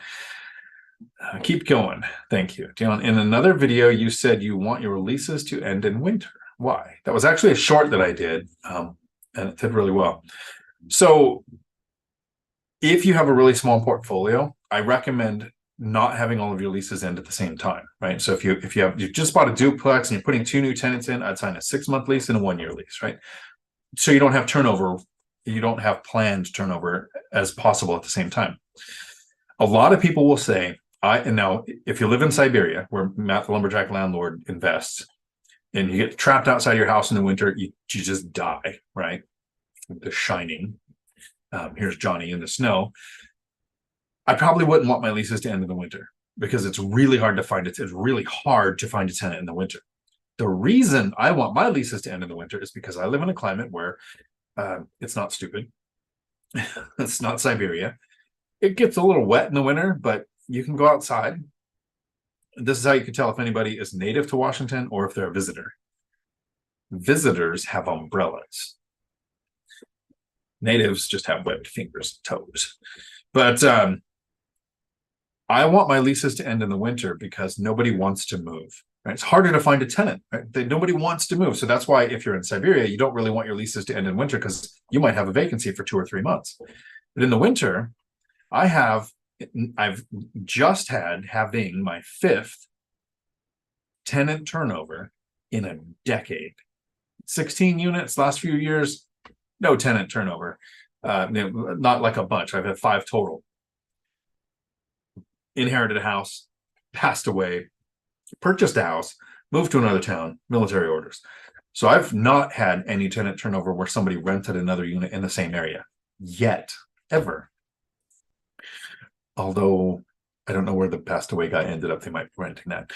Keep going. Thank you. Dion, in another video, you said you want your leases to end in winter. Why? That was actually a short that I did, and it did really well. So if you have a really small portfolio, I recommend not having all of your leases end at the same time, right? So if you've just bought a duplex and you're putting 2 new tenants in, I'd sign a 6-month lease and a 1-year lease, right? So you don't have turnover, you don't have planned turnover as possible at the same time. A lot of people will say, and now if you live in Siberia, where Matt the Lumberjack Landlord invests, and you get trapped outside your house in the winter, you just die, right? The Shining. Here's Johnny in the snow. I probably wouldn't want my leases to end in the winter because it's really hard to find it. It's really hard to find a tenant in the winter. The reason I want my leases to end in the winter is because I live in a climate where it's not stupid. It's not Siberia. It gets a little wet in the winter, but you can go outside. This is how you can tell if anybody is native to Washington or if they're a visitor. Visitors have umbrellas. Natives just have webbed fingers and toes. But I want my leases to end in the winter because nobody wants to move. Right? It's harder to find a tenant. Right? Nobody wants to move. So that's why if you're in Siberia, you don't really want your leases to end in winter because you might have a vacancy for 2 or 3 months. But in the winter, I've just having my 5th tenant turnover in a decade. 16 units last few years, no tenant turnover. Not like a bunch. I've had 5 total. Inherited a house, passed away, purchased a house, moved to another town, military orders. So I've not had any tenant turnover where somebody rented another unit in the same area yet, ever. Although I don't know where the passed away guy ended up. They might be renting that.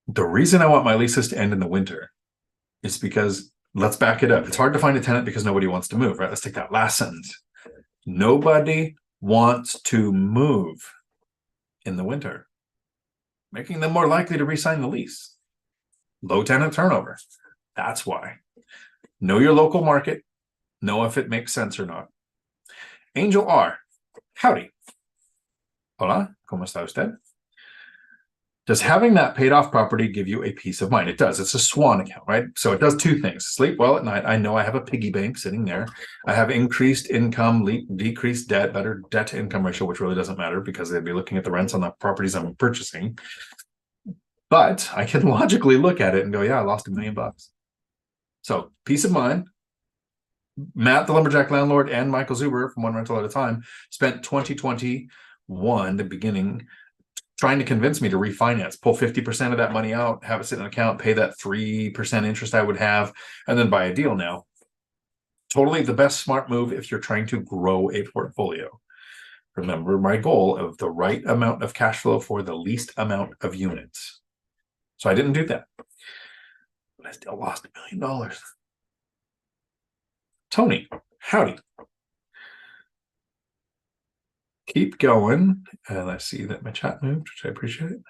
The reason I want my leases to end in the winter is because, let's back it up. It's hard to find a tenant because nobody wants to move, right? Let's take that last sentence. Nobody wants to move in the winter, making them more likely to re-sign the lease. Low tenant turnover. That's why. Know your local market. Know if it makes sense or not. Angel R. Howdy. Hola, ¿cómo está usted? Does having that paid off property give you a peace of mind? It does. It's a swan account, right? So it does two things. Sleep well at night. I know I have a piggy bank sitting there. I have increased income, decreased debt, better debt to income ratio, which really doesn't matter because they'd be looking at the rents on the properties I'm purchasing. But I can logically look at it and go, yeah, I lost $1 million. So peace of mind. Matt, the lumberjack landlord, and Michael Zuber from One Rental at a Time spent 2021, the beginning, trying to convince me to refinance, pull 50% of that money out, have it sit in an account, pay that 3% interest I would have, and then buy a deal now. Totally the best smart move if you're trying to grow a portfolio. Remember my goal of the right amount of cash flow for the least amount of units. So I didn't do that. But I still lost $1 million. Tony, howdy. Keep going. And I see that my chat moved, which I appreciate it.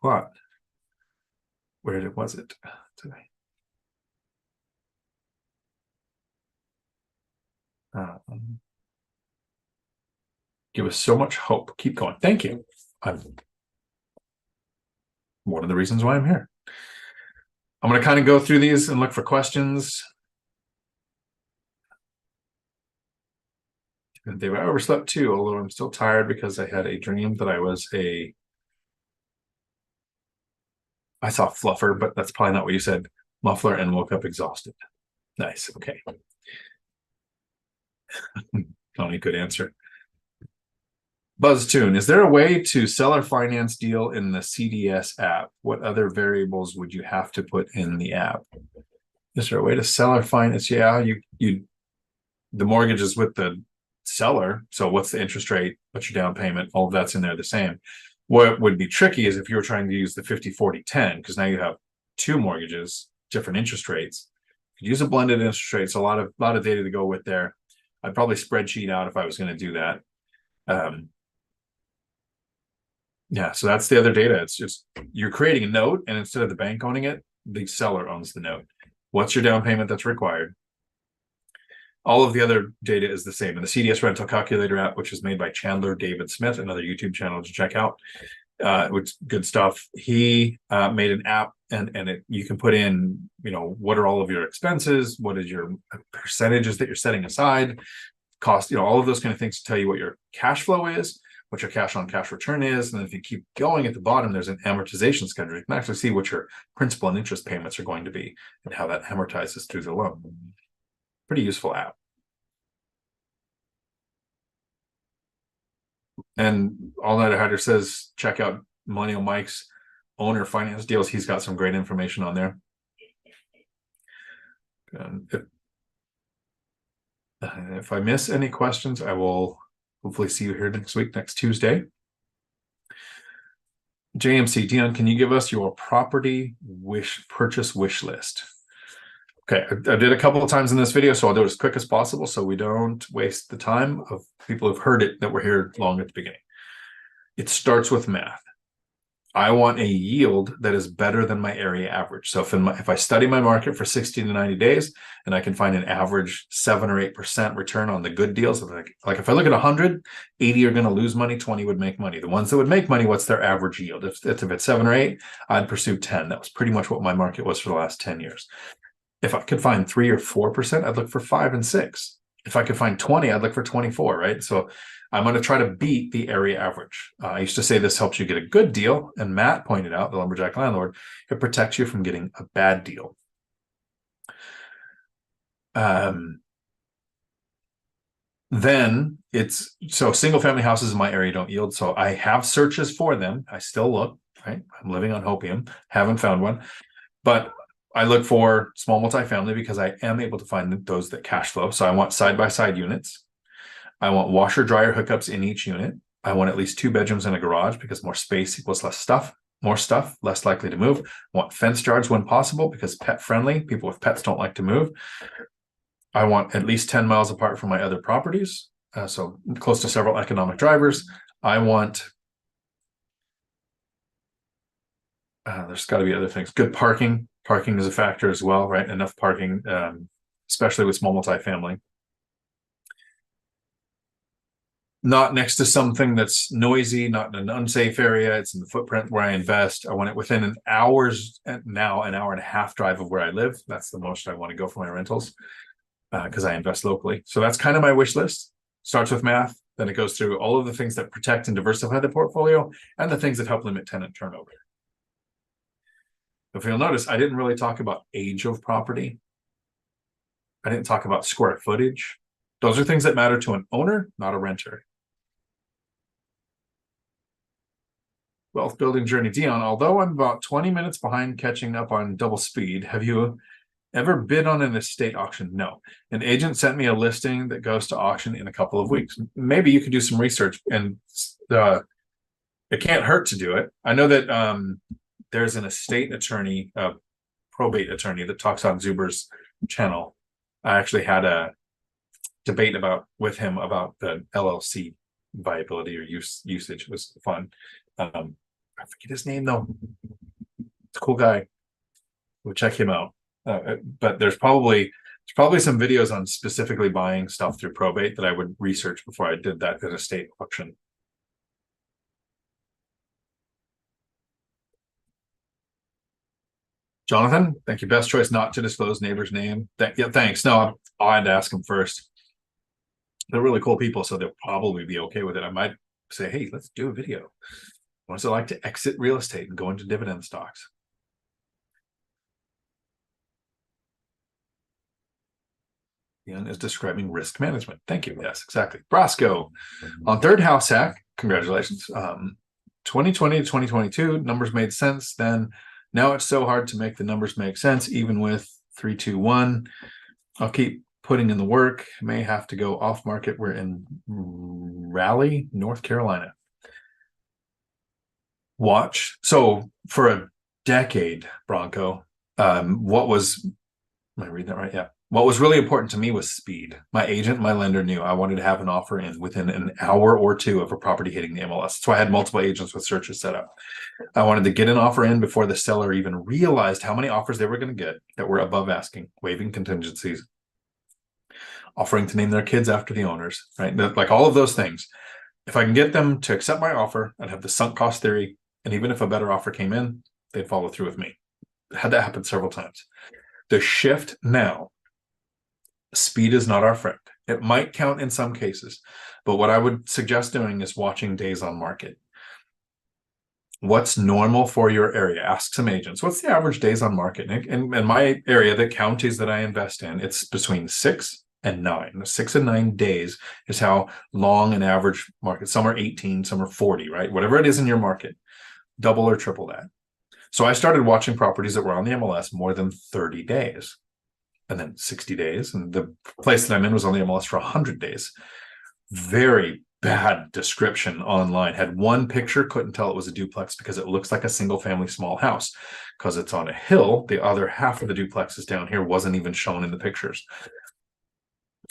What? Where was it today? Give us so much hope. Keep going. Thank you. I'm one of the reasons why I'm here. I'm going to kind of go through these and look for questions. They've overslept too, although I'm still tired because I had a dream that I saw fluffer, but that's probably not what you said, muffler, and woke up exhausted. Nice. Okay. Tony, good answer. BuzzTune, is there a way to seller finance deal in the CDS app? What other variables would you have to put in the app? Is there a way to seller finance? Yeah, the mortgage is with the seller. So what's the interest rate? What's your down payment? All of that's in there the same. What would be tricky is if you were trying to use the 50-40-10, because now you have two mortgages, different interest rates. You could use a blended interest rate. So a lot of data to go with there. I'd probably spreadsheet out if I was going to do that. Yeah, so that's the other data. It's just you're creating a note, and instead of the bank owning it, the seller owns the note. What's your down payment that's required? All of the other data is the same. And the CDS rental calculator app, which is made by Chandler David Smith, another YouTube channel to check out, which good stuff. He made an app, and you can put in, what are all of your expenses? What is your percentages that you're setting aside? Cost, all of those kind of things to tell you what your cash flow is, what your cash on cash return is. And then if you keep going at the bottom, there's an amortization schedule. You can actually see what your principal and interest payments are going to be and how that amortizes through the loan. Pretty useful app. And All Night Hider says, check out Millennial Mike's owner finance deals. He's got some great information on there. If I miss any questions, I will hopefully see you here next week, next Tuesday. JMC, Dion, can you give us your property purchase wish list? Okay, I did a couple of times in this video, so I'll do it as quick as possible so we don't waste the time of people who've heard it that were here long at the beginning. It starts with math. I want a yield that is better than my area average. So if I study my market for 60 to 90 days and I can find an average 7 or 8% return on the good deals, like if I look at 100, 80 are going to lose money, 20 would make money. The ones that would make money, what's their average yield? If it's 7 or 8, I'd pursue 10. That was pretty much what my market was for the last 10 years. If I could find 3 or 4%, I'd look for 5 and 6. If I could find 20, I'd look for 24, right? So I'm going to try to beat the area average. I used to say this helps you get a good deal. And Matt pointed out, the lumberjack landlord, it protects you from getting a bad deal. Then so single family houses in my area don't yield. So I have searches for them. I still look, right? I'm living on hopium. Haven't found one. But I look for small multifamily because I am able to find those that cash flow. So I want side-by-side units. I want washer dryer hookups in each unit. I want at least 2 bedrooms and a garage because more space equals less stuff. More stuff, less likely to move. I want fenced yards when possible because pet friendly. People with pets don't like to move. I want at least 10 miles apart from my other properties. So close to several economic drivers. I want, there's got to be other things. Good parking. Parking is a factor as well, right? Enough parking, especially with small multifamily. Not next to something that's noisy, not in an unsafe area. It's in the footprint where I invest. I want it within an hour and a half drive of where I live. That's the most I want to go for my rentals because I invest locally. So that's kind of my wish list. Starts with math, then it goes through all of the things that protect and diversify the portfolio and the things that help limit tenant turnover. If you'll notice, I didn't really talk about age of property. I didn't talk about square footage. Those are things that matter to an owner, not a renter. Wealth building journey. Dion, although I'm about 20 minutes behind catching up on double speed, have you ever bid on an estate auction? No. An agent sent me a listing that goes to auction in a couple of weeks. Maybe you could do some research, and it can't hurt to do it. I know that there's an estate attorney, probate attorney that talks on Zuber's channel. I actually had a debate with him about the LLC viability or usage. It was fun. I forget his name though. It's a cool guy. We'll check him out. But there's probably some videos on specifically buying stuff through probate that I would research before I did that at a state auction. Jonathan, thank you. Best choice not to disclose neighbor's name. Yeah, thanks. No, I had to ask him first. They're really cool people, so they'll probably be okay with it. I might say, hey, let's do a video. What's it like to exit real estate and go into dividend stocks? Ian is describing risk management. Thank you. Yes, exactly. Brasco on third house hack. Congratulations. 2020 to 2022 numbers made sense. Then now it's so hard to make the numbers make sense, even with 321. I'll keep putting in the work. May have to go off market. We're in Raleigh, North Carolina. Watch. So for a decade, Bronco, am I reading that right? Yeah. What was really important to me was speed. My agent, my lender knew I wanted to have an offer in within an hour or two of a property hitting the MLS. That's why I had multiple agents with searches set up. I wanted to get an offer in before the seller even realized how many offers they were going to get that were above asking, waiving contingencies, offering to name their kids after the owners, right? Like all of those things. If I can get them to accept my offer, I'd have the sunk cost theory. And even if a better offer came in, they'd follow through with me. Had that happen several times. The shift now, speed is not our friend. It might count in some cases, but what I would suggest doing is watching days on market. What's normal for your area? Ask some agents. What's the average days on market? In my area, the counties that I invest in, it's between 6 and 9. 6 and 9 days is how long an average market. Some are 18, some are 40, right? Whatever it is in your market, double or triple that. So I started watching properties that were on the MLS more than 30 days and then 60 days. And the place that I'm in was on the MLS for 100 days. Very bad description online. Had one picture, couldn't tell it was a duplex because it looks like a single family small house because it's on a hill. The other half of the duplex is down here, wasn't even shown in the pictures.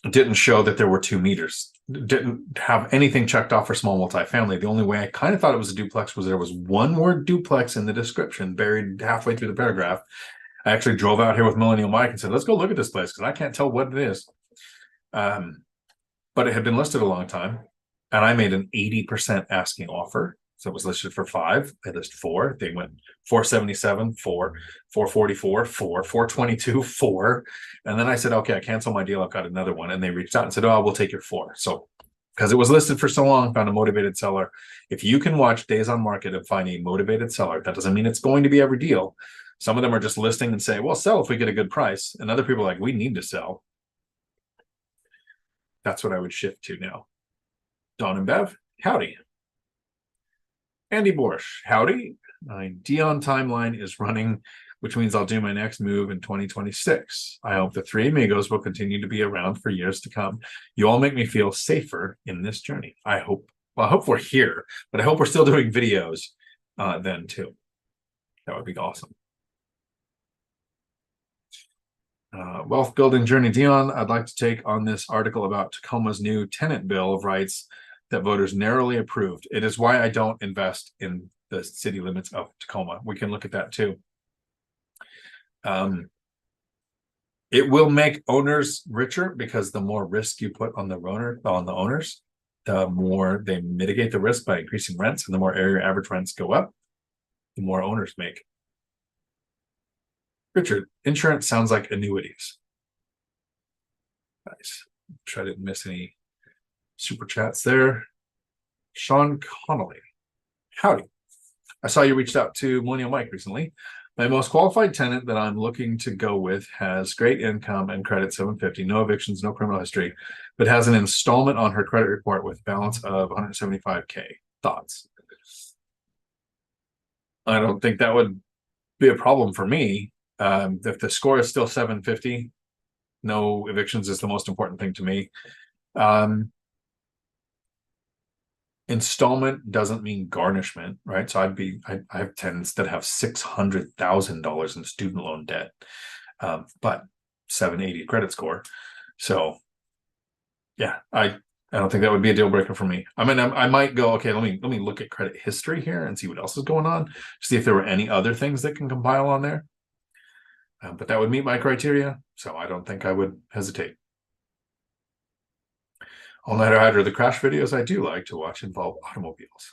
Didn't show that there were 2 meters. Didn't have anything checked off for small multifamily. The only way I kind of thought it was a duplex was there was one word duplex in the description buried halfway through the paragraph. I actually drove out here with Millennial Mike and said, let's go look at this place because I can't tell what it is. But it had been listed a long time. And I made an 80% asking offer. So it was listed for 5. I listed 4. They went 477, 4, 444, 4, 422, 4. And then I said, okay, I cancel my deal. I've got another one. And they reached out and said, oh, we'll take your 4. So because it was listed for so long, found a motivated seller. If you can watch days on market and find a motivated seller, that doesn't mean it's going to be every deal. Some of them are just listing and say, well, sell if we get a good price. And other people are like, we need to sell. That's what I would shift to now. Don and Bev, howdy. Andy Borsch, howdy. My Dion timeline is running, which means I'll do my next move in 2026. I hope the 3 amigos will continue to be around for years to come. You all make me feel safer in this journey. I hope Well, I hope we're here, but I hope we're still doing videos then too. That would be awesome. Wealth building journey, Dion. I'd like to take on this article about Tacoma's new tenant bill of rights that voters narrowly approved. It is why I don't invest in the city limits of Tacoma. We can look at that too. It will make owners richer because the more risk you put on the owners, the more they mitigate the risk by increasing rents, and the more area average rents go up, the more owners make. Richard, insurance sounds like annuities. Nice. I'm sure I didn't miss any super chats there. Sean Connolly. Howdy. I saw you reached out to Millennial Mike recently. My most qualified tenant that I'm looking to go with has great income and credit 750, no evictions, no criminal history, but has an installment on her credit report with balance of 175K. Thoughts? I don't think that would be a problem for me. If the score is still 750, no evictions is the most important thing to me. Installment doesn't mean garnishment, right? So I have tenants that have $600,000 in student loan debt, but 780 credit score. So yeah, I don't think that would be a deal breaker for me. I mean, I might go, okay, let me look at credit history here and see what else is going on, see if there were any other things that can compile on there. But that would meet my criteria, so I don't think I would hesitate. All Nighter Hider, the crash videos I do like to watch involve automobiles.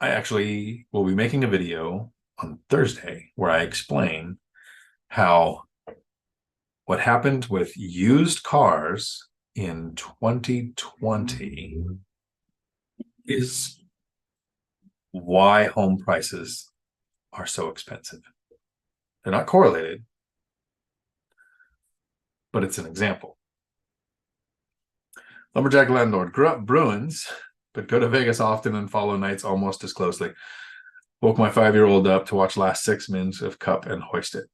I actually will be making a video on Thursday where I explain how what happened with used cars in 2020 is why home prices are so expensive. They're not correlated, but it's an example. Lumberjack Landlord, grew up Bruins, but go to Vegas often and follow Knights almost as closely. Woke my 5-year-old up to watch last 6 minutes of Cup and hoist it.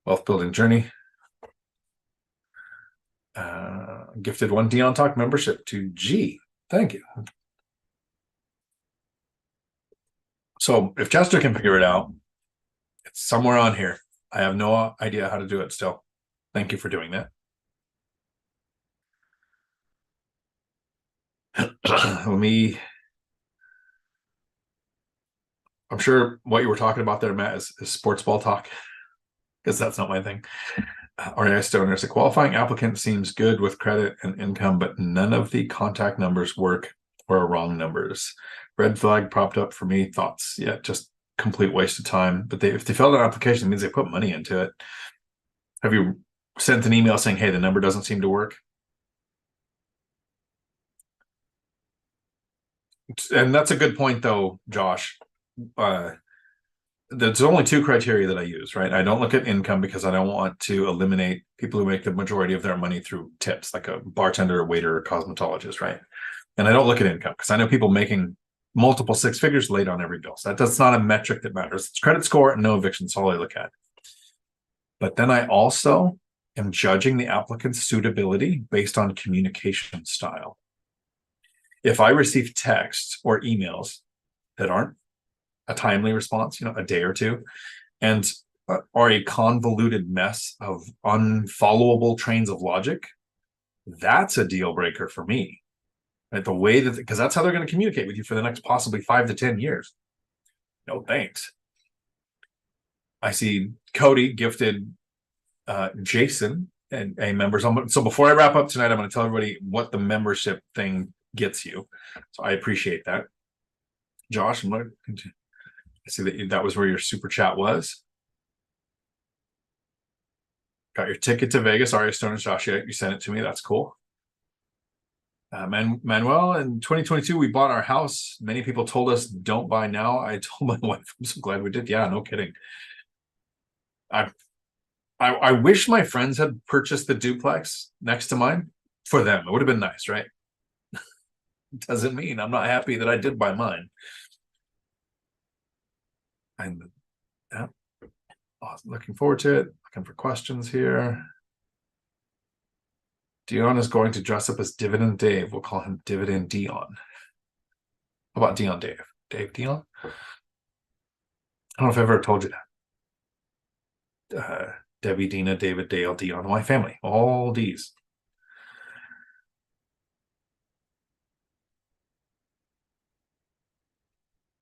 Wealth building journey. Gifted 1 Dion Talk membership to G. Thank you. So if Chester can figure it out, it's somewhere on here. I have no idea how to do it still. Thank you for doing that. I'm sure what you were talking about there, Matt, is sports ball talk, because that's not my thing. RAI Stoner, a qualifying applicant seems good with credit and income, but none of the contact numbers work or are wrong numbers. Red flag popped up for me. Thoughts? Yeah, just complete waste of time. But if they filled out an application, it means they put money into it. Have you sent an email saying, hey, the number doesn't seem to work? And that's a good point, though, Josh. There's only 2 criteria that I use, right? I don't look at income because I don't want to eliminate people who make the majority of their money through tips, like a bartender, a waiter, or a cosmetologist, right? And I don't look at income because I know people making multiple 6 figures late on every bill. So that's not a metric that matters. It's credit score and no evictions, all I look at. But then I also am judging the applicant's suitability based on communication style. If I receive texts or emails that aren't a timely response, a day or two, and are a convoluted mess of unfollowable trains of logic, that's a deal breaker for me. Right? The way that, because that's how they're going to communicate with you for the next possibly 5 to 10 years. No thanks. I see Cody gifted Jason and a member's. So before I wrap up tonight, I'm going to tell everybody what the membership thing gets you. So I appreciate that. Josh, I see that was where your super chat was. Got your ticket to Vegas. RA Stone and Josh, you sent it to me. That's cool. Manuel, in 2022, we bought our house. Many people told us don't buy now. I told my wife, I'm so glad we did. Yeah, no kidding. I wish my friends had purchased the duplex next to mine for them. It would have been nice, right? Doesn't mean I'm not happy that I did buy mine. And yeah, awesome. Looking forward to it. Looking for questions here. Dion is going to dress up as Dividend Dave. We'll call him Dividend Dion. How about Dion Dave? Dave Dion? I don't know if I've ever told you that. Debbie, Dina, David, Dale, Dion, my family, all D's.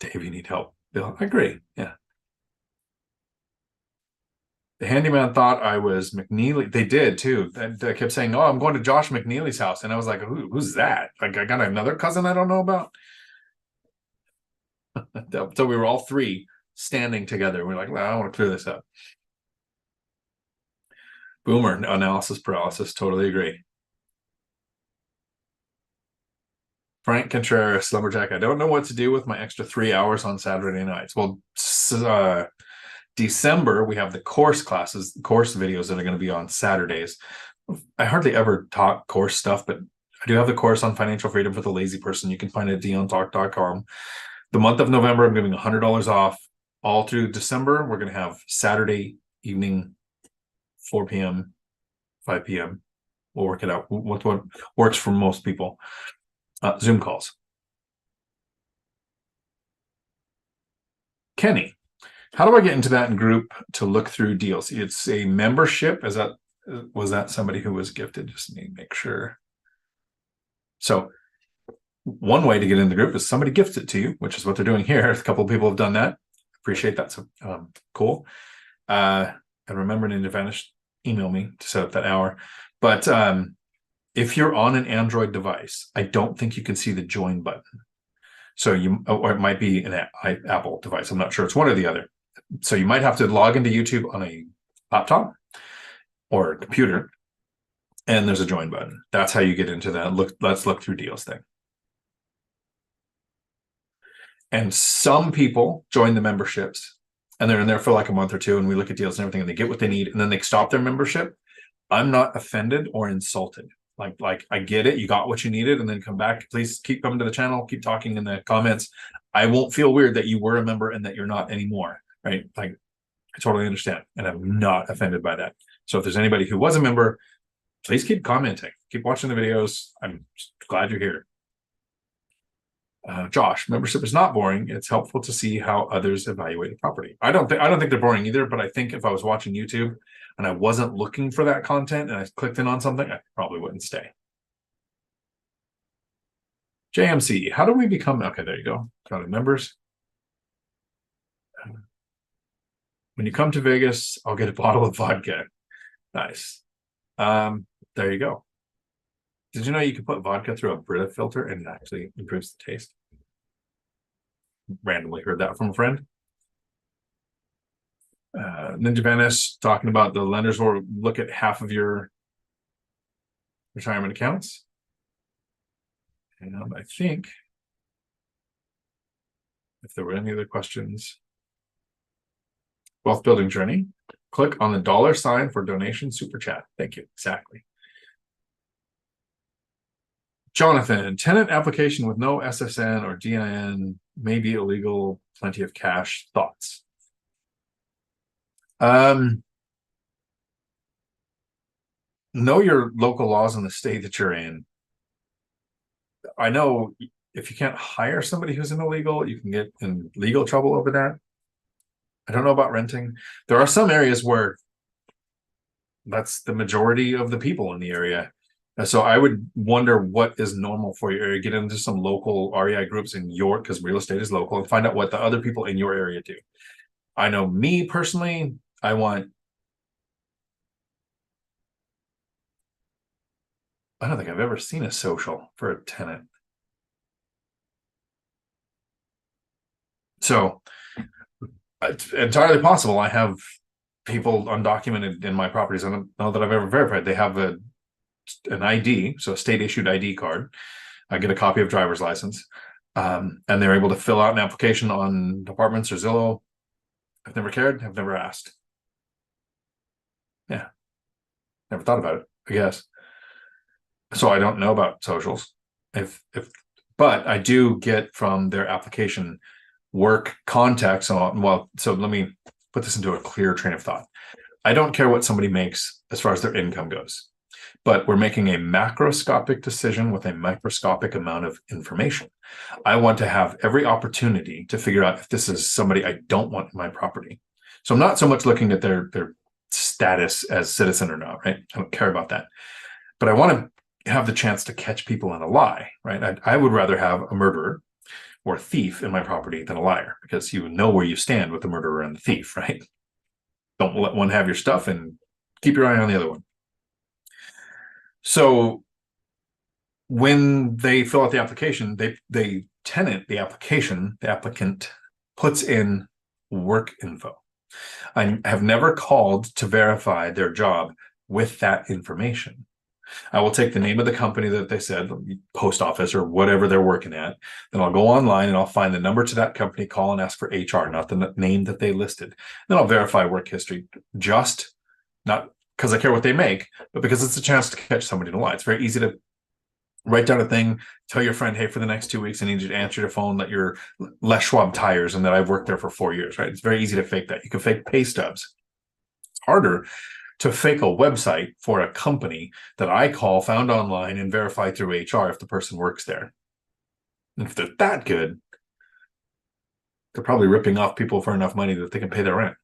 Dave, you need help. Bill, I agree. Yeah. The handyman thought I was McNeeley. They did too. They kept saying, "Oh, I'm going to Josh McNeely's house," and I was like, "Who's that? Like, I got another cousin I don't know about." So we were all three standing together. We're like, well, "I want to clear this up." Boomer analysis paralysis. Totally agree. Frank Contreras, Lumberjack. I don't know what to do with my extra 3 hours on Saturday nights. Well, December, we have the course classes, course videos that are going to be on Saturdays. I hardly ever talk course stuff, but I do have the course on financial freedom for the lazy person. You can find it at DionTalk.com. The month of November, I'm giving $100 off. All through December, we're going to have Saturday evening, 4 p.m., 5 p.m. We'll work it out. What works for most people. Zoom calls. Kenny, how do I get into that group to look through deals? It's a membership. Was that somebody who was gifted? Just need to make sure. So one way to get in the group is somebody gifts it to you, which is what they're doing here. A couple of people have done that. Appreciate that. So cool. And remember to vanish, email me to set up that hour. But if you're on an Android device, I don't think you can see the join button. So or it might be an Apple device. I'm not sure. It's one or the other. So you might have to log into YouTube on a laptop or a computer, and there's a join button. That's how you get into that. Let's look through deals thing. And some people join the memberships, and they're in there for like a month or two, and we look at deals and everything, and they get what they need, and then they stop their membership. I'm not offended or insulted. Like I get it. You got what you needed, and then come back. Please keep coming to the channel. Keep talking in the comments. I won't feel weird that you were a member and that you're not anymore. Right? Like, I totally understand, and I'm not offended by that. So if there's anybody who was a member, please keep commenting. Keep watching the videos. I'm glad you're here. Josh, membership is not boring. It's helpful to see how others evaluate a property. I don't think they're boring either, but I think if I was watching YouTube and I wasn't looking for that content and I clicked in on something, I probably wouldn't stay. JMC, how do we become, okay, there you go. Got members. When you come to Vegas, I'll get a bottle of vodka. Nice. There you go. Did you know you can put vodka through a Brita filter and it actually improves the taste? Randomly heard that from a friend. Ninja Venice talking about the lenders will look at half of your retirement accounts. And I think if there were any other questions, wealth building journey, click on the $ for donation super chat. Thank you. Exactly. Jonathan, tenant application with no SSN or DIN may be illegal. Plenty of cash. Thoughts? Know your local laws in the state that you're in. I know if you can't hire somebody who's an illegal, you can get in legal trouble over that. I don't know about renting. There are some areas where that's the majority of the people in the area. So I would wonder what is normal for your area. Get into some local REI groups in your, because real estate is local, and find out what the other people in your area do. I know me personally, I don't think I've ever seen a social for a tenant. So it's entirely possible I have people undocumented in my properties. I don't know that I've ever verified. They have an ID, so a state issued ID card. I get a copy of driver's license, and they're able to fill out an application on Apartments or Zillow. I've never cared. I've never asked. Yeah, never thought about it, I guess. So I don't know about socials. But I do get from their application work contacts on. Well, so let me put this into a clear train of thought. I don't care what somebody makes as far as their income goes. but we're making a macroscopic decision with a microscopic amount of information. I want to have every opportunity to figure out if this is somebody I don't want in my property. So I'm not so much looking at their status as citizen or not, right? I don't care about that. But I want to have the chance to catch people in a lie, right? I would rather have a murderer or a thief in my property than a liar, because you know where you stand with the murderer and the thief, right? Don't let one have your stuff and keep your eye on the other one. So when they fill out the application, they tenant the application, the applicant puts in work info. I have never called to verify their job with that information. I will take the name of the company that they said, post office or whatever they're working at. Then I'll go online and I'll find the number to that company, call and ask for HR, not the name that they listed. Then I'll verify work history, just not because I care what they make, but because it's a chance to catch somebody in a lie. It's very easy to write down a thing, tell your friend, hey, for the next 2 weeks, I need you to answer your phone that you're Les Schwab tires and that I've worked there for 4 years, right? It's very easy to fake that. You can fake pay stubs. It's harder to fake a website for a company that I call, found online, and verify through HR if the person works there. And if they're that good, they're probably ripping off people for enough money that they can pay their rent.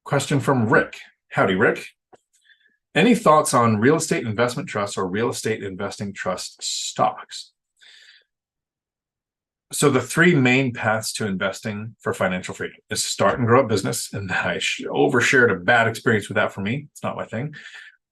Question from Rick. Howdy, Rick. Any thoughts on real estate investment trusts or real estate investing trust stocks? So the three main paths to investing for financial freedom is start and grow a business. And I overshared a bad experience with that for me. It's not my thing.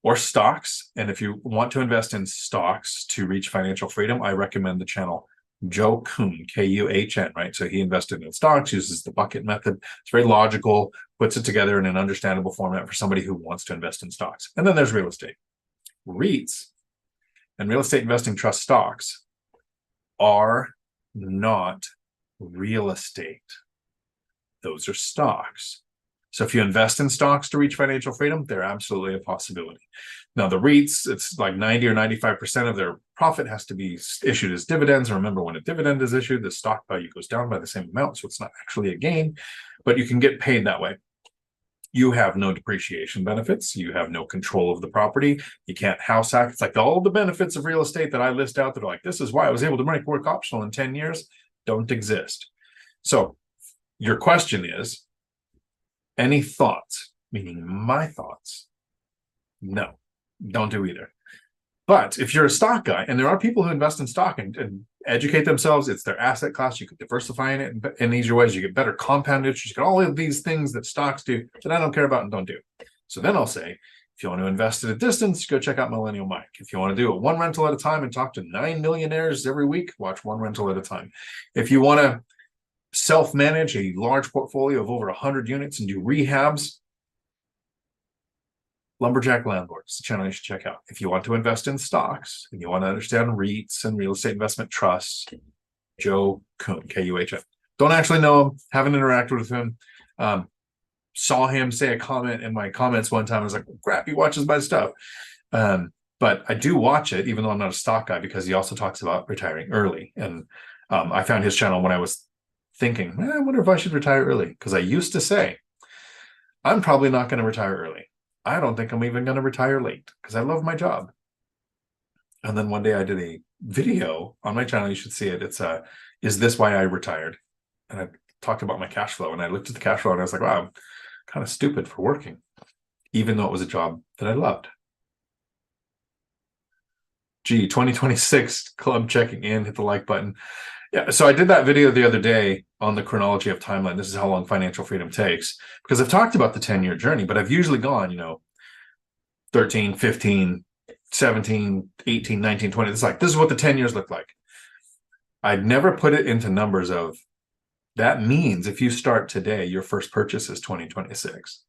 Or stocks. And if you want to invest in stocks to reach financial freedom, I recommend the channel Joe Kuhn, Kuhn, right? So he invested in stocks, uses the bucket method. It's very logical, puts it together in an understandable format for somebody who wants to invest in stocks. And then there's real estate. REITs and real estate investing trust stocks are not real estate. Those are stocks. So if you invest in stocks to reach financial freedom, they're absolutely a possibility. Now, the REITs, it's like 90 or 95% of their profit has to be issued as dividends. And remember, when a dividend is issued, the stock value goes down by the same amount. So it's not actually a gain, but you can get paid that way. You have no depreciation benefits. You have no control of the property. You can't house hack. It's like all the benefits of real estate that I list out that are like, this is why I was able to make work optional in 10 years, don't exist. So your question is, any thoughts, meaning my thoughts? No, don't do either. But if you're a stock guy, and there are people who invest in stock and educate themselves, it's their asset class. You can diversify in it in easier ways. You get better compound interest. You get all of these things that stocks do that I don't care about and don't do. So then I'll say, if you want to invest at a distance, go check out Millennial Mike. If you want to do it one rental at a time and talk to 9 millionaires every week, watch one rental at a time. If you want to self-manage a large portfolio of over 100 units and do rehabs, Lumberjack Landlords, the channel you should check out. If you want to invest in stocks and you want to understand REITs and real estate investment trusts, Joe Kuhn, Kuhn. Don't actually know him, haven't interacted with him. Saw him say a comment in my comments one time. I was like, crap, he watches my stuff. But I do watch it, even though I'm not a stock guy, because he also talks about retiring early. And I found his channel when I was thinking, I wonder if I should retire early. Because I used to say, I'm probably not going to retire early. I don't think I'm even going to retire late because I love my job. And then one day I did a video on my channel. You should see it. It's is this why I retired? And I talked about my cash flow, and I looked at the cash flow and I was like, wow, I'm kind of stupid for working, even though it was a job that I loved. 2026 club checking in, hit the like button. Yeah, so I did that video the other day on the chronology of timeline. This is how long financial freedom takes, because I've talked about the 10-year journey, but I've usually gone, 13, 15, 17, 18, 19, 20. It's like, this is what the 10 years look like. I'd never put it into numbers of, that means if you start today, your first purchase is 2026.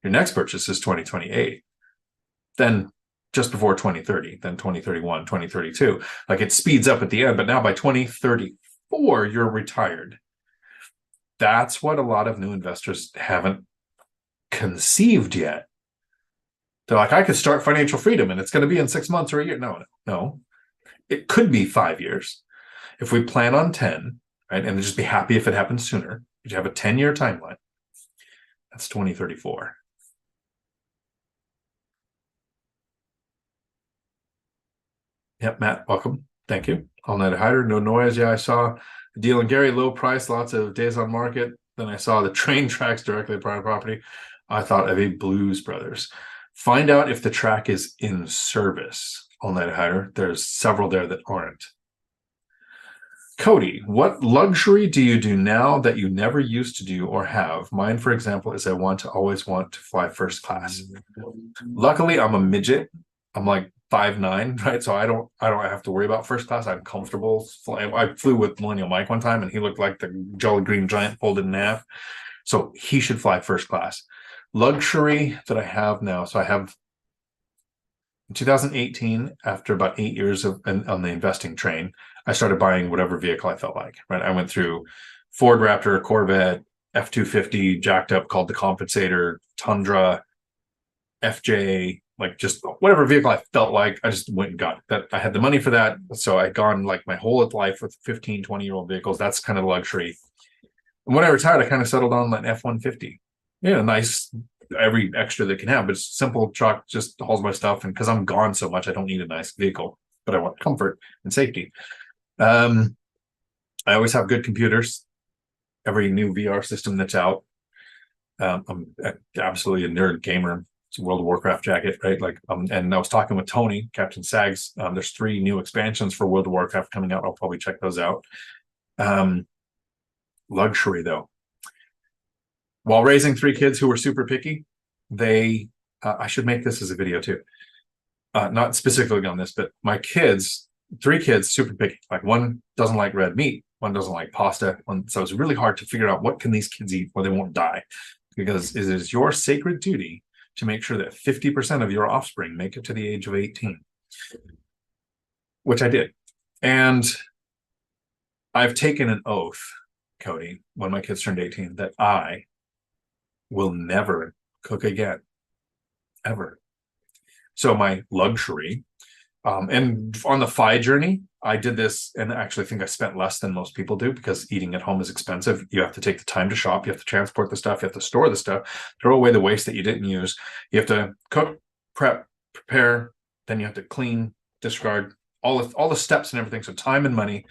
Your next purchase is 2028. Then just before 2030, then 2031, 2032. Like, it speeds up at the end, but now by 2034, you're retired. That's what a lot of new investors haven't conceived yet. They're like, I could start financial freedom and it's going to be in 6 months or a year. No. It could be 5 years. If we plan on 10, right, and just be happy if it happens sooner, but you have a 10-year timeline, that's 2034. Yep, Matt, welcome. Thank you. All-night hider, no noise. Yeah, I saw the deal in Gary, low price, lots of days on market. Then I saw the train tracks directly at private property. I thought of a Blues Brothers. Find out if the track is in service. All-night hider. There's several there that aren't. Cody, what luxury do you do now that you never used to do or have? Mine, for example, is I always want to fly first class. Luckily, I'm a midget. I'm like 5'9", right? So I don't have to worry about first class. I'm comfortable flying. I flew with Millennial Mike one time, and he looked like the Jolly Green Giant folded in half. So he should fly first class. Luxury that I have now. So I have in 2018, after about 8 years on the investing train, I started buying whatever vehicle I felt like, right? I went through Ford Raptor, Corvette, F-250, jacked up, called the Compensator, Tundra, FJ, like just whatever vehicle I felt like, I just went and got it. That I had the money for that. So I'd gone like my whole life with 15, 20-year-old vehicles. That's kind of luxury. And when I retired, I kind of settled on an F-150. Yeah, nice, every extra that can have, but it's simple truck, just hauls my stuff. And because I'm gone so much, I don't need a nice vehicle, but I want comfort and safety. I always have good computers. Every new VR system that's out. I'm absolutely a nerd gamer. It's a World of Warcraft jacket, right? Like, and I was talking with Tony, Captain Sags. There's 3 new expansions for World of Warcraft coming out. I'll probably check those out. Luxury, though. While raising 3 kids who were super picky, I should make this as a video too. Not specifically on this, but my kids, 3 kids, super picky. Like, one doesn't like red meat, one doesn't like pasta. So it's really hard to figure out what can these kids eat where they won't die, because it is your sacred duty to make sure that 50% of your offspring make it to the age of 18, which I did. And I've taken an oath, Cody, when my kids turned 18, that I will never cook again, ever. So my luxury, and on the FI journey, I did this, and I actually think I spent less than most people do, because eating at home is expensive. You have to take the time to shop. You have to transport the stuff. You have to store the stuff, throw away the waste that you didn't use. You have to cook, prep, prepare, then you have to clean, discard, all the steps and everything. So time and money.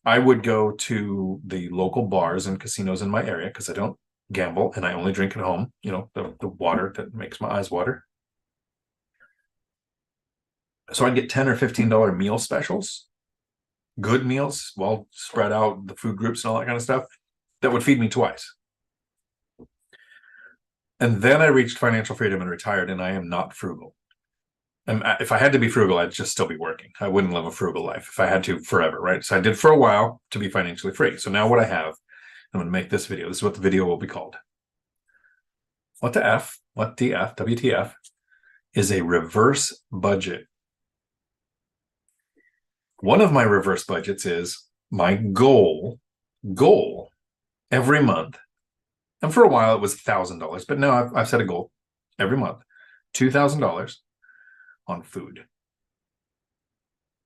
I would go to the local bars and casinos in my area, because I don't gamble and I only drink at home. You know, the water that makes my eyes water. So I'd get $10 or $15 meal specials, good meals, well spread out, the food groups and all that kind of stuff, that would feed me twice. And then I reached financial freedom and retired, and I am not frugal. And if I had to be frugal, I'd just still be working. I wouldn't live a frugal life if I had to forever, right? So I did for a while to be financially free. So now what I have, I'm going to make this video. This is what the video will be called. What the WTF, is a reverse budget. One of my reverse budgets is my goal every month. And for a while it was $1,000, but now I've set a goal every month, $2,000 on food.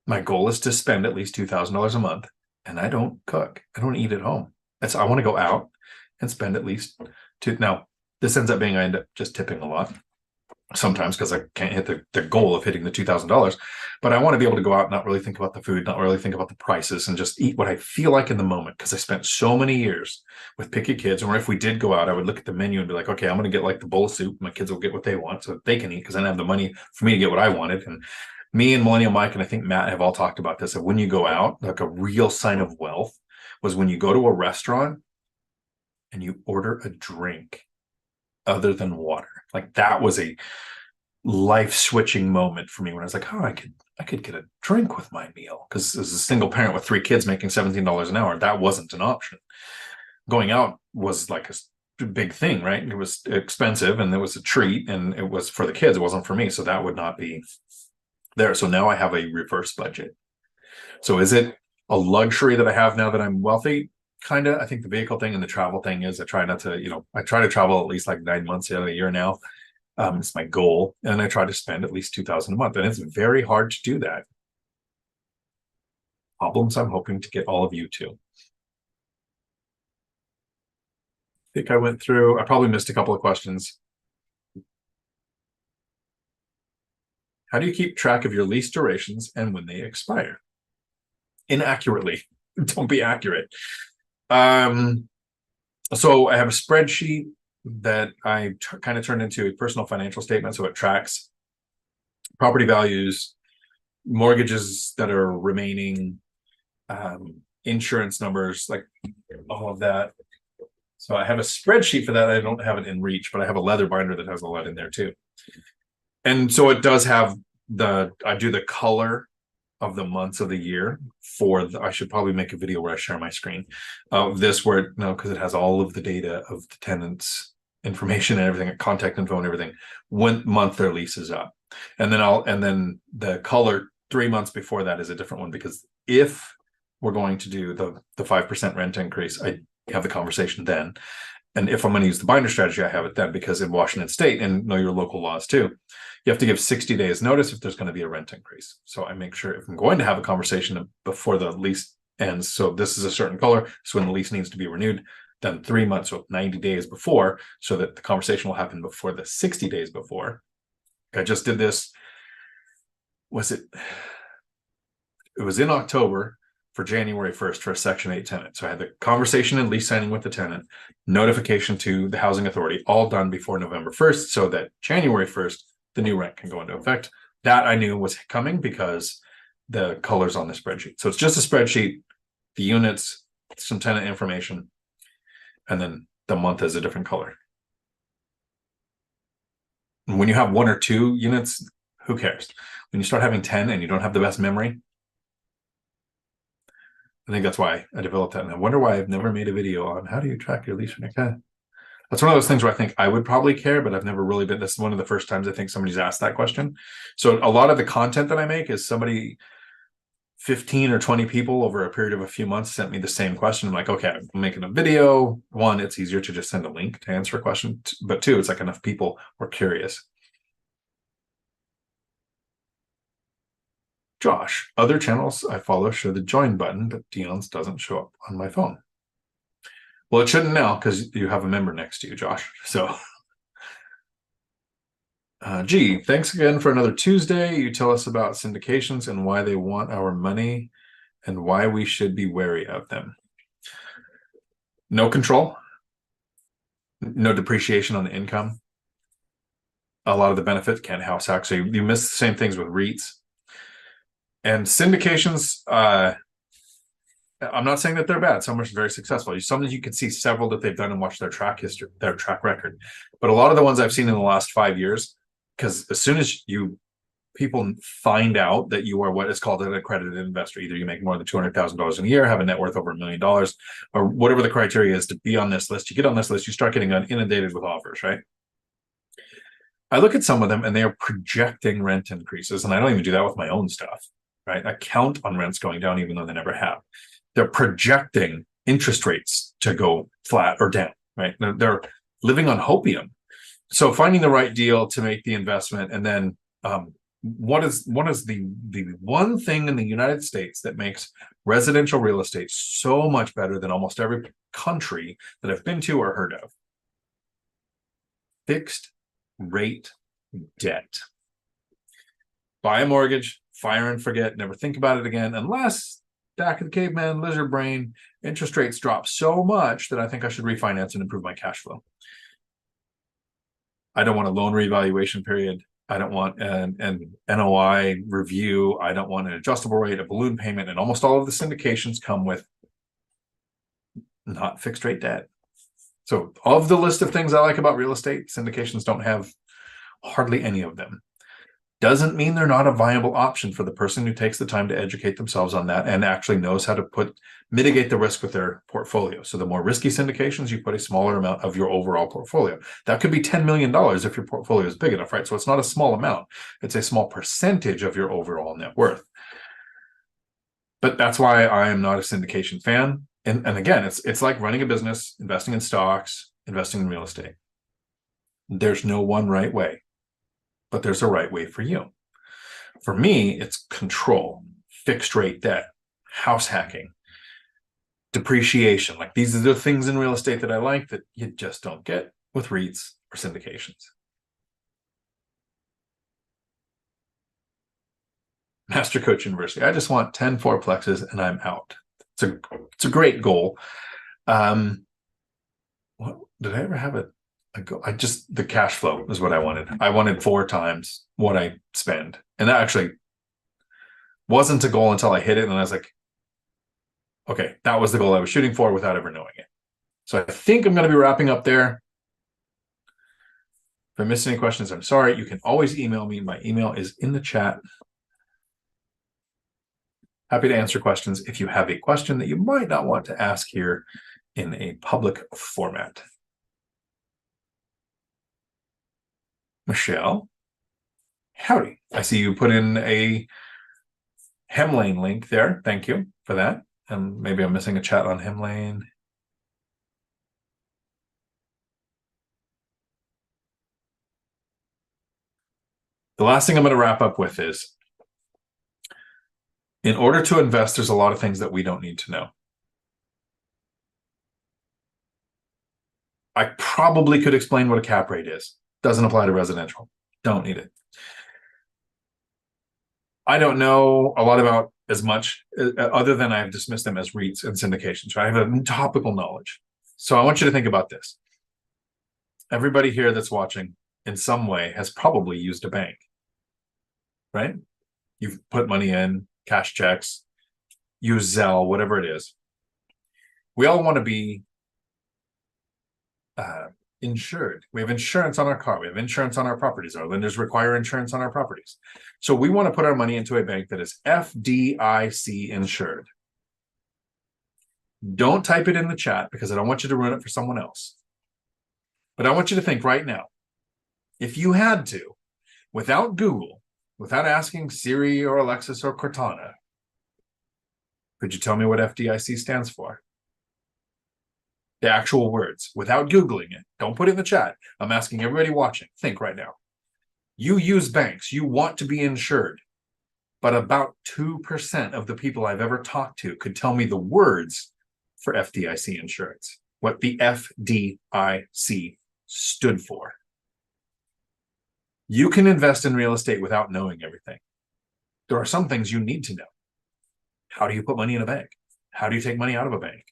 My goal is to spend at least $2,000 a month, and I don't cook. I don't eat at home. I want to go out and spend at least now this ends up being, I end up just tipping a lot sometimes, because I can't hit the goal of hitting the $2,000, but I want to be able to go out and not really think about the food, not really think about the prices, and just eat what I feel like in the moment. Because I spent so many years with picky kids, or if we did go out, I would look at the menu and be like, okay, I'm going to get like the bowl of soup. My kids will get what they want so that they can eat, because I don't have the money for me to get what I wanted. And me and Millennial Mike, and I think Matt, have all talked about this, that when you go out, like a real sign of wealth was when you go to a restaurant and you order a drink other than water. Like, that was a life switching moment for me, when I was like, oh, I could get a drink with my meal, because as a single parent with 3 kids making $17 an hour, that wasn't an option. Going out was like a big thing, right? It was expensive, and it was a treat, and it was for the kids, it wasn't for me, so that would not be there. So now I have a reverse budget. So is it a luxury that I have now that I'm wealthy? Kind of. I think the vehicle thing and the travel thing is, I try not to, I try to travel at least like 9 months out of the year now. It's my goal, and I try to spend at least $2,000 a month, and it's very hard to do that. Problems I'm hoping to get all of you to. I think I went through, I probably missed a couple of questions. How do you keep track of your lease durations and when they expire? Inaccurately. Don't be accurate. So I have a spreadsheet that I kind of turned into a personal financial statement. So it tracks property values, mortgages that are remaining, insurance numbers, like all of that. So I have a spreadsheet for that. I don't have it in Reach, but I have a leather binder that has a lot in there too. And so it does have I do the color of the months of the year I should probably make a video where I share my screen of this because it has all of the data of the tenants information and everything, contact info and everything, when month their lease is up. And then the color 3 months before that is a different one, because if we're going to do the 5% rent increase, I have the conversation then. And if I'm going to use the binder strategy, I have it then, because in Washington State, and know your local laws too, you have to give 60 days notice if there's going to be a rent increase. So I make sure if I'm going to have a conversation before the lease ends, so this is a certain color, so when the lease needs to be renewed, then 3 months, so 90 days before, so that the conversation will happen before the 60 days before. I just did this. It was in October for January 1st for a Section 8 tenant. So I had the conversation and lease signing with the tenant, notification to the housing authority, all done before November 1st, so that January 1st, the new rent can go into effect. That I knew was coming because the colors on the spreadsheet. So it's just a spreadsheet, the units, some tenant information, and then the month is a different color. And when you have 1 or 2 units, who cares? When you start having 10 and you don't have the best memory, I think that's why I developed that. And I wonder why I've never made a video on how do you track your lease when you're 10. That's one of those things where I think I would probably care, but I've never really been. This is one of the first times I think somebody's asked that question. So a lot of the content that I make is 15 or 20 people over a period of a few months sent me the same question. I'm like, okay, I'm making a video. 1, it's easier to just send a link to answer a question. But 2, it's like enough people were curious. Josh, other channels I follow show the join button, but Dion's doesn't show up on my phone. Well, it shouldn't now because you have a member next to you, Josh. So, G, thanks again for another Tuesday. You tell us about syndications and why they want our money and why we should be wary of them. No control, no depreciation on the income. A lot of the benefits can't house hack. So you miss the same things with REITs. And syndications, I'm not saying that they're bad. Some are very successful. Sometimes you can see several that they've done and watch their track history, their track record. But a lot of the ones I've seen in the last 5 years, because as soon as people find out that you are what is called an accredited investor, either you make more than $200,000 a year, have a net worth over $1 million, or whatever the criteria is to be on this list, you get on this list, you start getting inundated with offers, right? I look at some of them and they are projecting rent increases, and I don't even do that with my own stuff. Right? I count on rents going down even though they never have. They're projecting interest rates to go flat or down, right? They're living on hopium. So finding the right deal to make the investment, and then what is the one thing in the United States that makes residential real estate so much better than almost every country that I've been to or heard of? Fixed rate debt. Buy a mortgage, fire and forget, never think about it again, unless back in the caveman lizard brain, interest rates drop so much that I think I should refinance and improve my cash flow. I don't want a loan revaluation period. I don't want an NOI review. I don't want an adjustable rate, a balloon payment, and almost all of the syndications come with not fixed rate debt. So of the list of things I like about real estate, syndications don't have hardly any of them. Doesn't mean they're not a viable option for the person who takes the time to educate themselves on that and actually knows how to mitigate the risk with their portfolio. So the more risky syndications, you put a smaller amount of your overall portfolio. That could be $10 million if your portfolio is big enough, right? So it's not a small amount. It's a small percentage of your overall net worth. But that's why I am not a syndication fan. And again, it's like running a business, investing in stocks, investing in real estate. There's no one right way, but there's a right way for you. For me, it's control, fixed rate debt, house hacking, depreciation. Like these are the things in real estate that I like that you just don't get with REITs or syndications. Master Coach University. I just want 10 fourplexes and I'm out. It's a great goal. What did I ever have a goal? The cash flow is what I wanted. I wanted 4 times what I spend. And that actually wasn't a goal until I hit it. And I was like, okay, that was the goal I was shooting for without ever knowing it. So I think I'm going to be wrapping up there. If I missed any questions, I'm sorry. You can always email me. My email is in the chat. Happy to answer questions if you have a question that you might not want to ask here in a public format. Michelle, howdy. I see you put in a Hemlane link there. Thank you for that. And maybe I'm missing a chat on Hemlane. The last thing I'm going to wrap up with is, in order to invest, there's a lot of things that we don't need to know. I probably could explain what a cap rate is. Doesn't apply to residential. Don't need it. I don't know a lot about as much other than I've dismissed them as REITs and syndications. Right? I have a topical knowledge. So I want you to think about this. Everybody here that's watching in some way has probably used a bank, right? You've put money in, cash checks, use Zelle, whatever it is. We all want to be insured. We have insurance on our car. We have insurance on our properties. Our lenders require insurance on our properties. So we want to put our money into a bank that is FDIC insured. Don't type it in the chat because I don't want you to ruin it for someone else. But I want you to think right now, if you had to, without Google, without asking Siri or Alexis or Cortana, could you tell me what FDIC stands for? The actual words, without Googling it. Don't put it in the chat. I'm asking everybody watching, think right now. You use banks, you want to be insured, but about 2% of the people I've ever talked to could tell me the words for FDIC insurance, what the FDIC stood for. You can invest in real estate without knowing everything. There are some things you need to know. How do you put money in a bank? How do you take money out of a bank?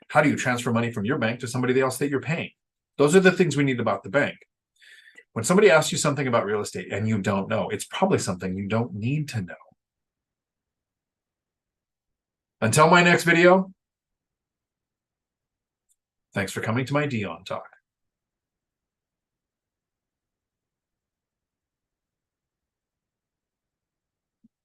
How do you transfer money from your bank to somebody else that you're paying? Those are the things we need about the bank. When somebody asks you something about real estate and you don't know, it's probably something you don't need to know. Until my next video, thanks for coming to my Dion Talk.